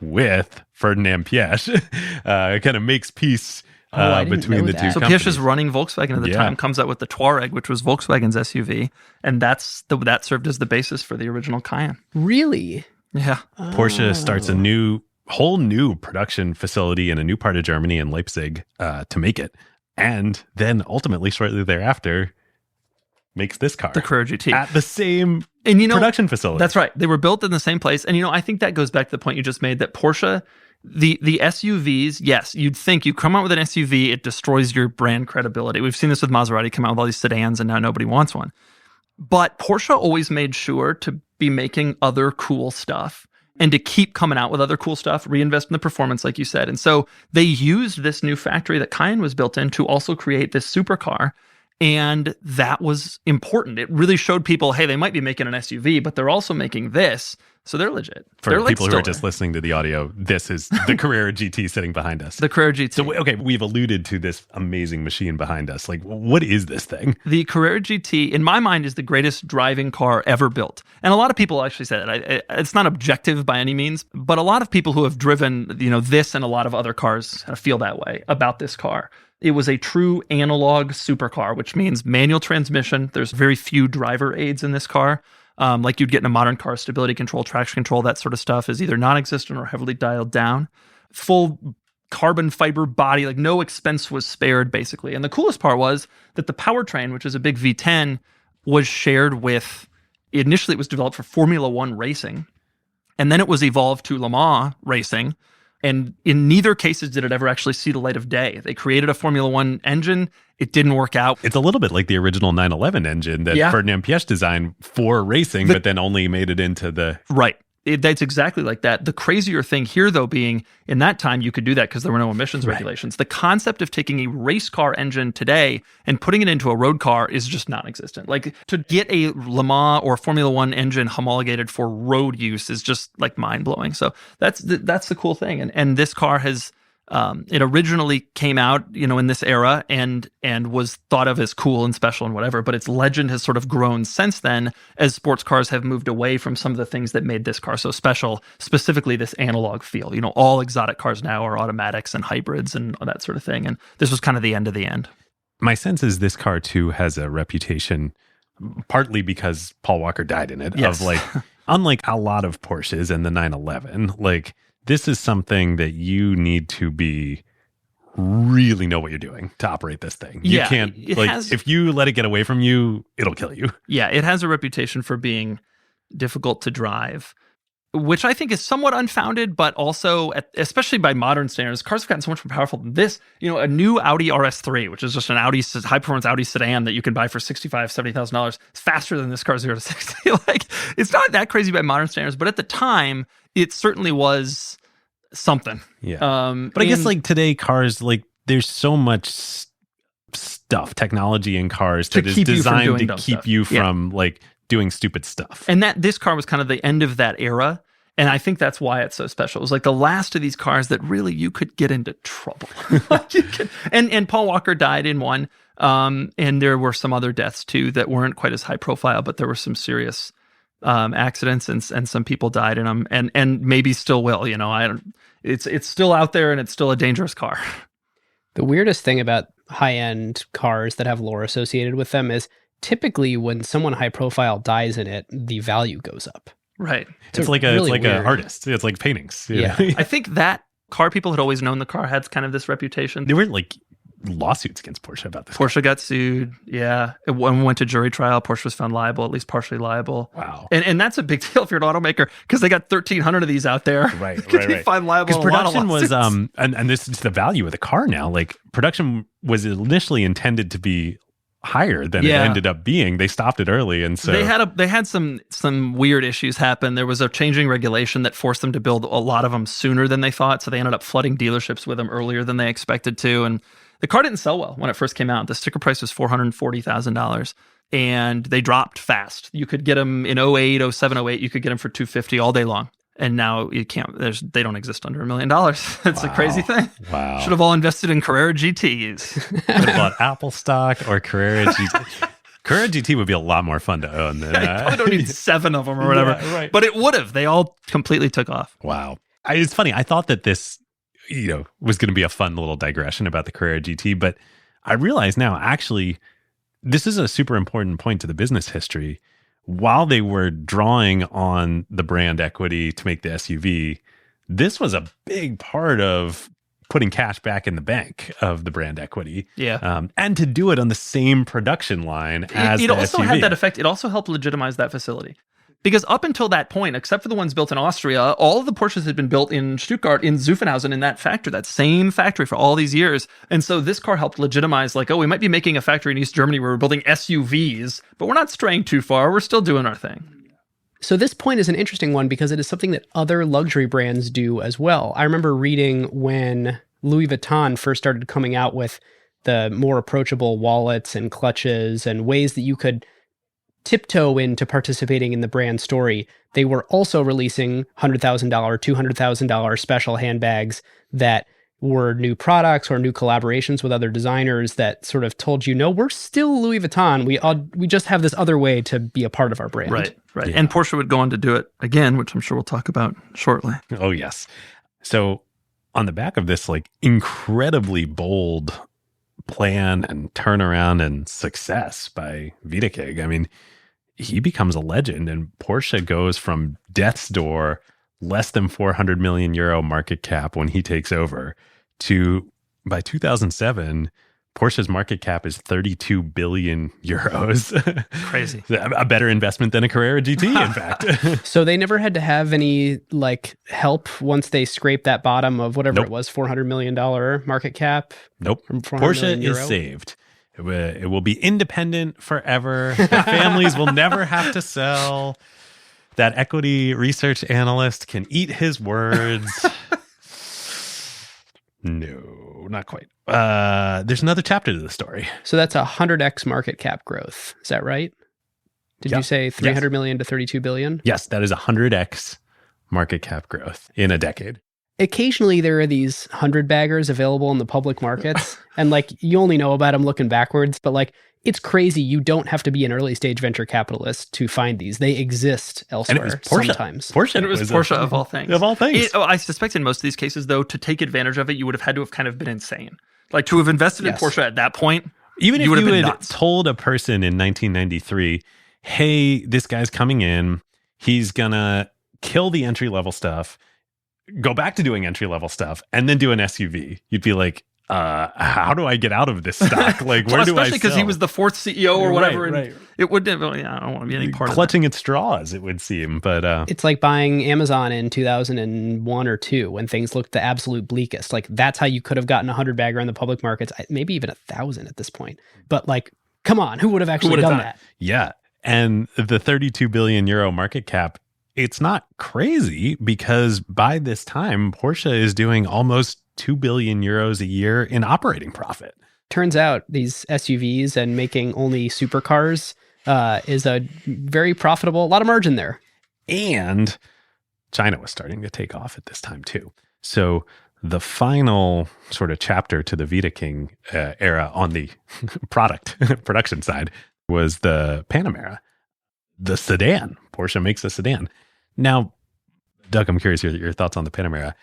with Ferdinand Piëch. Kind of makes peace between the two companies. So Piëch is running Volkswagen at the time, comes out with the Touareg, which was Volkswagen's SUV, and that served as the basis for the original Cayenne. Really? Yeah. Porsche starts a whole new production facility in a new part of Germany in Leipzig to make it. And then ultimately, shortly thereafter, makes this car. The Carrera GT. At the same production facility. That's right. They were built in the same place. And, I think that goes back to the point you just made that Porsche, the SUVs, yes, you'd think you come out with an SUV, it destroys your brand credibility. We've seen this with Maserati come out with all these sedans and now nobody wants one. But Porsche always made sure to be making other cool stuff and to keep coming out with other cool stuff, reinvest in the performance, like you said. And so they used this new factory that Cayenne was built in to also create this supercar. And that was important. It really showed people, hey, they might be making an SUV, but they're also making this. So they're legit. For people who are just listening to the audio, this is the Carrera GT sitting behind us. The Carrera GT. So, okay, we've alluded to this amazing machine behind us. Like, what is this thing? The Carrera GT, in my mind, is the greatest driving car ever built. And a lot of people actually say that. It's not objective by any means, but a lot of people who have driven, this and a lot of other cars kind of feel that way about this car. It was a true analog supercar, which means manual transmission. There's very few driver aids in this car. Like you'd get in a modern car, stability control, traction control, that sort of stuff is either non-existent or heavily dialed down. Full carbon fiber body, like no expense was spared, basically. And the coolest part was that the powertrain, which is a big V10, was shared with, initially it was developed for Formula One racing, and then it was evolved to Le Mans racing. And in neither cases did it ever actually see the light of day. They created a Formula One engine. It didn't work out. It's a little bit like the original 911 engine that Ferdinand Piëch designed for racing, but then only made it into the... Right. That's exactly like that. The crazier thing here, though, being in that time you could do that because there were no emissions regulations. The concept of taking a race car engine today and putting it into a road car is just non-existent. Like, to get a Le Mans or Formula One engine homologated for road use is just like mind-blowing. So that's the cool thing. And this car has... it originally came out, in this era and was thought of as cool and special and whatever, but its legend has sort of grown since then as sports cars have moved away from some of the things that made this car so special, specifically this analog feel. All exotic cars now are automatics and hybrids and that sort of thing. And this was kind of the end of the end. My sense is this car, too, has a reputation, partly because Paul Walker died in it, Yes. of like, unlike a lot of Porsches and the 911, like, this is something that you need to really know what you're doing to operate this thing. You can't, if you let it get away from you, it'll kill you. Yeah, it has a reputation for being difficult to drive, which I think is somewhat unfounded, but also, especially by modern standards, cars have gotten so much more powerful than this. A new Audi RS3, which is just an high-performance Audi sedan that you can buy for $65,000, $70,000, is faster than this car 0 to 60. Like, it's not that crazy by modern standards, but at the time, it certainly was something. Yeah. But I guess, like, today, cars, like, there's so much stuff, technology in cars that is designed to keep you from, like, doing stupid stuff. And this car was kind of the end of that era. And I think that's why it's so special. It was like the last of these cars that really you could get into trouble. And Paul Walker died in one. And there were some other deaths too that weren't quite as high profile, but there were some serious accidents and some people died in them and maybe still will. It's still out there and it's still a dangerous car. The weirdest thing about high-end cars that have lore associated with them is typically when someone high profile dies in it, the value goes up. Right. It's like an artist. It's like paintings. Yeah. I think that car people had always known the car had kind of this reputation. There were like lawsuits against Porsche about this. Porsche got sued. Yeah. It went to jury trial. Porsche was found liable, at least partially liable. Wow. And that's a big deal if you're an automaker because they got 1,300 of these out there. Right. They find liable. Because production was, and this is the value of the car now. Like, production was initially intended to be higher than it ended up being. They stopped it early, and so they had some weird issues happen. There was a changing regulation that forced them to build a lot of them sooner than they thought, so they ended up flooding dealerships with them earlier than they expected to, and the car didn't sell well when it first came out. The sticker price was $440,000, and they dropped fast. You could get them in 08, 07, 08, you could get them for $250 all day long. And now you can't. They don't exist under $1 million. It's a crazy thing. Wow! Should have all invested in Carrera GTs. Could have bought Apple stock or Carrera GT. Carrera GT would be a lot more fun to own than. You probably don't need 7 of them or whatever. Yeah, right. But it would have. They all completely took off. Wow! It's funny. I thought that this, was going to be a fun little digression about the Carrera GT, but I realize now actually this is a super important point to the business history. While they were drawing on the brand equity to make the SUV, this was a big part of putting cash back in the bank of the brand equity. Yeah. And to do it on the same production line as it the also SUV. had that effect. It also helped legitimize that facility. Because up until that point, except for the ones built in Austria, all of the Porsches had been built in Stuttgart, in Zuffenhausen, in that factory, that same factory for all these years. And so this car helped legitimize, like, we might be making a factory in East Germany where we're building SUVs, but we're not straying too far. We're still doing our thing. So this point is an interesting one because it is something that other luxury brands do as well. I remember reading when Louis Vuitton first started coming out with the more approachable wallets and clutches and ways that you could tiptoe into participating in the brand story. They were also releasing $100,000, $200,000 special handbags that were new products or new collaborations with other designers that sort of told you, no, we're still Louis Vuitton. We just have this other way to be a part of our brand. Right. Yeah. And Porsche would go on to do it again, which I'm sure we'll talk about shortly. Oh, yes. So on the back of this, like, incredibly bold plan and turnaround and success by Wiedeking, I mean, he becomes a legend, and Porsche goes from death's door, less than 400 million euro market cap when he takes over, to by 2007, Porsche's market cap is 32 billion euros. Crazy. A better investment than a Carrera GT, in fact. So they never had to have any like help once they scraped that bottom of whatever Nope. it was, $400 million market cap. Nope. From 400 Porsche million is euro? saved. It will be independent forever. The families will never have to sell. That equity research analyst can eat his words. No, not quite. There's another chapter to the story. So that's 100x market cap growth. Is that right? Did Yeah. you say 300 million to 32 billion? Yes, that is 100x market cap growth in a decade. Occasionally there are these 100 baggers available in the public markets. And like you only know about them looking backwards, but like it's crazy. You don't have to be an early stage venture capitalist to find these. They exist And elsewhere it was Porsche. sometimes. Porsche. And it was Porsche of all things. Of all things. I suspect in most of these cases, though, to take advantage of it, you would have had to have kind of been insane. Like to have invested Yes. in Porsche at that point, Even if would you have been had nuts. told a person in 1993, hey, this guy's coming in, he's gonna kill the entry level stuff, go back to doing entry level stuff, and then do an SUV, you'd be like, how do I get out of this stock? Like, where do I especially because he sell? was the fourth CEO or whatever. Right. And it wouldn't have, I don't want to be any part of that. Clutching at straws, it would seem. But It's like buying Amazon in 2001 or 2 when things looked the absolute bleakest. Like that's how you could have gotten a 100 bagger in the public markets, maybe even 1,000 at this point. But like, come on, who would have actually would have done done that? yeah. And the 32 billion euro market cap, it's not crazy because by this time, Porsche is doing almost 2 billion euros a year in operating profit. Turns out these SUVs and making only supercars is a very profitable, a lot of margin there. And China was starting to take off at this time too. So the final sort of chapter to the Vita King era on the production side was the Panamera, the sedan. Porsche makes a sedan. Now, Doug, I'm curious your thoughts on the Panamera.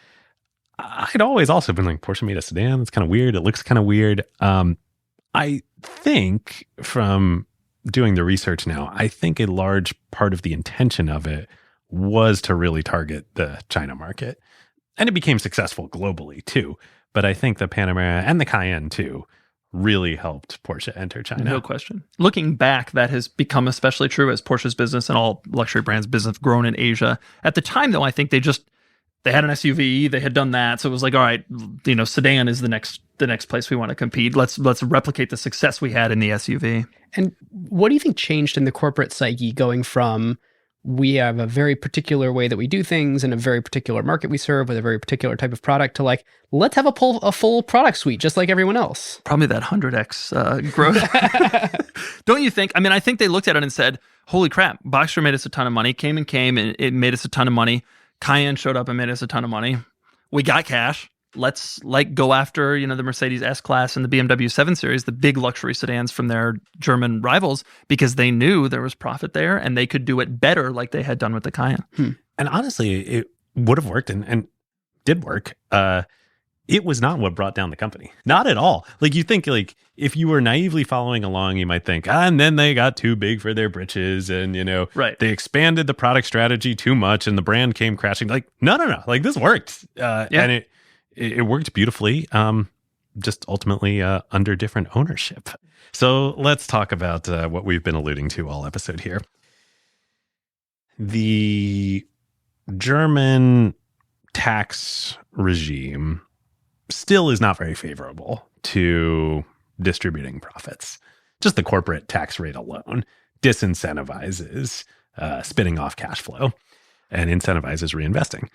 I'd always also been like, Porsche made a sedan. It's kind of weird. It looks kind of weird. I think from doing the research now, I think a large part of the intention of it was to really target the China market. And it became successful globally too. But I think the Panamera and the Cayenne too really helped Porsche enter China. No question. Looking back, that has become especially true as Porsche's business and all luxury brands' business grown in Asia. At the time, though, I think they had an SUV, they had done that, so it was like, all right, sedan is the next place we want to compete. Let's replicate the success we had in the SUV. And what do you think changed in the corporate psyche going from we have a very particular way that we do things in a very particular market we serve with a very particular type of product to like, let's have a full product suite just like everyone else? Probably that 100x growth. Don't you think? I mean, I think they looked at it and said, holy crap, Boxster made us a ton of money, came and it made us a ton of money. Cayenne showed up and made us a ton of money. We got cash. Let's like go after, the Mercedes S-Class and the BMW 7 Series, the big luxury sedans from their German rivals, because they knew there was profit there and they could do it better like they had done with the Cayenne. And honestly, it would have worked and did work. It was not what brought down the company. Not at all. Like you think like if you were naively following along, you might think, and then they got too big for their britches and, Right. they expanded the product strategy too much and the brand came crashing. Like, no. Like this worked. And it worked beautifully, just ultimately under different ownership. So let's talk about what we've been alluding to all episode here. The German tax regime still is not very favorable to distributing profits. Just the corporate tax rate alone disincentivizes spinning off cash flow and incentivizes reinvesting.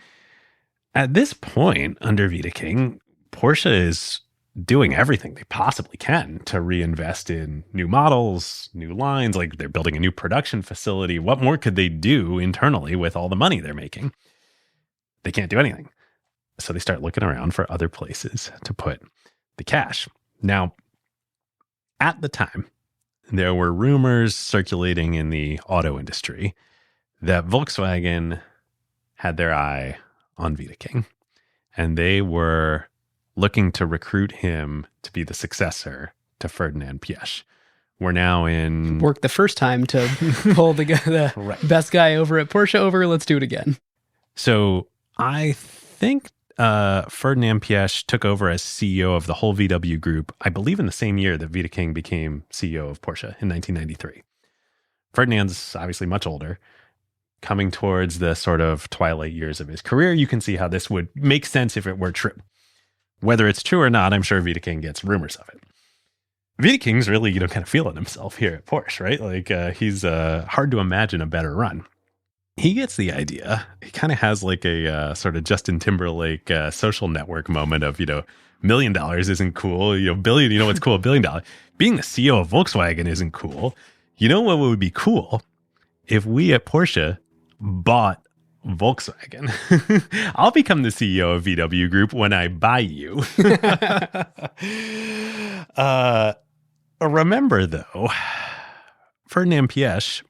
At this point, under Vita King, Porsche is doing everything they possibly can to reinvest in new models, new lines, like they're building a new production facility. What more could they do internally with all the money they're making? They can't do anything. So they start looking around for other places to put the cash. Now, at the time, there were rumors circulating in the auto industry that Volkswagen had their eye on Vita King, and they were looking to recruit him to be the successor to Ferdinand Piëch. We're now in... Worked the first time to pull the Right. best guy over at Porsche over. Let's do it again. So I think Ferdinand Piëch took over as CEO of the whole VW group, I believe in the same year that Wiedeking became CEO of Porsche in 1993. Ferdinand's obviously much older, coming towards the sort of twilight years of his career. You can see how this would make sense if it were true. Whether it's true or not, I'm sure Wiedeking gets rumors of it. Wiedeking's really, kind of feeling himself here at Porsche, right? Like he's hard to imagine a better run. He gets the idea. He kind of has like a sort of Justin Timberlake social network moment of, $1 million isn't cool. Billion, what's cool? $1 billion. Being the CEO of Volkswagen isn't cool. You know what would be cool? If we at Porsche bought Volkswagen. I'll become the CEO of VW Group when I buy you. Remember, though, Ferdinand Piëch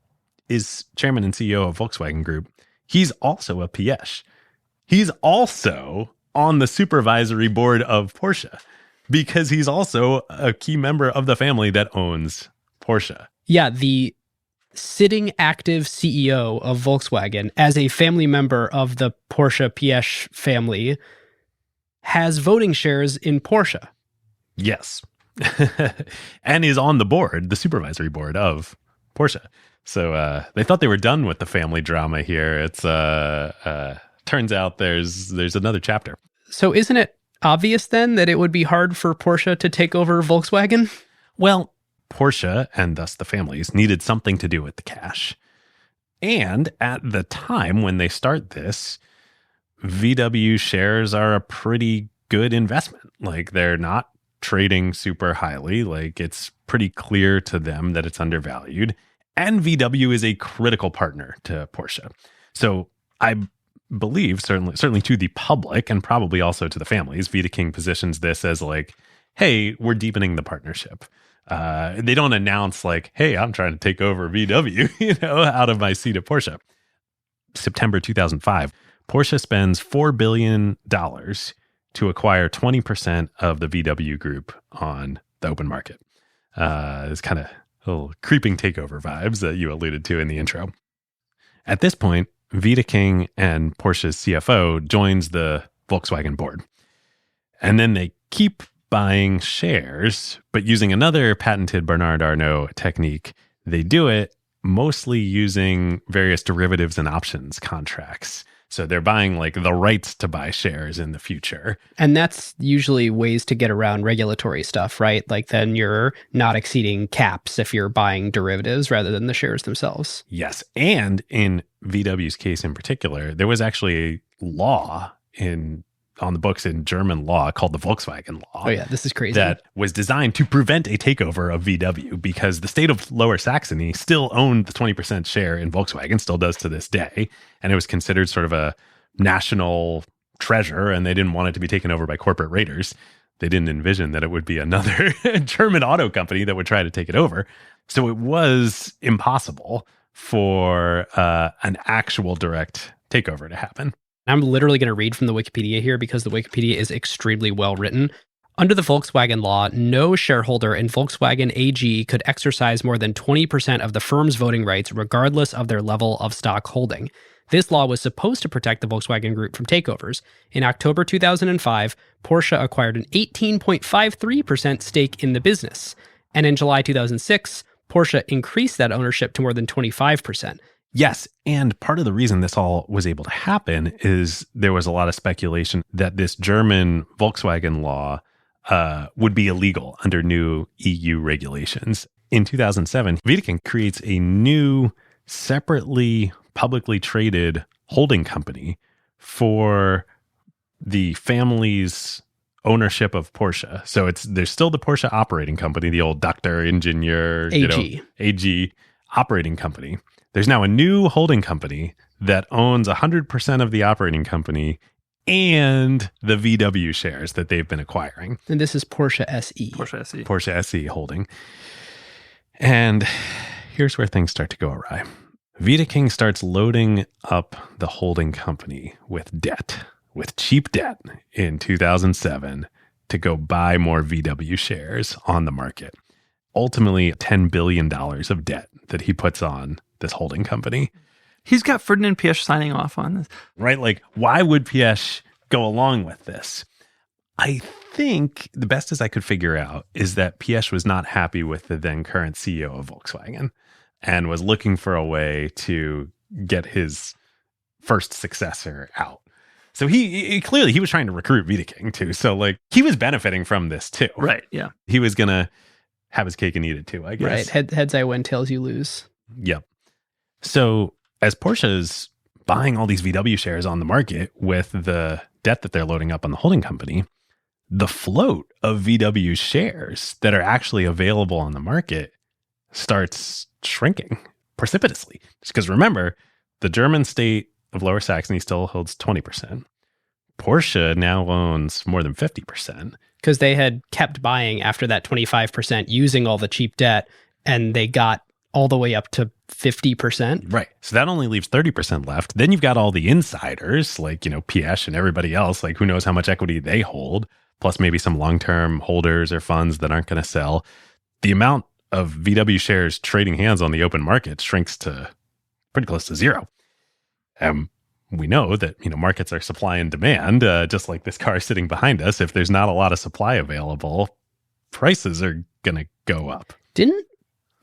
is chairman and CEO of Volkswagen Group. He's also a Piëch. He's also on the supervisory board of Porsche because he's also a key member of the family that owns Porsche. Yeah, the sitting active CEO of Volkswagen as a family member of the Porsche Piëch family has voting shares in Porsche. Yes. And is on the board, the supervisory board of Porsche. So they thought they were done with the family drama here. It's turns out there's another chapter. So isn't it obvious then that it would be hard for Porsche to take over Volkswagen? Well, Porsche, and thus the families, needed something to do with the cash. And at the time when they start this, VW shares are a pretty good investment. Like, they're not trading super highly. Like, it's pretty clear to them that it's undervalued. And VW is a critical partner to Porsche. So I believe, certainly to the public and probably also to the families, Wiedeking positions this as like, hey, we're deepening the partnership. They don't announce like, hey, I'm trying to take over VW, out of my seat at Porsche. September 2005, Porsche spends $4 billion to acquire 20% of the VW group on the open market. It's kind of little creeping takeover vibes that you alluded to in the intro. At this point, Wiedeking and Porsche's CFO joins the Volkswagen board. And then they keep buying shares, but using another patented Bernard Arnault technique. They do it mostly using various derivatives and options contracts. So they're buying like the rights to buy shares in the future. And that's usually ways to get around regulatory stuff, right? Like then you're not exceeding caps if you're buying derivatives rather than the shares themselves. Yes. And in VW's case in particular, there was actually a law on the books in German law called the Volkswagen Law. Oh yeah, this is crazy. That was designed to prevent a takeover of VW because the state of Lower Saxony still owned the 20% share in Volkswagen, still does to this day. And it was considered sort of a national treasure, and they didn't want it to be taken over by corporate raiders. They didn't envision that it would be another German auto company that would try to take it over. So it was impossible for an actual direct takeover to happen. I'm literally going to read from the Wikipedia here because the Wikipedia is extremely well written. Under the Volkswagen Law, no shareholder in Volkswagen AG could exercise more than 20% of the firm's voting rights regardless of their level of stock holding. This law was supposed to protect the Volkswagen Group from takeovers. In October 2005, Porsche acquired an 18.53% stake in the business. And in July 2006, Porsche increased that ownership to more than 25%. Yes, and part of the reason this all was able to happen is there was a lot of speculation that this German Volkswagen law would be illegal under new EU regulations. In 2007, Wiedeking creates a new, separately publicly traded holding company for the family's ownership of Porsche. So there's still the Porsche operating company, the old Dr. Ingenieur AG operating company. There's now a new holding company that owns 100% of the operating company and the VW shares that they've been acquiring. And this is Porsche SE. Porsche SE holding. And here's where things start to go awry. Wiedeking starts loading up the holding company with debt, with cheap debt in 2007 to go buy more VW shares on the market. Ultimately, $10 billion of debt that he puts on this holding company. He's got Ferdinand Piëch signing off on this. Right? Like, why would Piëch go along with this. I think the best as I could figure out is that Piëch was not happy with the then current CEO of Volkswagen and was looking for a way to get his first successor out. So he clearly he was trying to recruit Wiedeking too. So like he was benefiting from this too. Right. Yeah. He was going to have his cake and eat it too, I guess. Right. Heads I win, tails you lose. Yep. So as Porsche's buying all these VW shares on the market with the debt that they're loading up on the holding company, the float of VW shares that are actually available on the market starts shrinking precipitously. Just because remember, the German state of Lower Saxony still holds 20%. Porsche now owns more than 50%. Because they had kept buying after that 25% using all the cheap debt, and they got all the way up to 50%. Right. So that only leaves 30% left. Then you've got all the insiders like, Piëch and everybody else, like who knows how much equity they hold, plus maybe some long-term holders or funds that aren't going to sell. The amount of VW shares trading hands on the open market shrinks to pretty close to zero. We know that, markets are supply and demand, just like this car sitting behind us. If there's not a lot of supply available, prices are going to go up. Didn't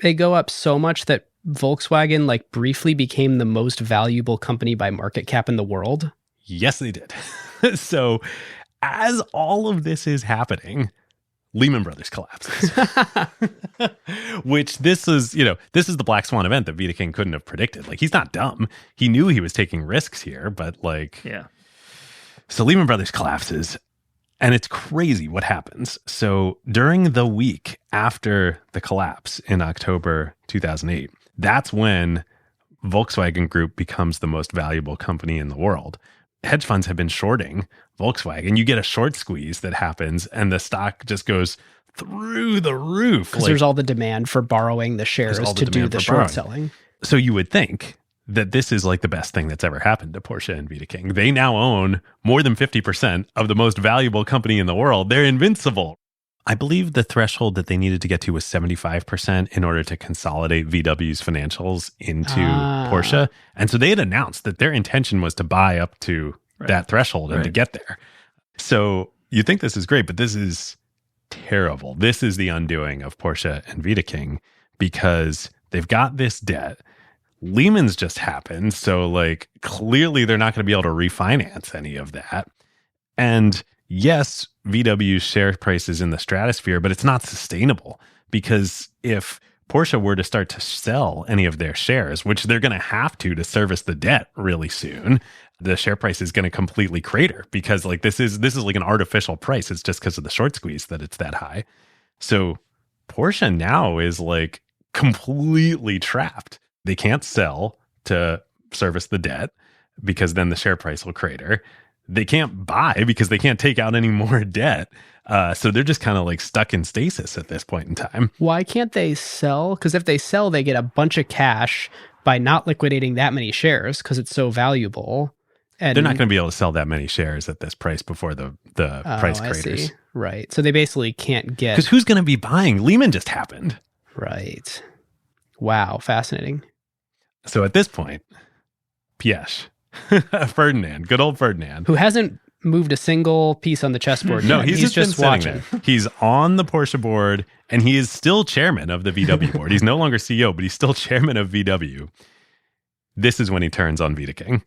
they go up so much that Volkswagen like briefly became the most valuable company by market cap in the world? Yes, they did. So as all of this is happening, Lehman Brothers collapses. Which this is the black swan event that Wiedeking couldn't have predicted. Like, he's not dumb. He knew he was taking risks here, but yeah. So Lehman Brothers collapses, and it's crazy what happens. So during the week after the collapse in October 2008, that's when Volkswagen Group becomes the most valuable company in the world. Hedge funds have been shorting Volkswagen. You get a short squeeze that happens and the stock just goes through the roof. Because there's all the demand for borrowing the shares to do the short selling. So you would think that this is like the best thing that's ever happened to Porsche and Wiedeking. They now own more than 50% of the most valuable company in the world. They're invincible. I believe the threshold that they needed to get to was 75% in order to consolidate VW's financials into Porsche. And so they had announced that their intention was to buy up to that threshold and to get there. So you think this is great, but this is terrible. This is the undoing of Porsche and Wiedeking because they've got this debt. Lehman's just happened. So like clearly they're not going to be able to refinance any of that. And yes, VW's share price is in the stratosphere, but it's not sustainable because if Porsche were to start to sell any of their shares, which they're going to have to service the debt really soon, the share price is going to completely crater because like this is like an artificial price. It's just because of the short squeeze that it's that high. So Porsche now is like completely trapped. They can't sell to service the debt because then the share price will crater. They can't buy because they can't take out any more debt. So they're just kind of like stuck in stasis at this point in time. Why can't they sell? Because if they sell, they get a bunch of cash by not liquidating that many shares because it's so valuable. And they're not going to be able to sell that many shares at this price before the price craters. Right. So they basically can't get... Because who's going to be buying? Lehman just happened. Right. Wow. Fascinating. So at this point, Piëch, Ferdinand, good old Ferdinand. Who hasn't moved a single piece on the chessboard No, yet. he's just watching. There. He's on the Porsche board, and he is still chairman of the VW board. He's no longer CEO, but he's still chairman of VW. This is when he turns on Wiedeking.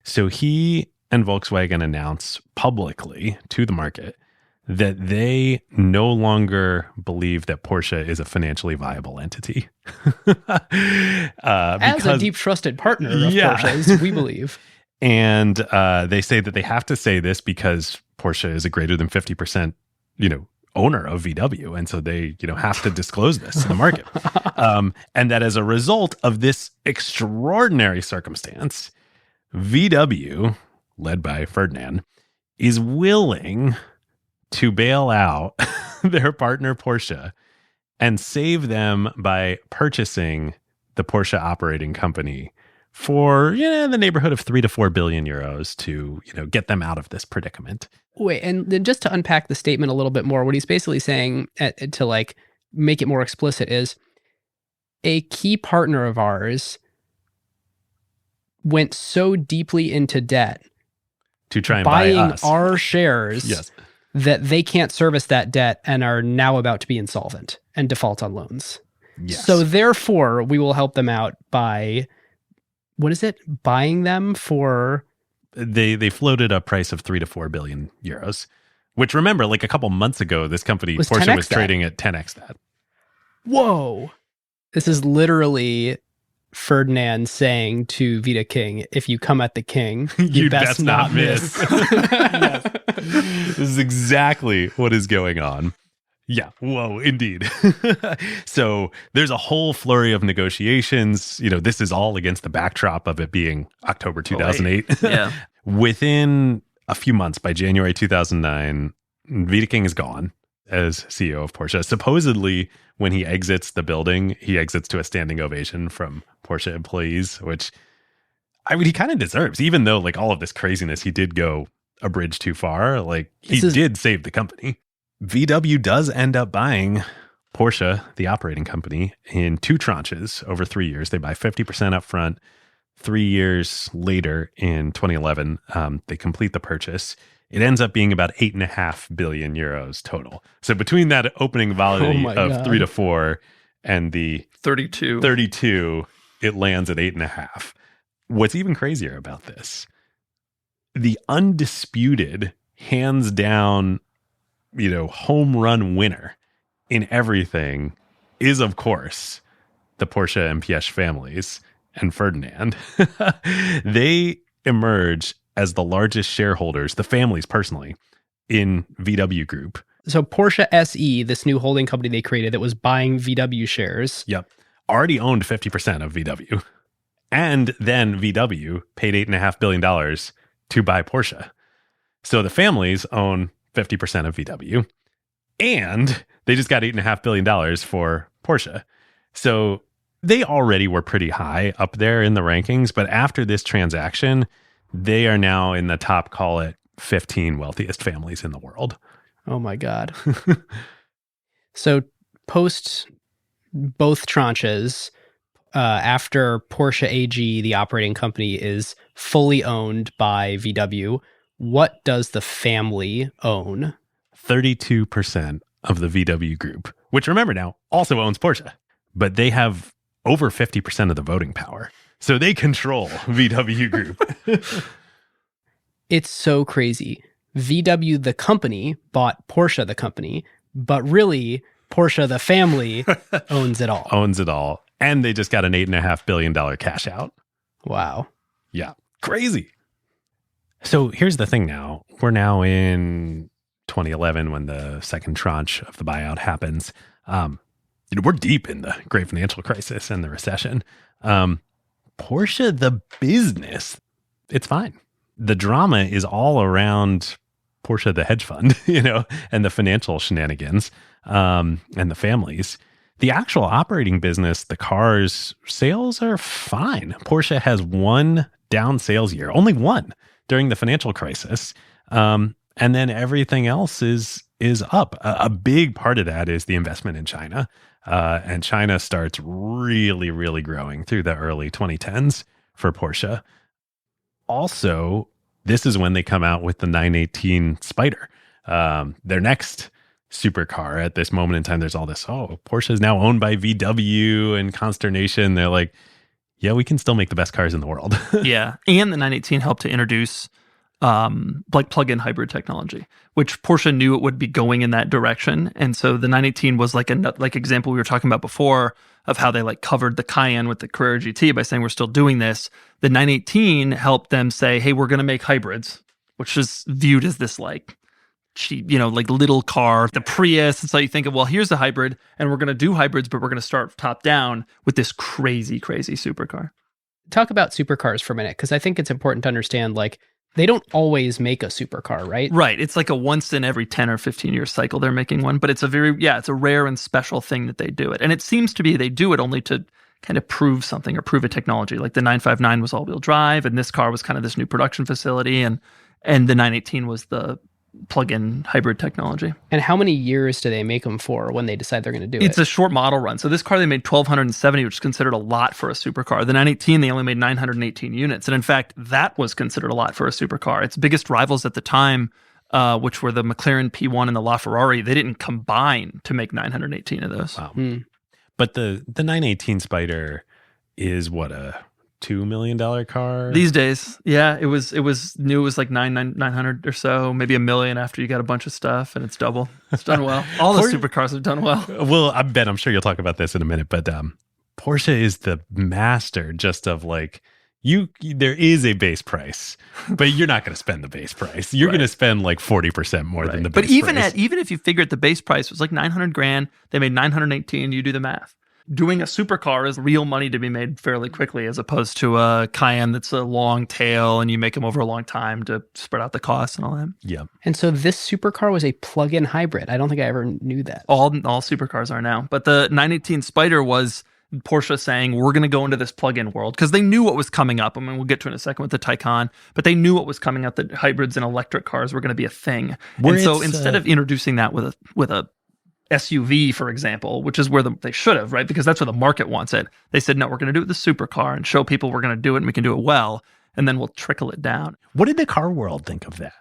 So he and Volkswagen announce publicly to the market that they no longer believe that Porsche is a financially viable entity. As a deep trusted partner of Porsche's, we believe. And they say that they have to say this because Porsche is a greater than 50%, owner of VW. And so they, have to disclose this to the market. And that as a result of this extraordinary circumstance, VW, led by Ferdinand, is willing to bail out their partner Porsche and save them by purchasing the Porsche operating company for the neighborhood of 3 to 4 billion euros to get them out of this predicament. Wait, and then just to unpack the statement a little bit more, what he's basically saying to like make it more explicit is a key partner of ours went so deeply into debt to try and buying buy us. our shares Yes. that they can't service that debt and are now about to be insolvent and default on loans. Yes. So therefore, we will help them out by, what is it? Buying them for... They floated a price of 3 to 4 billion euros, which, remember, like a couple months ago, this company, Was Porsche, 10x was that. trading at 10x that. Whoa. This is literally Ferdinand saying to Vita King, if you come at the king, you best not miss. Yes. This is exactly what is going on. Yeah. Whoa, indeed. So there's a whole flurry of negotiations. This is all against the backdrop of it being October 2008. Yeah. Within a few months, by January 2009, Vita King is gone as CEO of Porsche. Supposedly, when he exits the building, he exits to a standing ovation from Porsche employees, which, I mean, he kind of deserves, even though, like, all of this craziness, he did go a bridge too far. Like, he did save the company. VW does end up buying Porsche, the operating company, in 2 tranches over 3 years. They buy 50% up front. 3 years later, in 2011, they complete the purchase. It ends up being about 8.5 billion euros total. So between that opening validity of 3 to 4 and the 32, it lands at 8.5. What's even crazier about this, the undisputed, hands down, home run winner in everything is, of course, the Porsche and Piëch families and Ferdinand. They emerge as the largest shareholders, the families personally, in VW Group. So Porsche SE, this new holding company they created that was buying VW shares. Yep. Already owned 50% of VW. And then VW paid $8.5 billion to buy Porsche. So the families own 50% of VW. And they just got $8.5 billion for Porsche. So they already were pretty high up there in the rankings. But after this transaction, they are now in the top, call it, 15 wealthiest families in the world. Oh my God. So post both tranches, after Porsche AG, the operating company, is fully owned by VW, what does the family own? 32% of the VW Group, which, remember now, also owns Porsche. But they have over 50% of the voting power. So they control VW Group. It's so crazy. VW, the company, bought Porsche, the company, but really, Porsche, the family, owns it all. Owns it all. And they just got an $8.5 billion cash out. Wow. Yeah. Crazy. So here's the thing now. We're now in 2011 when the second tranche of the buyout happens. We're deep in the great financial crisis and the recession. Porsche, the business, it's fine. The drama is all around Porsche, the hedge fund, and the financial shenanigans, and the families. The actual operating business, the cars, sales are fine. Porsche has one down sales year, only one during the financial crisis. And then everything else is up. A big part of that is the investment in China. And China starts really, really growing through the early 2010s for Porsche. Also, this is when they come out with the 918 Spider. Their next supercar. At this moment in time, there's all this, Porsche is now owned by VW and consternation. They're like, yeah, we can still make the best cars in the world. Yeah. And the 918 helped to introduce like plug-in hybrid technology, which Porsche knew it would be going in that direction. And so the 918 was like example we were talking about before of how they like covered the Cayenne with the Carrera GT by saying we're still doing this. The 918 helped them say, hey, we're going to make hybrids, which is viewed as this like cheap, like little car, the Prius. And so you think of, well, here's a hybrid and we're going to do hybrids, but we're going to start top down with this crazy, crazy supercar. Talk about supercars for a minute, because I think it's important to understand, like, they don't always make a supercar, right? Right. It's like a once in every 10 or 15 year cycle they're making one, but it's a rare and special thing that they do it. And it seems to be they do it only to kind of prove something or prove a technology. Like the 959 was all-wheel drive, and this car was kind of this new production facility, and the 918 was the plug-in hybrid technology. And how many years do they make them for when they decide they're going to do It's it? a short model run. So this car, they made 1,270, which is considered a lot for a supercar. The 918, they only made 918 units. And in fact, that was considered a lot for a supercar. Its biggest rivals at the time, which were the McLaren P1 and the LaFerrari, they didn't combine to make 918 of those. Wow. But the 918 Spider is what, a $2 million car These days. Yeah, it was new. It was like 900 or so, maybe $1 million after you got a bunch of stuff, and it's double. It's done well. All the supercars have done well. Well, I'm sure you'll talk about this in a minute, but Porsche is the master just of like, there is a base price, but you're not going to spend the base price. You're going to spend like 40% more than the base price. But even if you figure at the base price was like 900 grand, they made 918, you do the math. Doing a supercar is real money to be made fairly quickly, as opposed to a Cayenne that's a long tail and you make them over a long time to spread out the costs and all that. Yeah. And so this supercar was a plug-in hybrid. I don't think I ever knew that. All supercars are now. But the 918 Spider was Porsche saying, we're going to go into this plug-in world, because they knew what was coming up. I mean, we'll get to it in a second with the Taycan, but they knew what was coming up, that hybrids and electric cars were going to be a thing. And so instead of introducing that with a SUV, for example, which is where they should have, right? Because that's where the market wants it. They said, no, we're going to do it with the supercar and show people we're going to do it and we can do it well. And then we'll trickle it down. What did the car world think of that?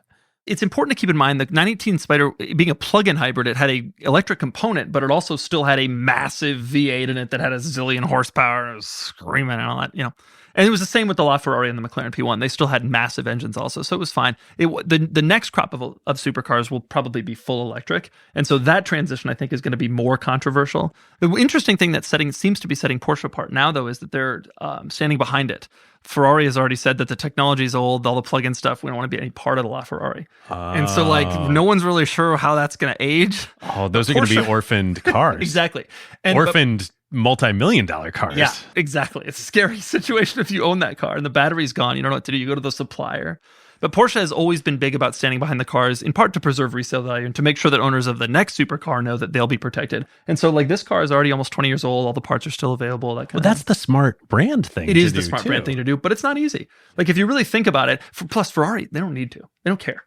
It's important to keep in mind the 918 Spider, being a plug-in hybrid, it had a electric component, but it also still had a massive V8 in it that had a zillion horsepower and was screaming and all that, And it was the same with the LaFerrari and the McLaren P1. They still had massive engines also, so it was fine. The next crop of supercars will probably be full electric, and so that transition, I think, is going to be more controversial. The interesting thing that seems to be setting Porsche apart now, though, is that they're standing behind it. Ferrari has already said that the technology is old, all the plug-in stuff, we don't want to be any part of the LaFerrari. And so, no one's really sure how that's going to age. Oh, those are going to be orphaned cars. Exactly. Orphaned multi-million-dollar cars. Yeah, exactly. It's a scary situation if you own that car and the battery's gone. You don't know what to do. You go to the supplier. But Porsche has always been big about standing behind the cars, in part to preserve resale value and to make sure that owners of the next supercar know that they'll be protected. And so, this car is already almost 20 years old. All the parts are still available. That kind of that's the smart brand thing. It is the smart brand thing to do, but it's not easy. If you really think about it, plus Ferrari, they don't need to. They don't care.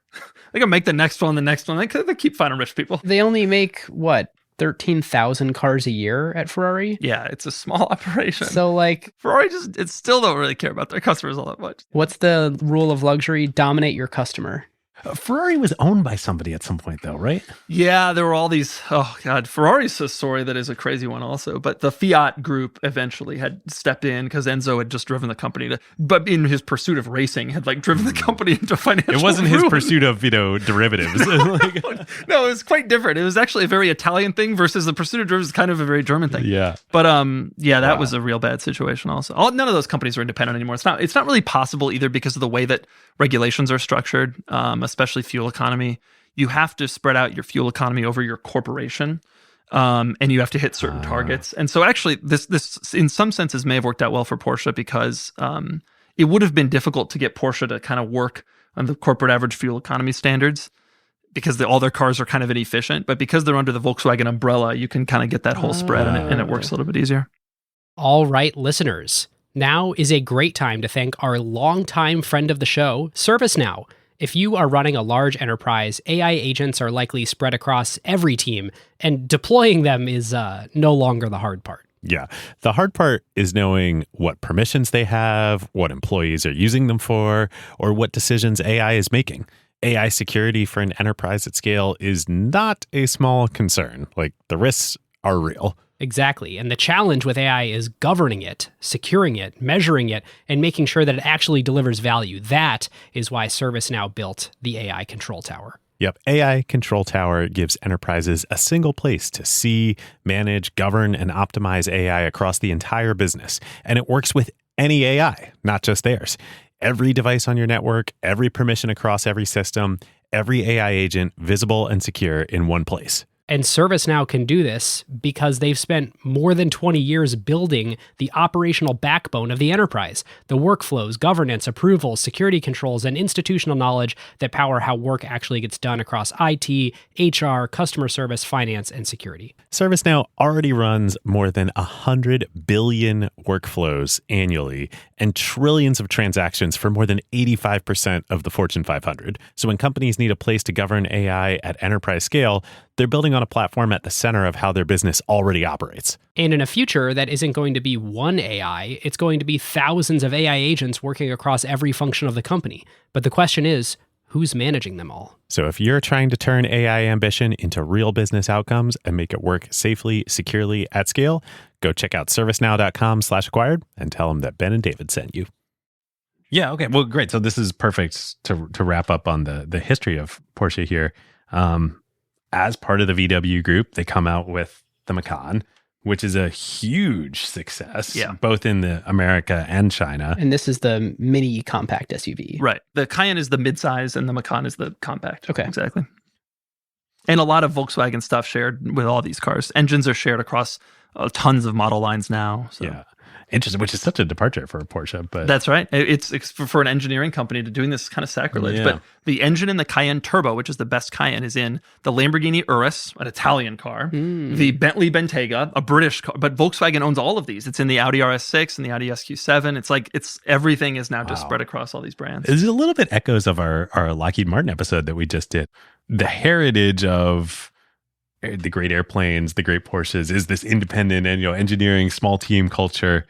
They can make the next one. They keep finding rich people. They only make, 13,000 cars a year at Ferrari? Yeah, it's a small operation. So Ferrari it still don't really care about their customers all that much. What's the rule of luxury? Dominate your customer. Ferrari was owned by somebody at some point, though, right? Yeah, there were all these. Oh God, Ferrari's a story that is a crazy one, also. But the Fiat group eventually had stepped in because Enzo had just driven the company but in his pursuit of racing, had driven the company into financial. It wasn't ruin. His pursuit of derivatives. No, it was quite different. It was actually a very Italian thing versus the pursuit of derivatives, kind of a very German thing. Yeah. But that was a real bad situation. Also, none of those companies are independent anymore. It's not really possible either because of the way that regulations are structured. Especially fuel economy, you have to spread out your fuel economy over your corporation, and you have to hit certain targets. And so actually, this in some senses may have worked out well for Porsche because it would have been difficult to get Porsche to kind of work on the corporate average fuel economy standards because all their cars are kind of inefficient. But because they're under the Volkswagen umbrella, you can kind of get that whole spread, and it works a little bit easier. All right, listeners. Now is a great time to thank our longtime friend of the show, ServiceNow. If you are running a large enterprise, AI agents are likely spread across every team, and deploying them is no longer the hard part. Yeah. The hard part is knowing what permissions they have, what employees are using them for, or what decisions AI is making. AI security for an enterprise at scale is not a small concern. The risks are real. Exactly. And the challenge with AI is governing it, securing it, measuring it, and making sure that it actually delivers value. That is why ServiceNow built the AI Control Tower. Yep. AI Control Tower gives enterprises a single place to see, manage, govern, and optimize AI across the entire business. And it works with any AI, not just theirs. Every device on your network, every permission across every system, every AI agent visible and secure in one place. And ServiceNow can do this because they've spent more than 20 years building the operational backbone of the enterprise, the workflows, governance, approvals, security controls, and institutional knowledge that power how work actually gets done across IT, HR, customer service, finance, and security. ServiceNow already runs more than 100 billion workflows annually and trillions of transactions for more than 85% of the Fortune 500. So when companies need a place to govern AI at enterprise scale, they're building on a platform at the center of how their business already operates. And in a future that isn't going to be one AI, it's going to be thousands of AI agents working across every function of the company. But the question is, who's managing them all? So if you're trying to turn AI ambition into real business outcomes and make it work safely, securely, at scale, go check out servicenow.com/acquired and tell them that Ben and David sent you. Yeah, okay. Well, great. So this is perfect to wrap up on the history of Porsche here. As part of the VW group, they come out with the Macan, which is a huge success, both in the America and China. And this is the mini compact SUV. Right. The Cayenne is the midsize and the Macan is the compact. Okay. Exactly. And a lot of Volkswagen stuff shared with all these cars. Engines are shared across tons of model lines now. So. Yeah. Interesting, which is such a departure for a Porsche. But that's right. It's for an engineering company to doing this is kind of sacrilege. But the engine in the Cayenne Turbo, which is the best Cayenne, is in the Lamborghini Urus, an Italian car, the Bentley Bentayga, a British car. But Volkswagen owns all of these. It's in the Audi RS6 and the Audi SQ7. It's like everything is now just spread across all these brands. There's a little bit echoes of our Lockheed Martin episode that we just did. The heritage of the great airplanes, the great Porsches, is this independent and engineering small team culture.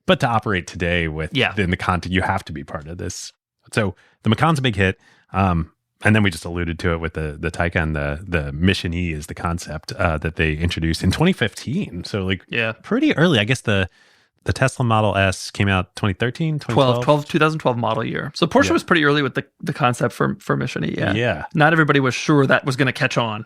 But to operate today with in the content, you have to be part of this. So the Macan's a big hit. And then we just alluded to it with the Taycan. The Mission E is the concept that they introduced in 2015. So pretty early. I guess the Tesla Model S came out 2013, 2012 model year. So Porsche was pretty early with the concept for Mission E. Yeah. Not everybody was sure that was going to catch on.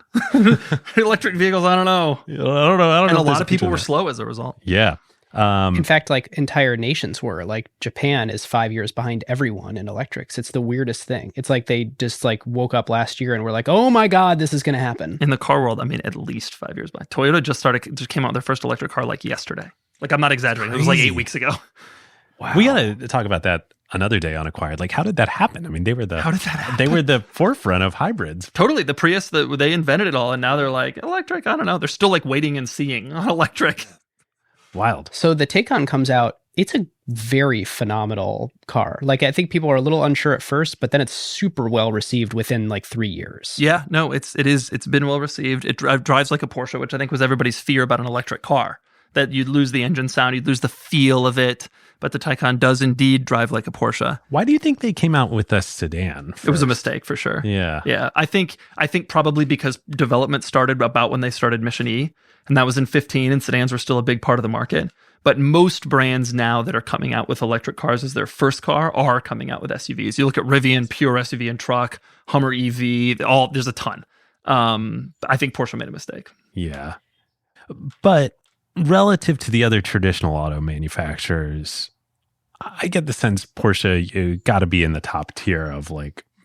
Electric vehicles, I don't know. I don't know. And a lot of people were slow as a result. Yeah. In fact, entire nations were. Japan is 5 years behind everyone in electrics. It's the weirdest thing. It's like they just woke up last year and were like, oh my God, this is going to happen. In the car world, I mean, at least 5 years behind. Toyota just came out with their first electric car yesterday. I'm not exaggerating. It was 8 weeks ago. Wow. We got to talk about that another day on Acquired. How did that happen? I mean, how did that happen? They were the forefront of hybrids. Totally. The Prius, they invented it all. And now they're electric, I don't know. They're still waiting and seeing on electric. Wild. So the Taycan comes out. It's a very phenomenal car. I think people are a little unsure at first, but then it's super well received within 3 years. Yeah, no, it's been well received. It drives like a Porsche, which I think was everybody's fear about an electric car, that you'd lose the engine sound, you'd lose the feel of it. But the Taycan does indeed drive like a Porsche. Why do you think they came out with a sedan first? It was a mistake for sure. Yeah. I think probably because development started about when they started Mission E, and that was in 2015, and sedans were still a big part of the market. But most brands now that are coming out with electric cars as their first car are coming out with SUVs. You look at Rivian, pure SUV and truck, Hummer EV, there's a ton. I think Porsche made a mistake. Yeah. But relative to the other traditional auto manufacturers, I get the sense Porsche, you got to be in the top tier of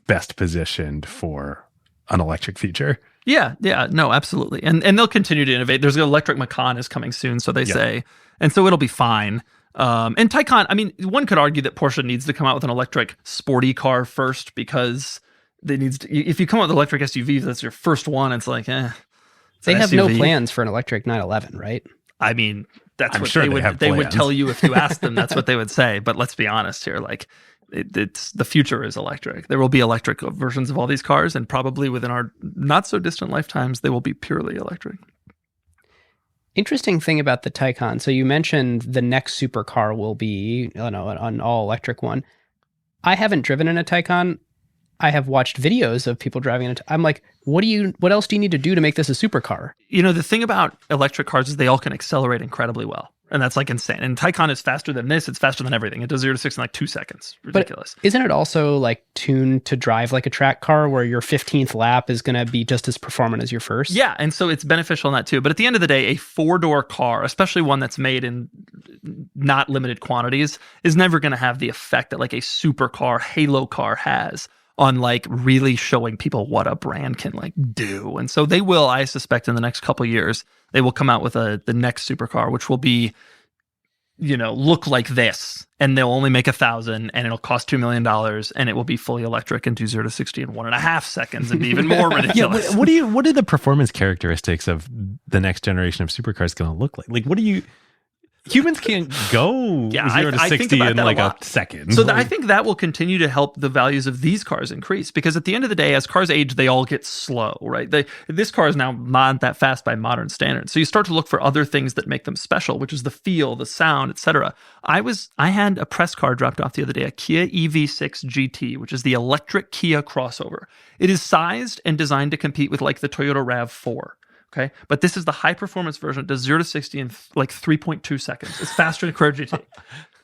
best positioned for an electric feature. Yeah, no, absolutely. And they'll continue to innovate. There's an electric Macan is coming soon, so they say. And so it'll be fine. And Taycan, I mean, one could argue that Porsche needs to come out with an electric sporty car first because if you come out with electric SUVs, that's your first one. It's they have no plans for an electric 911, right? I mean, I'm sure they would tell you if you asked them. That's what they would say. But let's be honest here. It's the future is electric. There will be electric versions of all these cars, and probably within our not so distant lifetimes, they will be purely electric. Interesting thing about the Taycan. So you mentioned the next supercar will be an all electric one. I haven't driven in a Taycan. I have watched videos of people driving it. I'm like, what else do you need to do to make this a supercar? The thing about electric cars is they all can accelerate incredibly well. And that's insane. And Taycan is faster than this. It's faster than everything. It does 0 to 6 in 2 seconds. Ridiculous. But isn't it also tuned to drive like a track car where your 15th lap is going to be just as performant as your first? Yeah. And so it's beneficial in that too. But at the end of the day, a 4-door car, especially one that's made in not limited quantities, is never going to have the effect that a supercar, halo car has on like really showing people what a brand can like do. And so they will, I suspect, in the next couple of years, they will come out with the next supercar, which will be, look like this, and they'll only make 1,000, and it'll cost $2 million, and it will be fully electric and do 0 to 60 in 1.5 seconds, and be even more ridiculous. Yeah, what are the performance characteristics of the next generation of supercars going to look like? Like, what do you? Humans can't go 0 to 60 in like a second. So I think that will continue to help the values of these cars increase, because at the end of the day, as cars age, they all get slow, right? This car is now not that fast by modern standards. So you start to look for other things that make them special, which is the feel, the sound, etc. I had a press car dropped off the other day, a Kia EV6 GT, which is the electric Kia crossover. It is sized and designed to compete with like the Toyota RAV4. Okay, but this is the high performance version. It does 0 to 60 in like 3.2 seconds. It's faster than Carrera GT.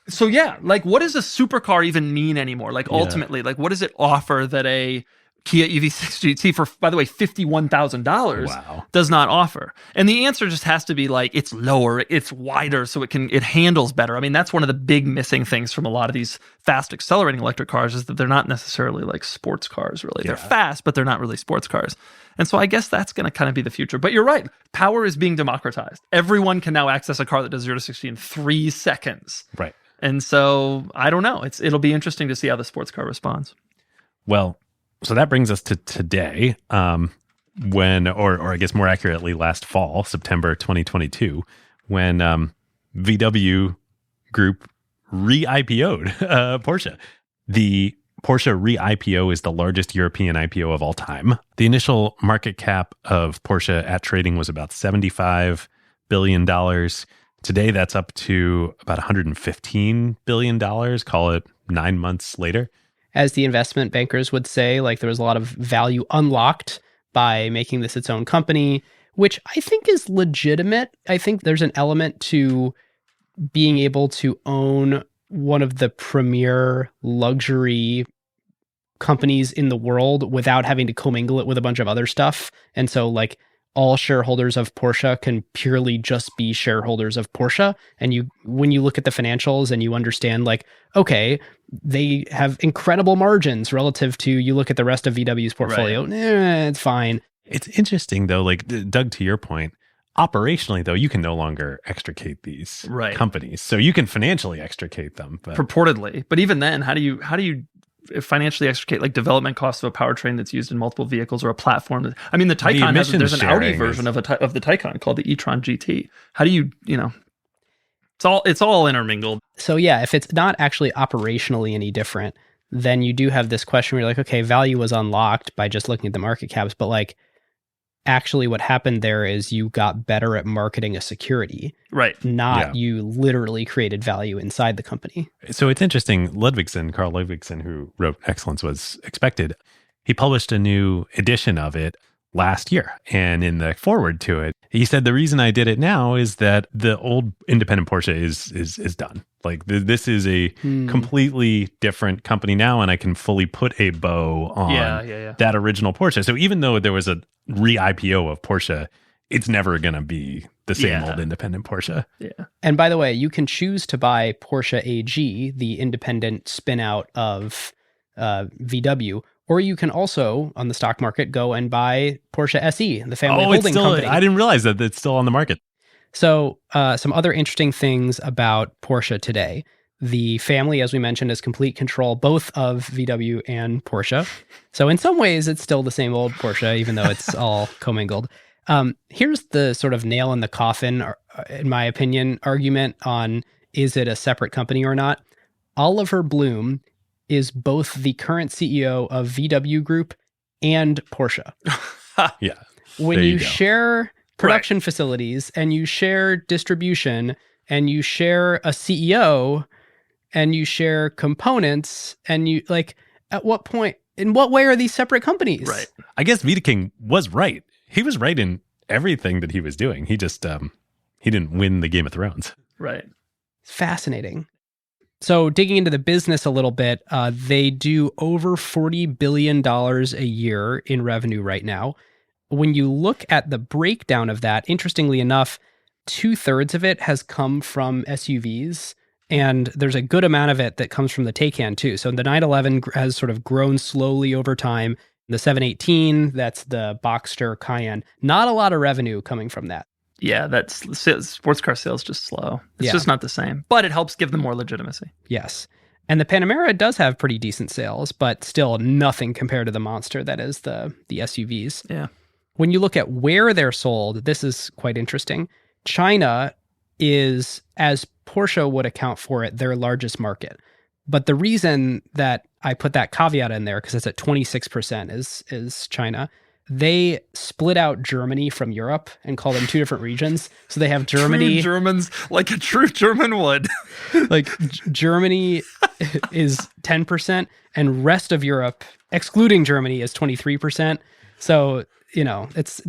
So yeah, like what does a supercar even mean anymore? Like ultimately, like what does it offer that a Kia EV6 GT for, by the way, $51,000 does not offer? And the answer just has to be like it's lower, it's wider, so it handles better. I mean, that's one of the big missing things from a lot of these fast accelerating electric cars, is that they're not necessarily like sports cars, really. They're fast, but they're not really sports cars. And so I guess that's going to kind of be the future. But you're right. Power is being democratized. Everyone can now access a car that does 0 to 60 in 3 seconds. Right. And so I don't know. It'll be interesting to see how the sports car responds. Well, so that brings us to today, when, or I guess more accurately, last fall, September 2022, when VW Group re-IPO'd Porsche. The Porsche re-IPO is the largest European IPO of all time. The initial market cap of Porsche at trading was about $75 billion. Today, that's up to about $115 billion, call it 9 months later. As the investment bankers would say, like there was a lot of value unlocked by making this its own company, which I think is legitimate. I think there's an element to being able to own one of the premier luxury companies in the world without having to commingle it with a bunch of other stuff. And so like all shareholders of Porsche can purely just be shareholders of Porsche. And when you look at the financials and you understand like, okay, they have incredible margins relative to, you look at the rest of VW's portfolio, it's fine. It's interesting though, like Doug, to your point, operationally though, you can no longer extricate these companies. So you can financially extricate them. But purportedly. But even then, how do you financially extricate like development costs of a powertrain that's used in multiple vehicles or a platform? I mean, the Taycan there's an Audi version of the Taycan called the e-tron GT. How do you it's all intermingled. So yeah, if it's not actually operationally any different, then you do have this question where you're like, okay, value was unlocked by just looking at the market caps, but like actually what happened there is you got better at marketing a security. Right. Not you literally created value inside the company. So it's interesting. Carl Ludvigsen, who wrote Excellence Was Expected, he published a new edition of it last year. And in the foreword to it, he said, the reason I did it now is that the old independent Porsche is done. Like this is a completely different company now, and I can fully put a bow on that original Porsche. So even though there was a re-IPO of Porsche, it's never going to be the same old independent Porsche. Yeah. And by the way, you can choose to buy Porsche AG, the independent spin out of VW, or you can also, on the stock market, go and buy Porsche SE, the family holding company. I didn't realize that it's still on the market. So some other interesting things about Porsche today. The family, as we mentioned, has complete control both of VW and Porsche. So in some ways, it's still the same old Porsche, even though it's all commingled. Here's the sort of nail in the coffin, in my opinion, argument on is it a separate company or not. Oliver Blume is both the current CEO of VW Group and Porsche. Yeah. When you share production facilities and you share distribution and you share a CEO and you share components and you like, at what point, in what way are these separate companies? Right. I guess Wiedeking was right. He was right in everything that he was doing. He just, he didn't win the Game of Thrones. Right. Fascinating. So digging into the business a little bit, they do over $40 billion a year in revenue right now. When you look at the breakdown of that, interestingly enough, 2/3 of it has come from SUVs And there's a good amount of it that comes from the Taycan too. So the 911 has sort of grown slowly over time. The 718, that's the Boxster Cayenne. Not a lot of revenue coming from that. Yeah, sports car sales just slow. It's just not the same. But it helps give them more legitimacy. Yes. And the Panamera does have pretty decent sales, but still nothing compared to the monster that is the SUVs. Yeah. When you look at where they're sold, this is quite interesting. China is, as Porsche would account for it, their largest market. But the reason that I put that caveat in there, because it's at 26% is China, they split out Germany from Europe and call them two different regions. So they have Germany. True Germans, like a true German would. Like Germany is 10% and rest of Europe, excluding Germany, is 23%. So, it's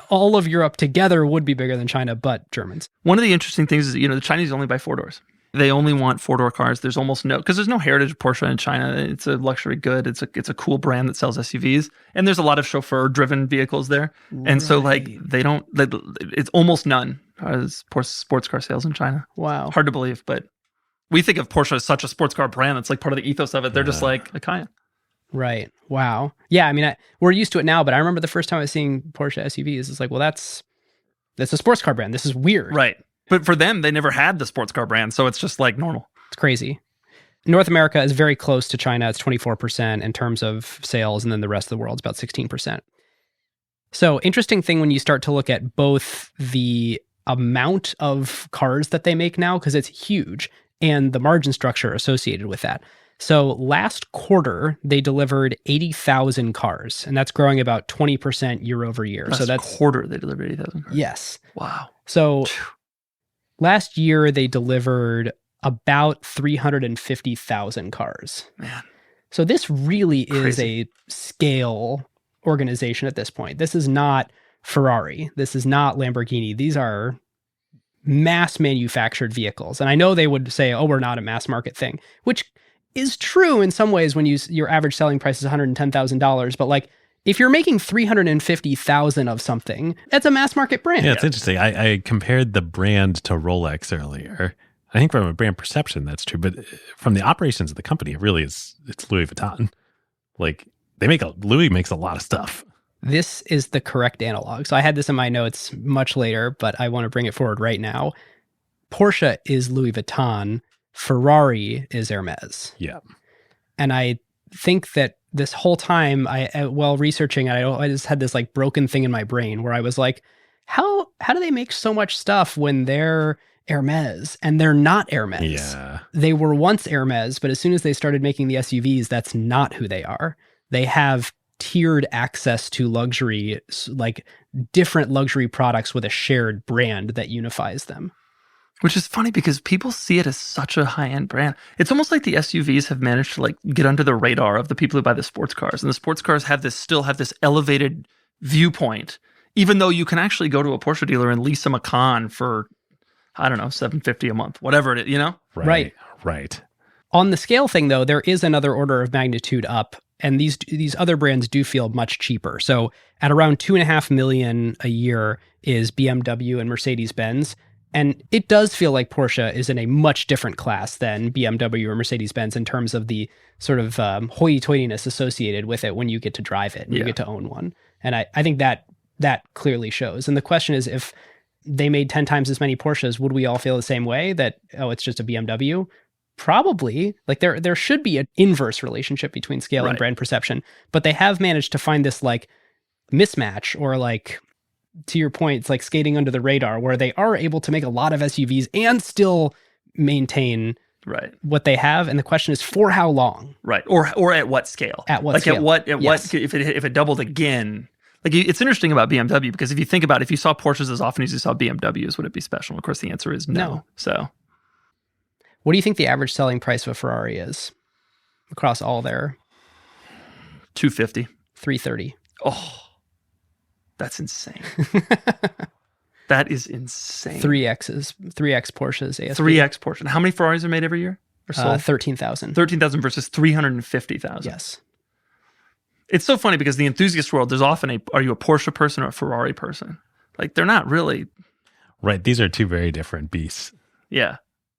all of Europe together would be bigger than China, but Germans. One of the interesting things is, the Chinese only buy 4-doors. They only want 4-door cars. There's almost because there's no heritage of Porsche in China. It's a luxury good. It's a cool brand that sells SUVs. And there's a lot of chauffeur-driven vehicles there. And so, it's almost none as sports car sales in China. Wow. Hard to believe, but we think of Porsche as such a sports car brand. That's like part of the ethos of it. They're just like a Cayenne. Right. Wow. Yeah. I mean, we're used to it now, but I remember the first time I was seeing Porsche SUVs, it's like, well, that's a sports car brand. This is weird. Right. But for them, they never had the sports car brand. So it's just like normal. It's crazy. North America is very close to China. It's 24% in terms of sales. And then the rest of the world's about 16%. So interesting thing when you start to look at both the amount of cars that they make now, because it's huge, and the margin structure associated with that. So last quarter, they delivered 80,000 cars, and that's growing about 20% year over year. Last so that's quarter they delivered 80,000 cars. Yes. Wow. So last year they delivered about 350,000 cars. Man. So this really is Crazy. a scale organization at this point. This is not Ferrari. This is not Lamborghini. These are mass manufactured vehicles. And I know they would say, oh, we're not a mass market thing, which is true in some ways when your average selling price is $110,000. But like, if you're making 350,000 of something, that's a mass market brand. Yeah, it's interesting. I compared the brand to Rolex earlier. I think from a brand perception, that's true. But from the operations of the company, it really is, it's Louis Vuitton. Like, Louis makes a lot of stuff. This is the correct analog. So I had this in my notes much later, but I want to bring it forward right now. Porsche is Louis Vuitton. Ferrari is Hermes. Yeah. And I think that this whole time, while researching, I just had this like broken thing in my brain where I was like, how do they make so much stuff when they're Hermes and they're not Hermes? Yeah. They were once Hermes, but as soon as they started making the SUVs, that's not who they are. They have tiered access to luxury, like different luxury products with a shared brand that unifies them. Which is funny because people see it as such a high-end brand. It's almost like the SUVs have managed to like get under the radar of the people who buy the sports cars. And the sports cars still have this elevated viewpoint, even though you can actually go to a Porsche dealer and lease a Macan for, I don't know, $750 a month, whatever it is, Right. On the scale thing, though, there is another order of magnitude up. And these other brands do feel much cheaper. So at around $2.5 million a year is BMW and Mercedes-Benz. And it does feel like Porsche is in a much different class than BMW or Mercedes-Benz in terms of the sort of hoity-toityness associated with it when you get to drive it and you get to own one. And I think that clearly shows. And the question is, if they made 10 times as many Porsches, would we all feel the same way that, oh, it's just a BMW? Probably. Like there should be an inverse relationship between scale and brand perception. But they have managed to find this like mismatch, or like, to your point, it's like skating under the radar, where they are able to make a lot of SUVs and still maintain what they have. And the question is, for how long? Right. Or at what scale? At what scale? What if it doubled again? Like, it's interesting about BMW because if you think about it, if you saw Porsches as often as you saw BMWs, would it be special? Of course, the answer is no. So what do you think the average selling price of a Ferrari is across all their? $250. $330. Oh, that's insane. That is insane. 3X Porsches, ASP. 3X Porsche. How many Ferraris are made every year? 13,000. 13,000 versus 350,000. Yes. It's so funny because the enthusiast world, there's often are you a Porsche person or a Ferrari person? Like, they're not really. Right. These are two very different beasts. Yeah.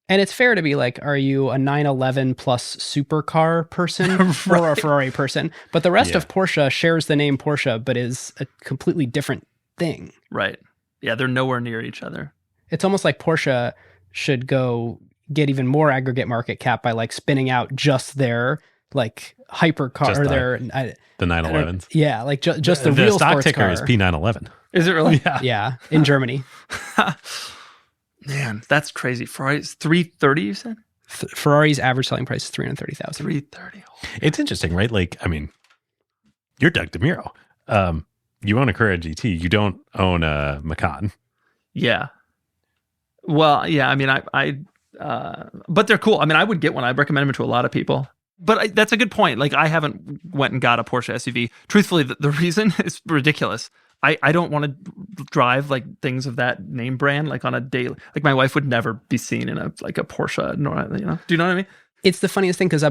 And it's fair to be like, are you a 911 plus supercar person or a Ferrari person? But the rest of Porsche shares the name Porsche, but is a completely different thing. Right. Yeah, they're nowhere near each other. It's almost like Porsche should go get even more aggregate market cap by like spinning out just their like hypercar Just or the 911s. Yeah, like just the real stock sports ticker car. is P911. Is it really? Yeah, in Germany. Man, that's crazy. Ferrari's 330, you said? Ferrari's average selling price is 330,000. 330. It's interesting, right? Like, I mean, you're Doug DeMuro. You own a Carrera GT. You don't own a Macan. Yeah. Well, yeah. I mean, but they're cool. I mean, I would get one. I'd recommend them to a lot of people. But that's a good point. Like, I haven't went and got a Porsche SUV. Truthfully, the reason is ridiculous. I don't want to drive like things of that name brand like on a daily. Like, my wife would never be seen in a Porsche. Do you know what I mean? It's the funniest thing because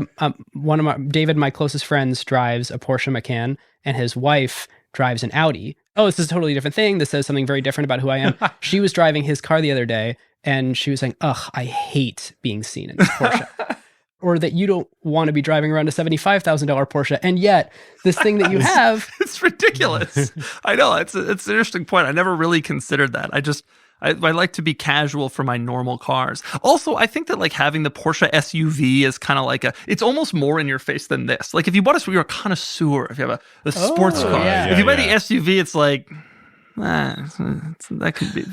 David, my closest friends, drives a Porsche Macan, and his wife drives an Audi. Oh, this is a totally different thing. This says something very different about who I am. She was driving his car the other day, and she was saying, "Ugh, I hate being seen in this Porsche." Or that you don't want to be driving around a $75,000 Porsche, and yet this thing that you have, it's ridiculous. I know it's an interesting point. I never really considered that. I like to be casual for my normal cars. Also, I think that like having the Porsche SUV is kind of like it's almost more in your face than this. Like if you bought you're a connoisseur. If you have a sports car, if you buy the SUV, it's like that could be.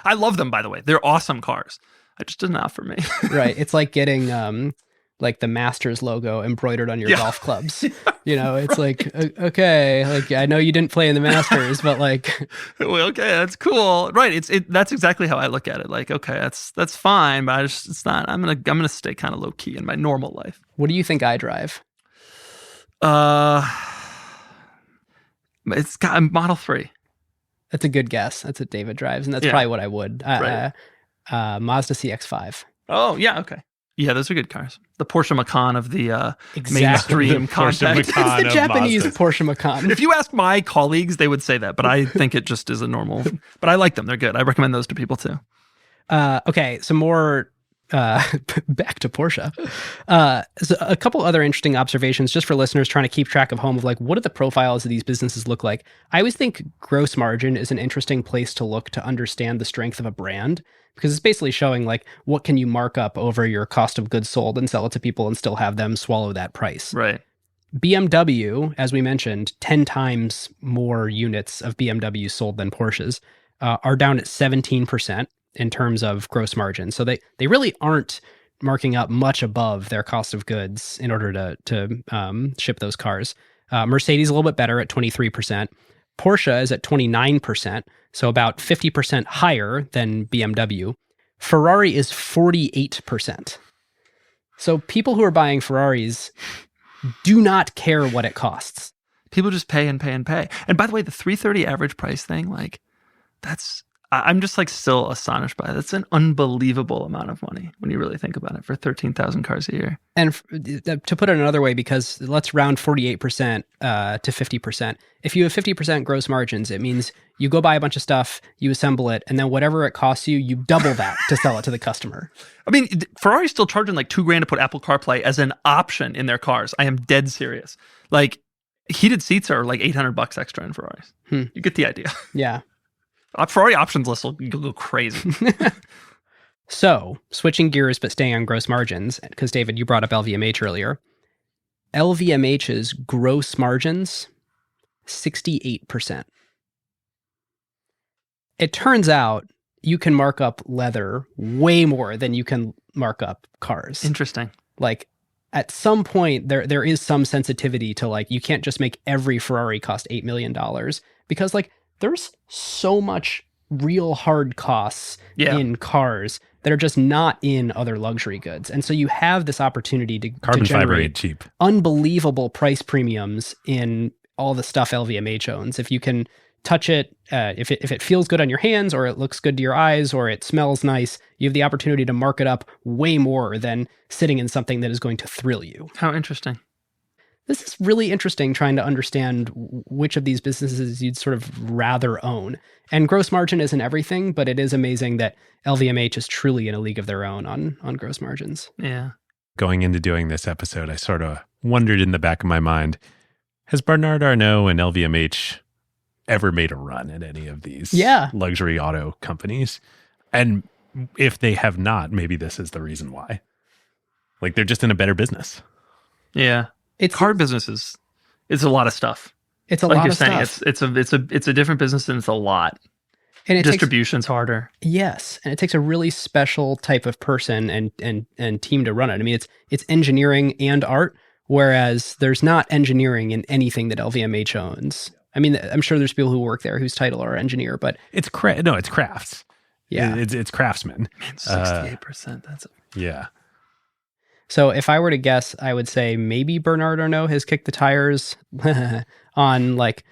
I love them, by the way. They're awesome cars. It just isn't out for me. Right? It's like getting like the Masters logo embroidered on your golf clubs. You know, it's like, okay, like I know you didn't play in the Masters, but like, well, okay, that's cool, right? That's exactly how I look at it. Like, okay, that's fine, but it's not. I'm gonna stay kind of low key in my normal life. What do you think I drive? It's got a Model 3. That's a good guess. That's what David drives, and that's probably what I would. Right. Mazda CX-5. Oh yeah, okay. Yeah, those are good cars. The Porsche Macan of the mainstream context. It's the Japanese Porsche Macan. If you ask my colleagues, they would say that, but I think it just is a normal. But I like them; they're good. I recommend those to people too. Okay, some more. Back to Porsche. So a couple other interesting observations just for listeners trying to keep track of home of like, what do the profiles of these businesses look like? I always think gross margin is an interesting place to look to understand the strength of a brand, because it's basically showing like, what can you mark up over your cost of goods sold and sell it to people and still have them swallow that price. Right. BMW, as we mentioned, 10 times more units of BMW sold than Porsches, are down at 17%. In terms of gross margin. So they really aren't marking up much above their cost of goods in order to ship those cars. Mercedes a little bit better at 23%. Porsche is at 29%, so about 50% higher than BMW. Ferrari is 48%. So people who are buying Ferraris do not care what it costs. People just pay and pay and pay. And by the way, the 330 average price thing, like I'm just like still astonished by it. That's an unbelievable amount of money when you really think about it for 13,000 cars a year. And to put it another way, because let's round 48% to 50%. If you have 50% gross margins, it means you go buy a bunch of stuff, you assemble it, and then whatever it costs you, you double that to sell it to the customer. I mean, Ferrari's still charging like $2,000 to put Apple CarPlay as an option in their cars. I am dead serious. Like heated seats are like $800 extra in Ferraris. You get the idea. Yeah. Ferrari options list will go crazy. So, switching gears but staying on gross margins, because David, you brought up LVMH earlier. LVMH's gross margins, 68%. It turns out you can mark up leather way more than you can mark up cars. Interesting. Like, at some point, there is some sensitivity to, like, you can't just make every Ferrari cost $8 million, because, like, there's so much real hard costs in cars that are just not in other luxury goods. And so you have this opportunity to carbon generate fiber ain't cheap. Unbelievable price premiums in all the stuff LVMH owns. If you can touch it, if it feels good on your hands, or it looks good to your eyes, or it smells nice, you have the opportunity to mark it up way more than sitting in something that is going to thrill you. How interesting. This is really interesting trying to understand which of these businesses you'd sort of rather own. And gross margin isn't everything, but it is amazing that LVMH is truly in a league of their own on gross margins. Yeah. Going into doing this episode, I sort of wondered in the back of my mind, has Bernard Arnault and LVMH ever made a run at any of these luxury auto companies? And if they have not, maybe this is the reason why. Like, they're just in a better business. Yeah. Car businesses, it's a lot of stuff. It's a like lot you're of saying, stuff. It's a different business and it's a lot. And it distribution's harder. Yes, and it takes a really special type of person and team to run it. I mean, it's engineering and art, whereas there's not engineering in anything that LVMH owns. I mean, I'm sure there's people who work there whose title are engineer, but it's crafts. Yeah, it's craftsmen. Man, 68%. That's yeah. So if I were to guess, I would say maybe Bernard Arnault has kicked the tires on like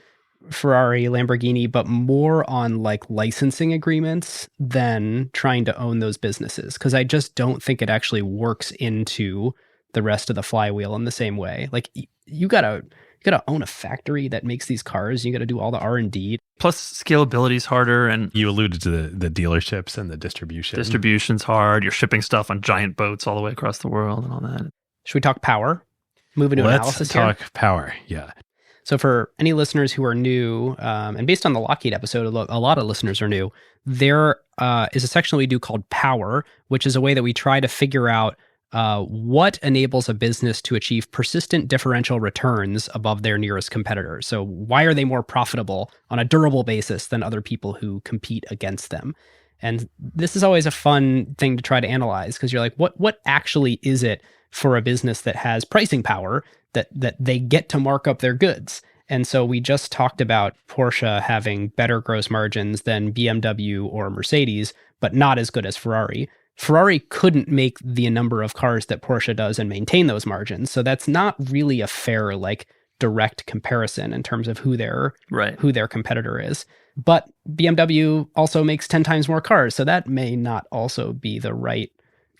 Ferrari, Lamborghini, but more on like licensing agreements than trying to own those businesses. Because I just don't think it actually works into the rest of the flywheel in the same way. Like you gotta own a factory that makes these cars. You gotta do all the R&D. Plus scalability is harder, and you alluded to the dealerships and the distribution. Distribution's hard. You're shipping stuff on giant boats all the way across the world and all that. Should we talk power? Move into analysis here. Let's talk power. Yeah. So for any listeners who are new, and based on the Lockheed episode, a lot of listeners are new, there is a section we do called Power, which is a way that we try to figure out what enables a business to achieve persistent differential returns above their nearest competitors. So why are they more profitable on a durable basis than other people who compete against them? And this is always a fun thing to try to analyze, because you're like, what actually is it for a business that has pricing power that they get to mark up their goods? And so we just talked about Porsche having better gross margins than BMW or Mercedes, but not as good as Ferrari. Ferrari couldn't make the number of cars that Porsche does and maintain those margins. So that's not really a fair, like, direct comparison in terms of who their competitor is. But BMW also makes 10 times more cars, so that may not also be the right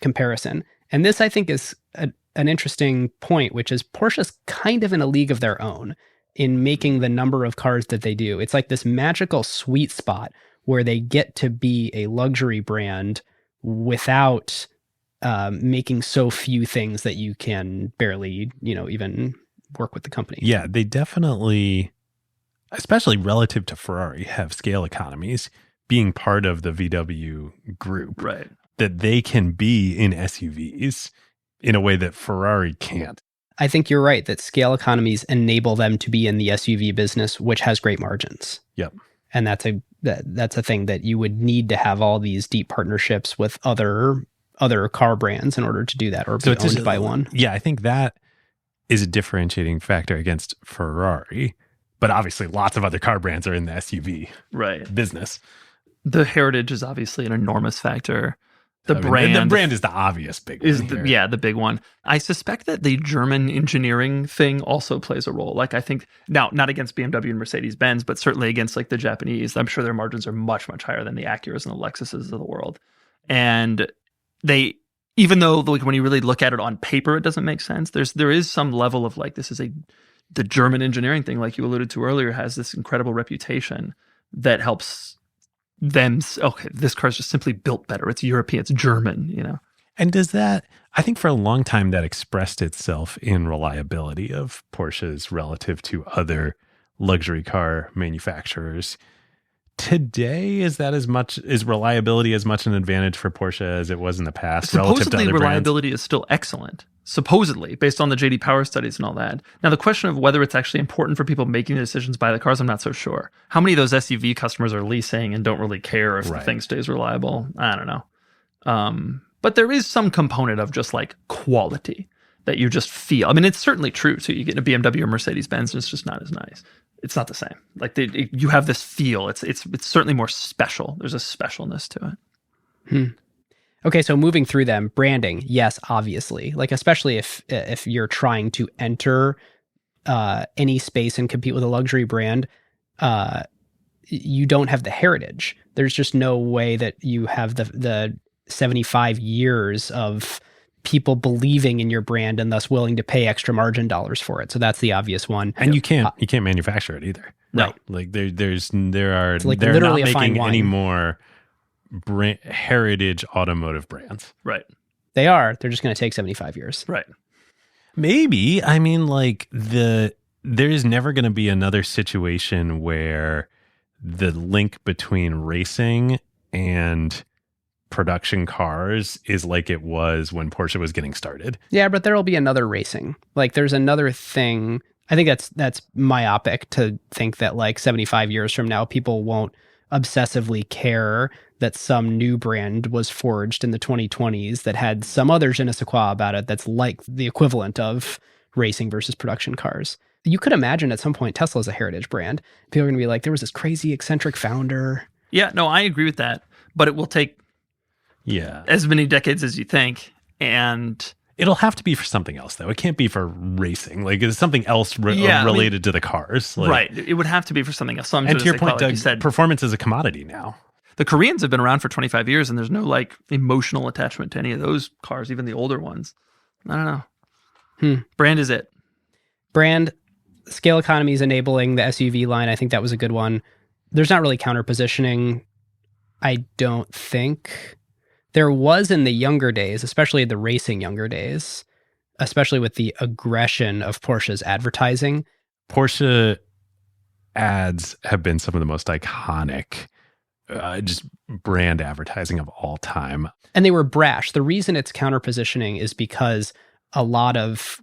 comparison. And this, I think, is an interesting point, which is Porsche's kind of in a league of their own in making the number of cars that they do. It's like this magical sweet spot where they get to be a luxury brand without making so few things that you can barely, even work with the company. Yeah, they definitely, especially relative to Ferrari, have scale economies being part of the VW group. Right. That they can be in SUVs in a way that Ferrari can't. I think you're right that scale economies enable them to be in the SUV business, which has great margins. Yep. And that's a thing that you would need to have all these deep partnerships with other car brands in order to do that, or be owned by one. Yeah, I think that is a differentiating factor against Ferrari. But obviously, lots of other car brands are in the SUV business. The heritage is obviously an enormous factor. The brand is the obvious big one. The big one. I suspect that the German engineering thing also plays a role. Like, I think, now, not against BMW and Mercedes-Benz, but certainly against like the Japanese. I'm sure their margins are much, much higher than the Acuras and the Lexuses of the world. And they, even though like when you really look at it on paper, it doesn't make sense. There is some level of like, the German engineering thing, like you alluded to earlier, has this incredible reputation that helps them. Okay, this car's just simply built better. It's European, it's German, And does that, I think for a long time that expressed itself in reliability of Porsches relative to other luxury car manufacturers. Today, is reliability as much an advantage for Porsche as it was in the past relative to other reliability brands? is still excellent. Supposedly, based on the JD Power studies and all that. Now, the question of whether it's actually important for people making the decisions to buy the cars, I'm not so sure. How many of those SUV customers are leasing and don't really care if the thing stays reliable? I don't know. But there is some component of just like quality that you just feel. I mean, it's certainly true. So you get a BMW or Mercedes-Benz and it's just not as nice. It's not the same. Like you have this feel. It's certainly more special. There's a specialness to it. Okay, so moving through them, branding, yes, obviously. Like, especially if you're trying to enter any space and compete with a luxury brand, you don't have the heritage. There's just no way that you have the 75 years of people believing in your brand and thus willing to pay extra margin dollars for it. So that's the obvious one. And you can't manufacture it either. No. Right. Like they're like they're not literally a fine making wine. any more heritage automotive brands. Right. They are. They're just going to take 75 years. Right. Maybe. I mean, like there is never going to be another situation where the link between racing and production cars is like it was when Porsche was getting started. Yeah, but there'll be another racing. Like there's another thing. I think that's myopic to think that like 75 years from now, people won't obsessively care that some new brand was forged in the 2020s that had some other je ne sais quoi about it that's like the equivalent of racing versus production cars. You could imagine at some point Tesla's a heritage brand. People are going to be like, there was this crazy eccentric founder. Yeah, no, I agree with that. But it will take as many decades as you think. And it'll have to be for something else, though. It can't be for racing. Like, it's something else related to the cars. Like, right. It would have to be for something else. And to your point, Doug, performance is a commodity now. The Koreans have been around for 25 years, and there's no like emotional attachment to any of those cars, even the older ones. I don't know. Brand is it. Brand, scale economies enabling the SUV line. I think that was a good one. There's not really counter positioning, I don't think. There was in the younger days, especially the racing younger days, especially with the aggression of Porsche's advertising. Porsche ads have been some of the most iconic just brand advertising of all time. And they were brash. The reason it's counter positioning is because a lot of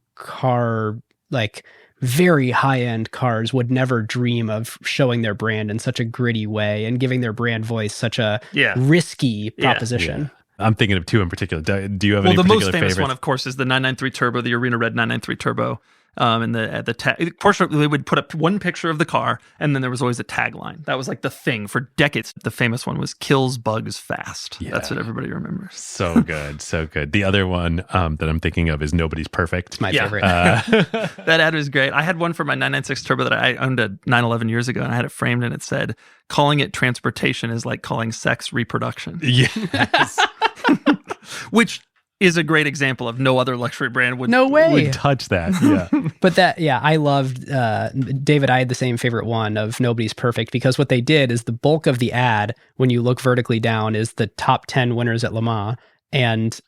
like very high-end cars would never dream of showing their brand in such a gritty way and giving their brand voice such a risky proposition. Yeah. I'm thinking of two in particular. Do you have any particular the most famous favorite? one, of course, is the 993 Turbo, the Arena Red 993 Turbo. And Porsche, they would put up one picture of the car, and then there was always a tagline. That was like the thing for decades. The famous one was "Kills bugs fast." Yeah. That's what everybody remembers. So good, so good. The other one that I'm thinking of is "Nobody's Perfect." It's my favorite. That ad was great. I had one for my 996 Turbo that I owned a 911 years ago, and I had it framed, and it said, "Calling it transportation is like calling sex reproduction." Yes. Which is a great example of no other luxury brand would touch that. Yeah. But I loved, David, I had the same favorite one of Nobody's Perfect, because what they did is the bulk of the ad, when you look vertically down, is the top 10 winners at Le Mans, and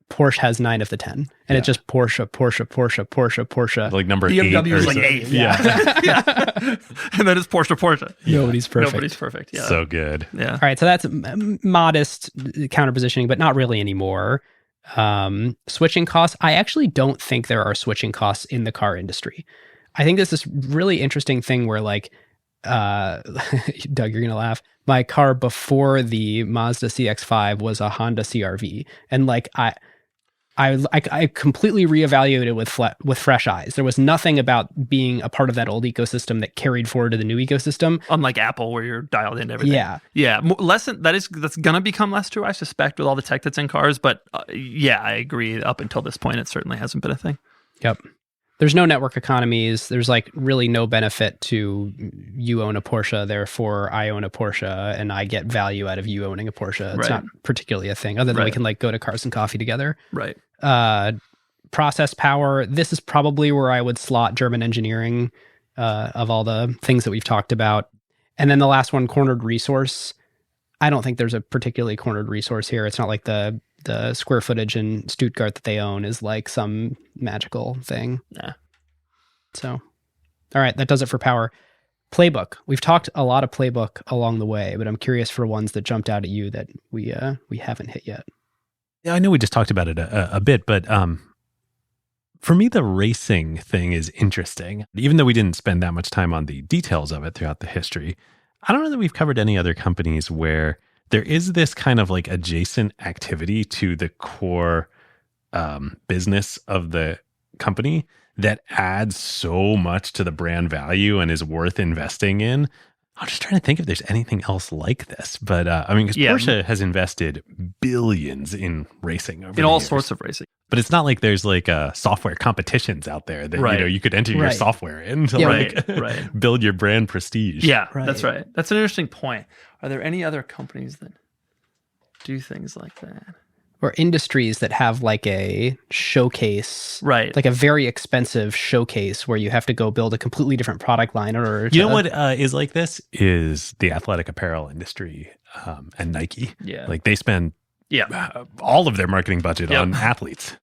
Porsche has 9 of the 10. And it's just Porsche, Porsche, Porsche, Porsche, Porsche. Like number BMW 8. is like 8. Yeah. And then it's Porsche, Porsche. Nobody's perfect. Nobody's perfect. Yeah. So good. Yeah. All right. So that's modest counter positioning, but not really anymore. Switching costs. I actually don't think there are switching costs in the car industry. I think this is really interesting thing where like, Doug, you're going to laugh. My car before the Mazda CX-5 was a Honda CR-V. And like, I completely reevaluated with fresh eyes. There was nothing about being a part of that old ecosystem that carried forward to the new ecosystem. Unlike Apple, where you're dialed into everything. Yeah. That's gonna become less true, I suspect, with all the tech that's in cars. But I agree. Up until this point, it certainly hasn't been a thing. Yep. There's no network economies. There's like really no benefit to you own a Porsche, therefore I own a Porsche and I get value out of you owning a Porsche. It's not particularly a thing, other than we can like go to Cars and Coffee together. Right. Process power. This is probably where I would slot German engineering of all the things that we've talked about. And then the last one, cornered resource. I don't think there's a particularly cornered resource here. It's not like the square footage in Stuttgart that they own is like some magical thing. Yeah. So, all right, that does it for power. Playbook. We've talked a lot of playbook along the way, but I'm curious for ones that jumped out at you that we haven't hit yet. Yeah, I know we just talked about it a bit, but for me, the racing thing is interesting. Even though we didn't spend that much time on the details of it throughout the history, I don't know that we've covered any other companies where there is this kind of like adjacent activity to the core business of the company that adds so much to the brand value and is worth investing in. I'm just trying to think if there's anything else like this. But because Porsche has invested billions in racing over in all years. sorts of racing. But it's not like there's like software competitions out there that you could enter your software in to build your brand prestige. Yeah, that's right. That's an interesting point. Are there any other companies that do things like that? or industries that have like a showcase, Right. like a very expensive showcase where you have to go build a completely different product line in order to... You know what is like this is the athletic apparel industry and Nike. Yeah. Like they spend all of their marketing budget on athletes.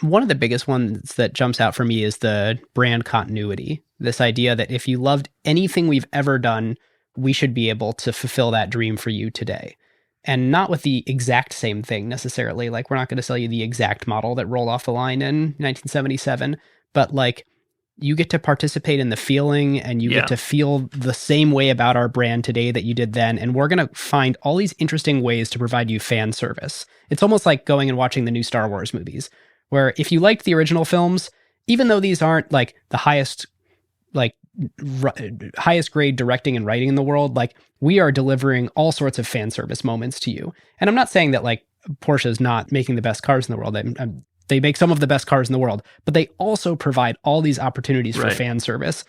One of the biggest ones that jumps out for me is the brand continuity. This idea that if you loved anything we've ever done, we should be able to fulfill that dream for you today. And not with the exact same thing necessarily. Like, we're not going to sell you the exact model that rolled off the line in 1977, but like, you get to participate in the feeling and you get to feel the same way about our brand today that you did then. And we're going to find all these interesting ways to provide you fan service. It's almost like going and watching the new Star Wars movies, where if you liked the original films, even though these aren't like the highest grade directing and writing in the world, like, we are delivering all sorts of fan service moments to you. And I'm not saying that like Porsche is not making the best cars in the world. They make some of the best cars in the world, but they also provide all these opportunities for fan service.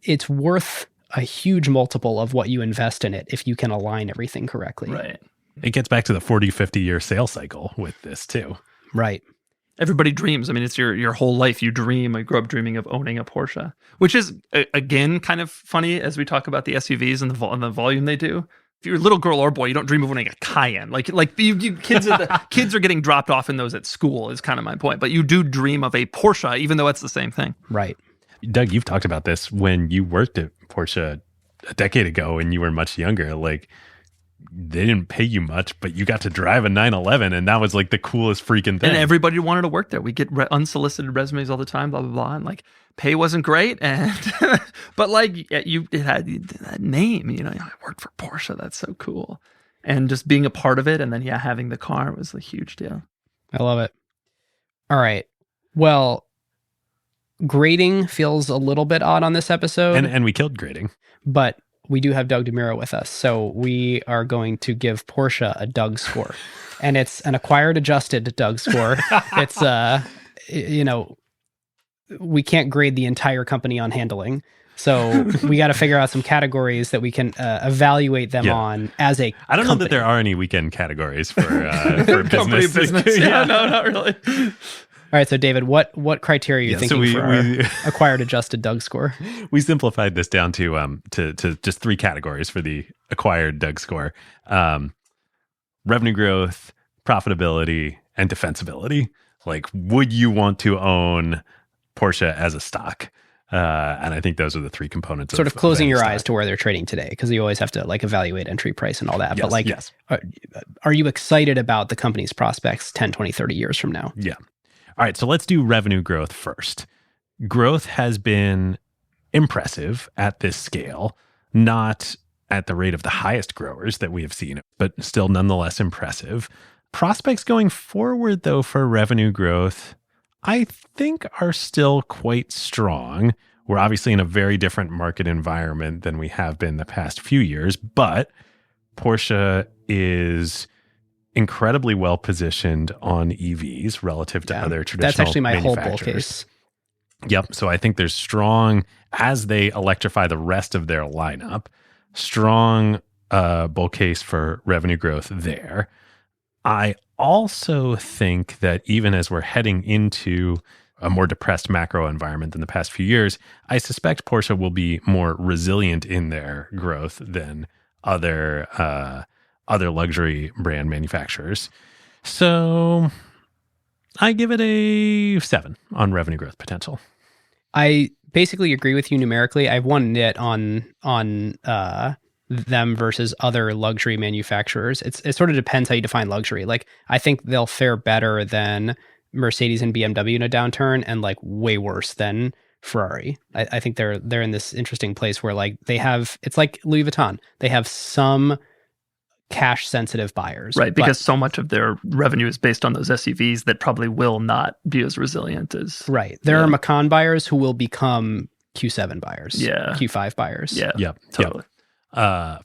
It's worth a huge multiple of what you invest in it if you can align everything correctly. Right. It gets back to the 40, 50-year sales cycle with this too. Right. Everybody dreams. I mean, it's your whole life. You dream. I grew up dreaming of owning a Porsche, which is, again, kind of funny as we talk about the SUVs and the volume they do. If you're a little girl or boy, you don't dream of owning a Cayenne. Like you kids are getting dropped off in those at school is kind of my point. But you do dream of a Porsche, even though it's the same thing. Right. Doug, you've talked about this when you worked at Porsche a decade ago and you were much younger. Like, they didn't pay you much, but you got to drive a 911, and that was like the coolest freaking thing. And everybody wanted to work there. We get unsolicited resumes all the time, blah, blah, blah. And like, pay wasn't great. And, but like, it had that name, you know, I worked for Porsche. That's so cool. And just being a part of it. And then, having the car was a huge deal. I love it. All right. Well, grading feels a little bit odd on this episode. And we killed grading. But we do have Doug DeMuro with us. So we are going to give Porsche a Doug score. And it's an acquired adjusted Doug score. It's, we can't grade the entire company on handling. So we got to figure out some categories that we can evaluate them on as a I don't know company. that there are any weekend categories for business. Yeah, no, not really. All right, so David, what criteria are you thinking for our acquired adjusted Doug score? We simplified this down to just 3 categories for the acquired Doug score: revenue growth, profitability, and defensibility. Like, would you want to own Porsche as a stock? And I think those are the 3 components. Sort of closing your eyes to where they're trading today, because you always have to like evaluate entry price and all that. Yes, but like, yes. Are you excited about the company's prospects 10, 20, 30 years from now? Yeah. All right, so let's do revenue growth first. Growth has been impressive at this scale, not at the rate of the highest growers that we have seen, but still nonetheless impressive. Prospects going forward, though, for revenue growth, I think are still quite strong. We're obviously in a very different market environment than we have been the past few years, but Porsche is incredibly well positioned on EVs relative to other traditional That's actually my whole bull manufacturers. case. Yep. So I think there's strong, as they electrify the rest of their lineup, strong bull case for revenue growth there. I also think that even as we're heading into a more depressed macro environment than the past few years, I suspect Porsche will be more resilient in their growth than other luxury brand manufacturers. So I give it a 7 on revenue growth potential. I basically agree with you numerically. I've one nit on them versus other luxury manufacturers. It sort of depends how you define luxury. Like, I think they'll fare better than Mercedes and BMW in a downturn, and like way worse than Ferrari. I think they're in this interesting place where like it's like Louis Vuitton. They have some cash sensitive buyers. Right, because so much of their revenue is based on those SUVs that probably will not be as resilient as... Right. There are Macan buyers who will become Q7 buyers. Yeah. Q5 buyers. Yeah. Yep. Totally.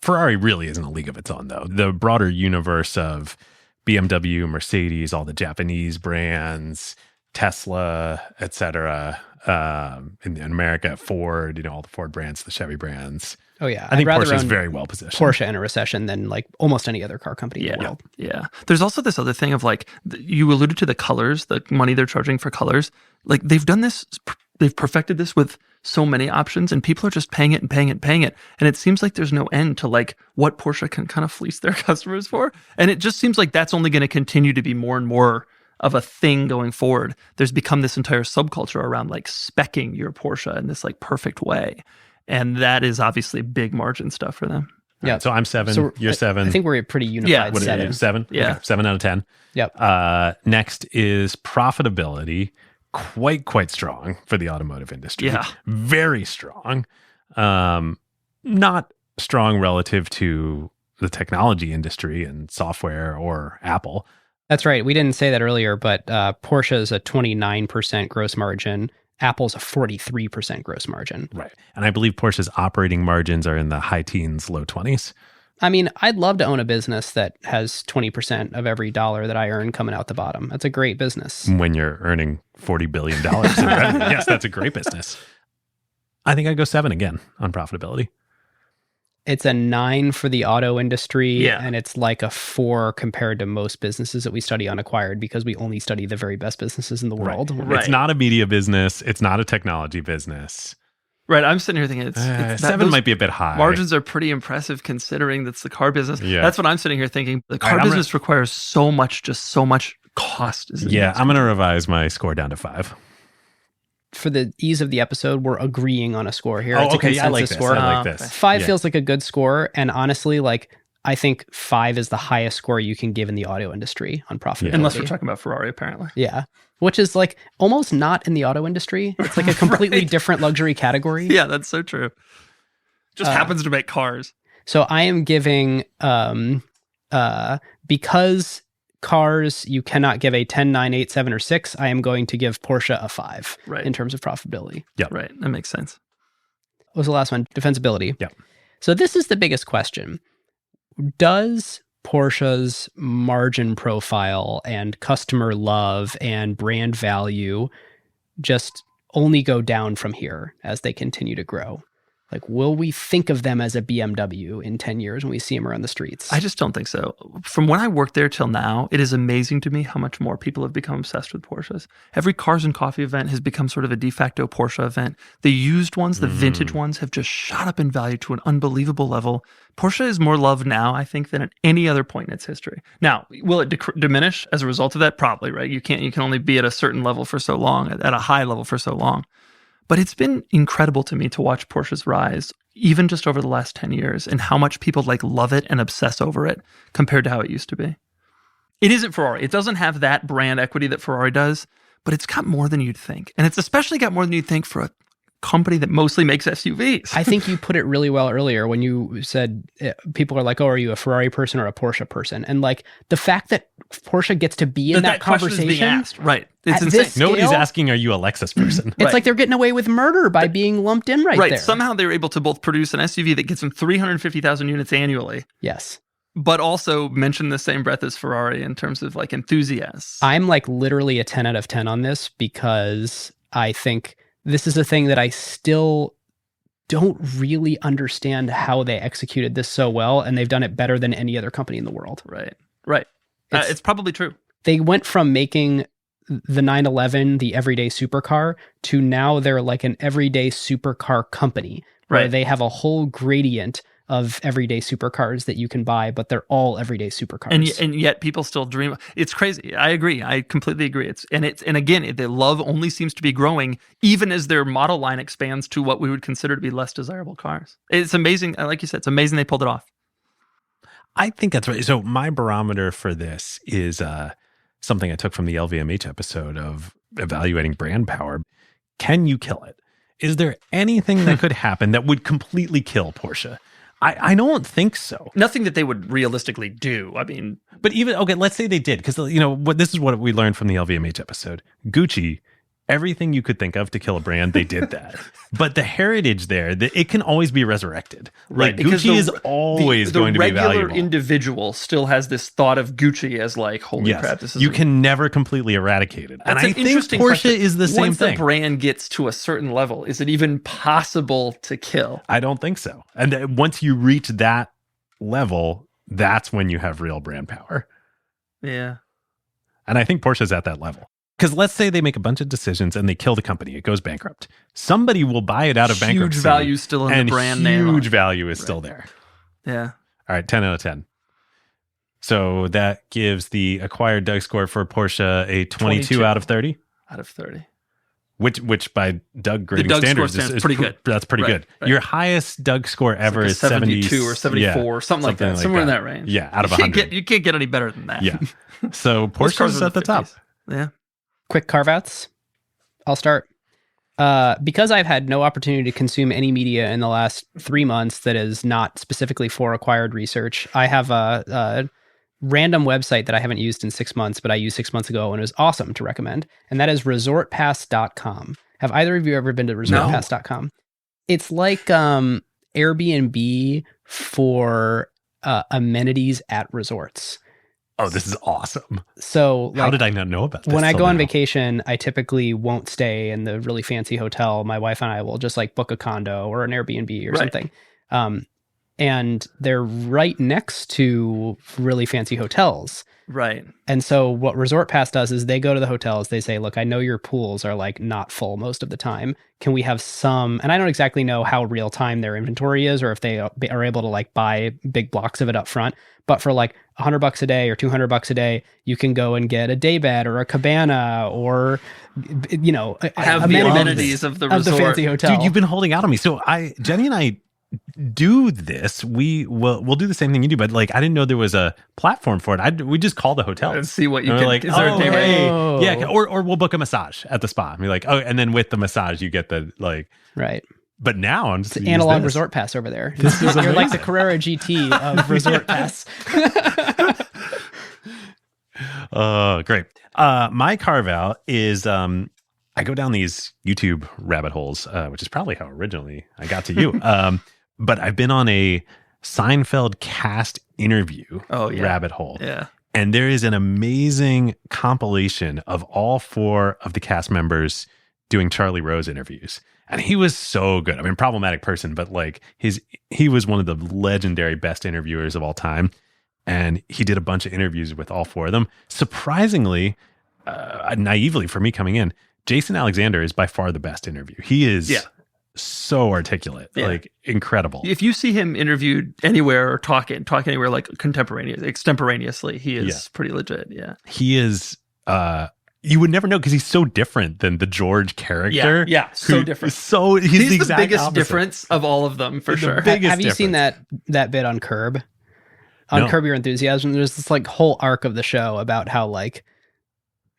Ferrari really isn't a league of its own, though. The broader universe of BMW, Mercedes, all the Japanese brands, Tesla, etc. In America, Ford, all the Ford brands, the Chevy brands. Oh yeah, I think I'd rather Porsche is own very well positioned. Porsche in a recession than like almost any other car company in the world. Yeah. There's also this other thing of like, you alluded to the colors, the money they're charging for colors. Like they've done this, they've perfected this with so many options, and people are just paying it and paying it and paying it. And it seems like there's no end to like what Porsche can kind of fleece their customers for. And it just seems like that's only going to continue to be more and more of a thing going forward. There's become this entire subculture around like speccing your Porsche in this like perfect way. And that is obviously big margin stuff for them. Yeah. So I'm 7. You're 7. I think we're a pretty unified What are 7. you, 7? Yeah. Okay, 7 out of 10. Yep. Next is profitability. Quite strong for the automotive industry. Yeah. Very strong. Not strong relative to the technology industry and software or Apple. That's right. We didn't say that earlier, but Porsche is a 29% gross margin. Apple's a 43% gross margin. Right. And I believe Porsche's operating margins are in the high teens, low 20s. I mean, I'd love to own a business that has 20% of every dollar that I earn coming out the bottom. That's a great business. When you're earning $40 billion in revenue. Yes, that's a great business. I think I'd go 7 again on profitability. It's a 9 for the auto industry, Yeah. and it's like a 4 compared to most businesses that we study on Acquired because we only study the very best businesses in the world. Right. It's not a media business. It's not a technology business. Right. I'm sitting here thinking it's 7 those might be a bit high. margins are pretty impressive considering that's the car business. Yeah. That's what I'm sitting here thinking. The car I'm business requires so much cost. Yeah, I'm going to revise my score down to 5. For the ease of the episode, we're agreeing on a score here. Oh, It's a okay. I like consensus this. score. I like this. 5 Yeah. feels like a good score, and honestly, like I think 5 is the highest score you can give in the auto industry on profitability. Unless we're talking about Ferrari, apparently. Yeah. Which is like almost not in the auto industry. It's like a completely Right. different luxury category. Yeah, that's so true. Just happens to make cars. So I am giving, because cars you cannot give a 10, 9, 8, 7, or 6, I am going to give Porsche a 5 Right. in terms of profitability. Right. That makes sense. What was the last one? Defensibility. Yeah. So this is the biggest question. Does Porsche's margin profile and customer love and brand value just only go down from here as they continue to grow? Like, will we think of them as a BMW in 10 years when we see them around the streets? I just don't think so. From when I worked there till now, it is amazing to me how much more people have become obsessed with Porsches. Every Cars and Coffee event has become sort of a de facto Porsche event. The used ones, the vintage ones have just shot up in value to an unbelievable level. Porsche is more loved now, I think, than at any other point in its history. Now, will it diminish as a result of that? Probably, right? You can only be at a certain level for so long, at a high level for so long. But it's been incredible to me to watch Porsche's rise, even just over the last 10 years, and how much people like love it and obsess over it compared to how it used to be. It isn't Ferrari. It doesn't have that brand equity that Ferrari does, but it's got more than you'd think. And it's especially got more than you'd think for a company that mostly makes SUVs. I think you put it really well earlier when you said people are like, oh, are you a Ferrari person or a Porsche person? And like the fact that Porsche gets to be in that question is conversation. being asked. Right. It's At insane. this Nobody's scale? asking, are you a Lexus person? It's like they're getting away with murder by being lumped in right there. Somehow they were able to both produce an SUV that gets them 350,000 units annually, Yes. but also mention the same breath as Ferrari in terms of like enthusiasts. I'm like literally a 10 out of 10 on this because I think this is a thing that I still don't really understand how they executed this so well, and they've done it better than any other company in the world. Right. It's- It's probably true. They went from making the 911 the everyday supercar to now they're like an everyday supercar company where Right. they have a whole gradient of everyday supercars that you can buy, but they're all everyday supercars. And yet people still dream. It's crazy. I agree. I completely agree. And again, the love only seems to be growing even as their model line expands to what we would consider to be less desirable cars. It's amazing. Like you said, it's amazing they pulled it off. I think that's right. So my barometer for this is something I took from the LVMH episode of evaluating brand power. Can you kill it? Is there anything that could happen that would completely kill Porsche? I don't think so. Nothing that they would realistically do. I mean, But even, okay, let's say they did, because this is what we learned from the LVMH episode. Gucci everything you could think of to kill a brand, they did that. But the heritage there, it can always be resurrected. Like Gucci is always going to be valuable. The regular individual still has this thought of Gucci as like, holy crap, this is... You can never completely eradicate it. And I think Porsche is the same thing. Once the brand gets to a certain level, is it even possible to kill? I don't think so. And once you reach that level, that's when you have real brand power. Yeah. And I think Porsche's at that level. Because let's say they make a bunch of decisions and they kill the company. It goes bankrupt. Somebody will buy it out of bankruptcy. Huge value still in the brand name. Huge value is still there. Yeah. All right, 10 out of 10. So that gives the acquired Doug score for Porsche a 22 out of 30? Out of 30. Which by Doug grading Doug standards is pretty good. That's pretty good. Right. Your highest Doug score ever like is 72 or 74, something like that. Somewhere in that range. Yeah, out of 100. You can't get any better than that. Yeah. So Porsche's at the top. Yeah. Quick carve outs. I'll start. Because I've had no opportunity to consume any media in the last 3 months that is not specifically for acquired research, I have a random website that I haven't used in 6 months, but I used 6 months ago and it was awesome to recommend. And that is resortpass.com. Have either of you ever been to resortpass.com? No. It's like Airbnb for amenities at resorts. Oh, this is awesome. So how did I not know about this? When I go on vacation, I typically won't stay in the really fancy hotel. My wife and I will just like book a condo or an Airbnb or something. And they're right next to really fancy hotels. Right. And so what Resort Pass does is they go to the hotels. They say, look, I know your pools are like not full most of the time. Can we have some, and I don't exactly know how real time their inventory is or if they are able to like buy big blocks of it up front. But for like $100 a day or $200 a day, you can go and get a day bed or a cabana or, you know, have the amenities of the resort. Of the fancy hotel. Dude, you've been holding out on me. So Jenny and I do this. We'll do the same thing you do, but like I didn't know there was a platform for it. We just call the hotel and see what you can. Like, is there a day rate? Yeah, or we'll book a massage at the spa. And be like, oh, and then with the massage you get the like right. But now I'm just analog Resort Pass over there. You're like the Carrera GT of Resort Pass. Oh, great. My carve out is I go down these YouTube rabbit holes, which is probably how originally I got to you. But I've been on a Seinfeld cast interview rabbit hole. Yeah. And there is an amazing compilation of all 4 of the cast members doing Charlie Rose interviews. And he was so good. I mean, problematic person, but like he was one of the legendary best interviewers of all time. And he did a bunch of interviews with all 4 of them. Surprisingly, naively for me coming in, Jason Alexander is by far the best interview. He is so articulate, like incredible. If you see him interviewed anywhere or talk anywhere like extemporaneously, he is pretty legit. Yeah. He is, you would never know because he's so different than the George character. Yeah, so different. So he's the biggest difference of all of them for sure. Have you seen that bit on Curb? On Curb Your Enthusiasm, there's this like whole arc of the show about how like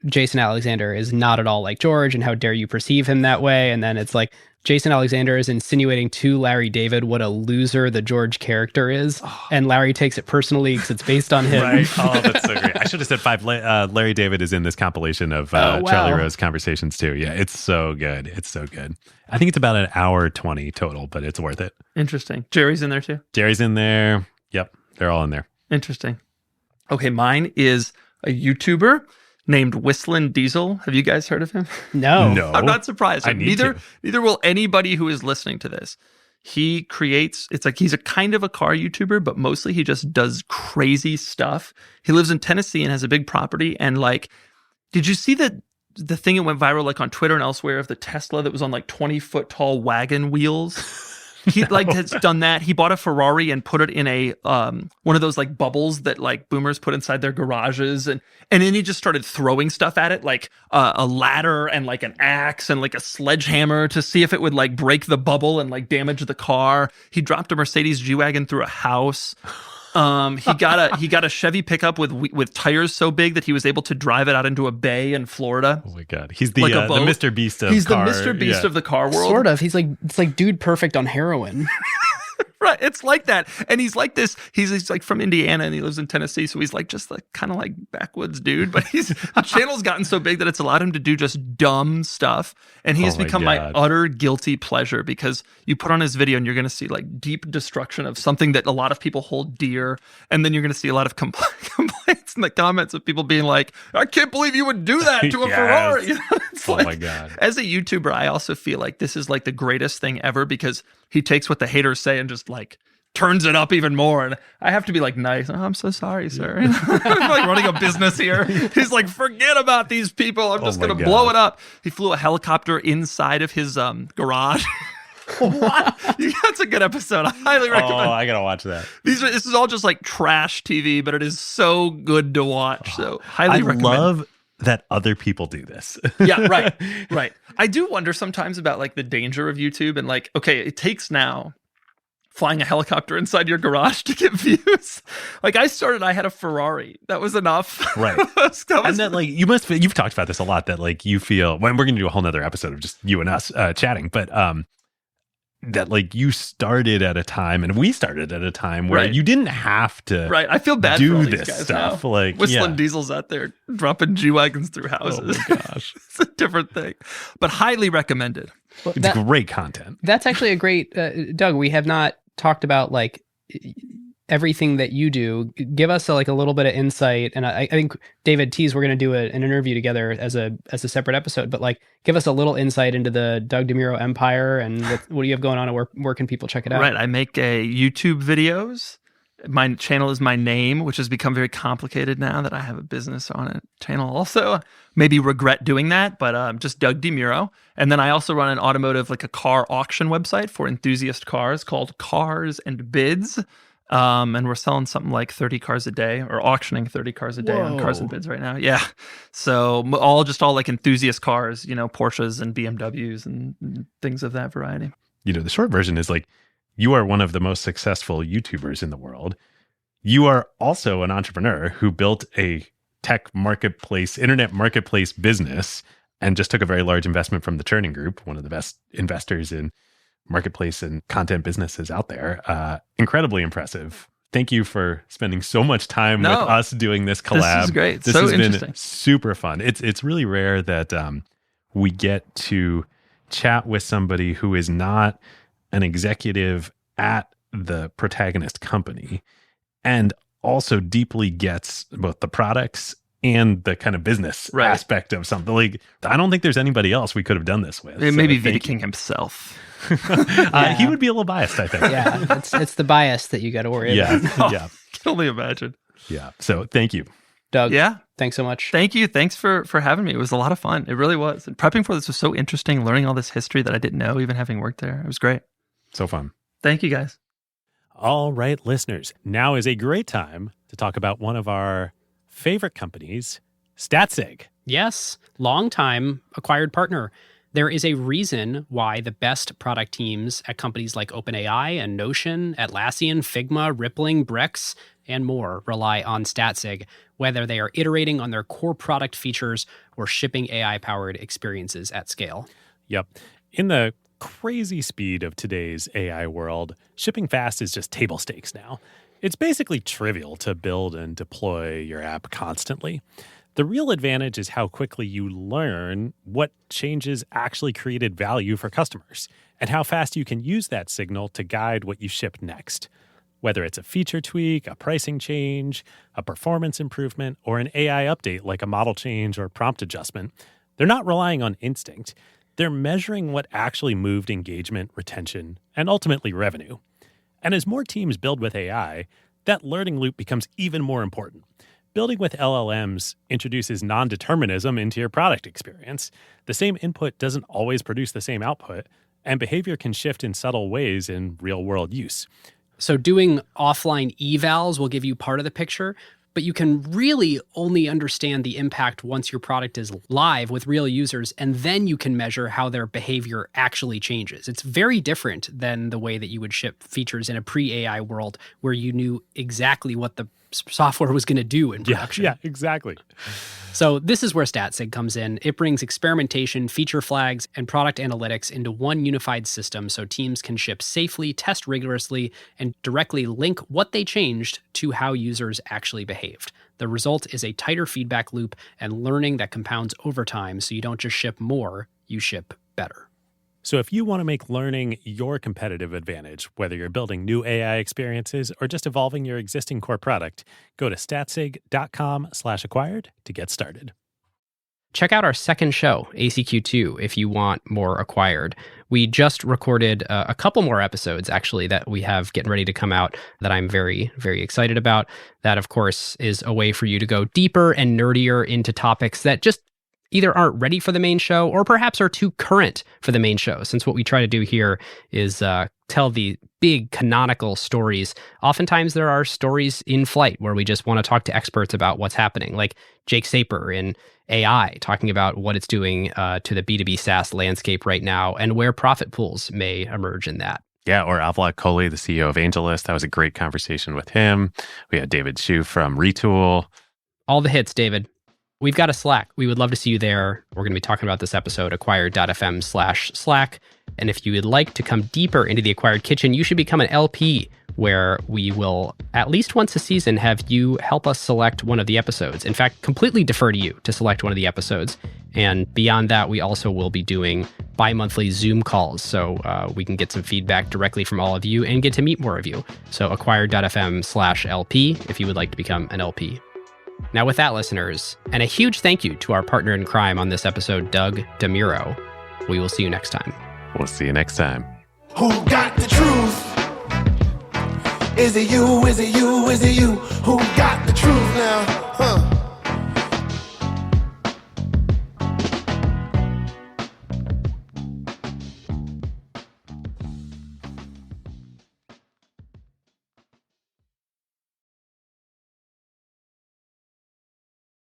Jason Alexander is not at all like George and how dare you perceive him that way. And then it's like Jason Alexander is insinuating to Larry David what a loser the George character is. And Larry takes it personally because it's based on him. Right. Oh, that's so great. I should have said 5. Larry David is in this compilation of Charlie Rose conversations too. Yeah, it's so good. It's so good. I think it's about an hour 20 total, but it's worth it. Interesting. Jerry's in there too? Jerry's in there. Yep. They're all in there. Interesting. Okay, mine is a YouTuber named Whistlin' Diesel. Have you guys heard of him? No. I'm not surprised. Neither will anybody who is listening to this. He creates, it's like he's a kind of a car YouTuber, but mostly he just does crazy stuff. He lives in Tennessee and has a big property. And like, did you see the thing that went viral like on Twitter and elsewhere of the Tesla that was on like 20-foot tall wagon wheels? He has done that. He bought a Ferrari and put it in a one of those like bubbles that like boomers put inside their garages, and then he just started throwing stuff at it, like a ladder and like an axe and like a sledgehammer to see if it would like break the bubble and like damage the car. He dropped a Mercedes G-Wagon through a house. He got a Chevy pickup with tires so big that he was able to drive it out into a bay in Florida. Oh my God, he's the Mr. Beast of He's car. the Mr. Beast of the car world. Sort of. It's like Dude Perfect on heroin. Right. It's like that. And he's like this. He's like from Indiana and he lives in Tennessee. So he's like just like kind of like backwoods dude. But the channel's gotten so big that it's allowed him to do just dumb stuff. And he has become my utter guilty pleasure because you put on his video and you're going to see like deep destruction of something that a lot of people hold dear. And then you're going to see a lot of complaints in the comments of people being like, I can't believe you would do that to a Ferrari. You know? It's oh like, my God. As a YouTuber, I also feel like this is like the greatest thing ever because he takes what the haters say and just like turns it up even more. And I have to be like, nice. Oh, I'm so sorry, sir. I'm like running a business here. He's like, forget about these people. I'm just going to blow it up. He flew a helicopter inside of his garage. What? That's a good episode. I highly recommend. Oh, I gotta watch that. This is all just like trash TV, but it is so good to watch. So highly recommend. I love that other people do this. Yeah, right. I do wonder sometimes about like the danger of YouTube and like, okay, it takes now flying a helicopter inside your garage to get views. Like I had a Ferrari. That was enough. Right. And that like, you've talked about this a lot that like you feel, when we're going to do a whole nother episode of just you and us chatting, but that like you started at a time and we started at a time where you didn't have to I feel bad do for all this these guys stuff now. like Whistling Diesel's out there dropping G-Wagons through houses. Oh my gosh. It's a different thing, but highly recommended. Well, It's great content. That's actually a great, Doug, we have not talked about like everything that you do. Give us a little bit of insight. And I think David teased we're going to do an interview together as a separate episode, but like give us a little insight into the Doug DeMuro empire and what do you have going on and where can people check it out? Right. I make YouTube videos. My channel is my name, which has become very complicated now that I have a business on a channel also. Maybe regret doing that, but just Doug DeMuro. And then I also run an automotive, like a car auction website for enthusiast cars called Cars and Bids. And we're selling something like 30 cars a day or auctioning 30 cars a day on Cars and Bids right now. Yeah. So all like enthusiast cars, Porsches and BMWs and things of that variety. The short version is like, you are one of the most successful YouTubers in the world. You are also an entrepreneur who built a tech marketplace, internet marketplace business, and just took a very large investment from the Churning Group, one of the best investors in marketplace and content businesses out there. Incredibly impressive. Thank you for spending so much time with us doing this collab. This is great. This so has interesting. been super fun. It's really rare that we get to chat with somebody who is not an executive at the protagonist company and also deeply gets both the products and the kind of business aspect of something. Like, I don't think there's anybody else we could have done this with. Maybe Vita King himself. He would be a little biased, I think. Yeah, it's the bias that you got to worry about. Yeah. Can only imagine. Yeah. So thank you. Doug, yeah, thanks so much. Thank you. Thanks for having me. It was a lot of fun. It really was. And prepping for this was so interesting, learning all this history that I didn't know, even having worked there. It was great. So fun. Thank you, guys. All right, listeners. Now is a great time to talk about one of our favorite companies, StatSig. Yes, long-time acquired partner. There is a reason why the best product teams at companies like OpenAI and Notion, Atlassian, Figma, Rippling, Brex, and more rely on StatSig, whether they are iterating on their core product features or shipping AI-powered experiences at scale. Yep. In the crazy speed of today's AI world, shipping fast is just table stakes now. It's basically trivial to build and deploy your app constantly. The real advantage is how quickly you learn what changes actually created value for customers and how fast you can use that signal to guide what you ship next. Whether it's a feature tweak, a pricing change, a performance improvement, or an AI update like a model change or prompt adjustment, they're not relying on instinct. They're measuring what actually moved engagement, retention, and ultimately revenue. And as more teams build with AI, that learning loop becomes even more important. Building with LLMs introduces non-determinism into your product experience. The same input doesn't always produce the same output, and behavior can shift in subtle ways in real-world use. So doing offline evals will give you part of the picture, but you can really only understand the impact once your product is live with real users, and then you can measure how their behavior actually changes. It's very different than the way that you would ship features in a pre-AI world where you knew exactly what the software was going to do in production. Yeah, exactly. So this is where StatSig comes in. It brings experimentation, feature flags, and product analytics into one unified system so teams can ship safely, test rigorously, and directly link what they changed to how users actually behaved. The result is a tighter feedback loop and learning that compounds over time, so you don't just ship more, you ship better. So if you want to make learning your competitive advantage, whether you're building new AI experiences or just evolving your existing core product, go to statsig.com/acquired to get started. Check out our second show, ACQ2, if you want more Acquired. We just recorded a couple more episodes, actually, that we have getting ready to come out that I'm very, very excited about. That, of course, is a way for you to go deeper and nerdier into topics that just either aren't ready for the main show or perhaps are too current for the main show, since what we try to do here is tell the big canonical stories. Oftentimes there are stories in flight where we just want to talk to experts about what's happening, like Jake Saper in AI, talking about what it's doing to the B2B SaaS landscape right now and where profit pools may emerge in that. Yeah, or Avlok Kohli, the CEO of AngelList. That was a great conversation with him. We had David Hsu from Retool. All the hits, David. We've got a Slack. We would love to see you there. We're going to be talking about this episode, acquired.fm/Slack. And if you would like to come deeper into the Acquired Kitchen, you should become an LP, where we will, at least once a season, have you help us select one of the episodes. In fact, completely defer to you to select one of the episodes. And beyond that, we also will be doing bi-monthly Zoom calls, so we can get some feedback directly from all of you and get to meet more of you. So acquired.fm/LP if you would like to become an LP. Now with that, listeners, and a huge thank you to our partner in crime on this episode, Doug DeMuro. We will see you next time. We'll see you next time. Who got the truth? Is it you? Is it you? Is it you? Who got the truth now?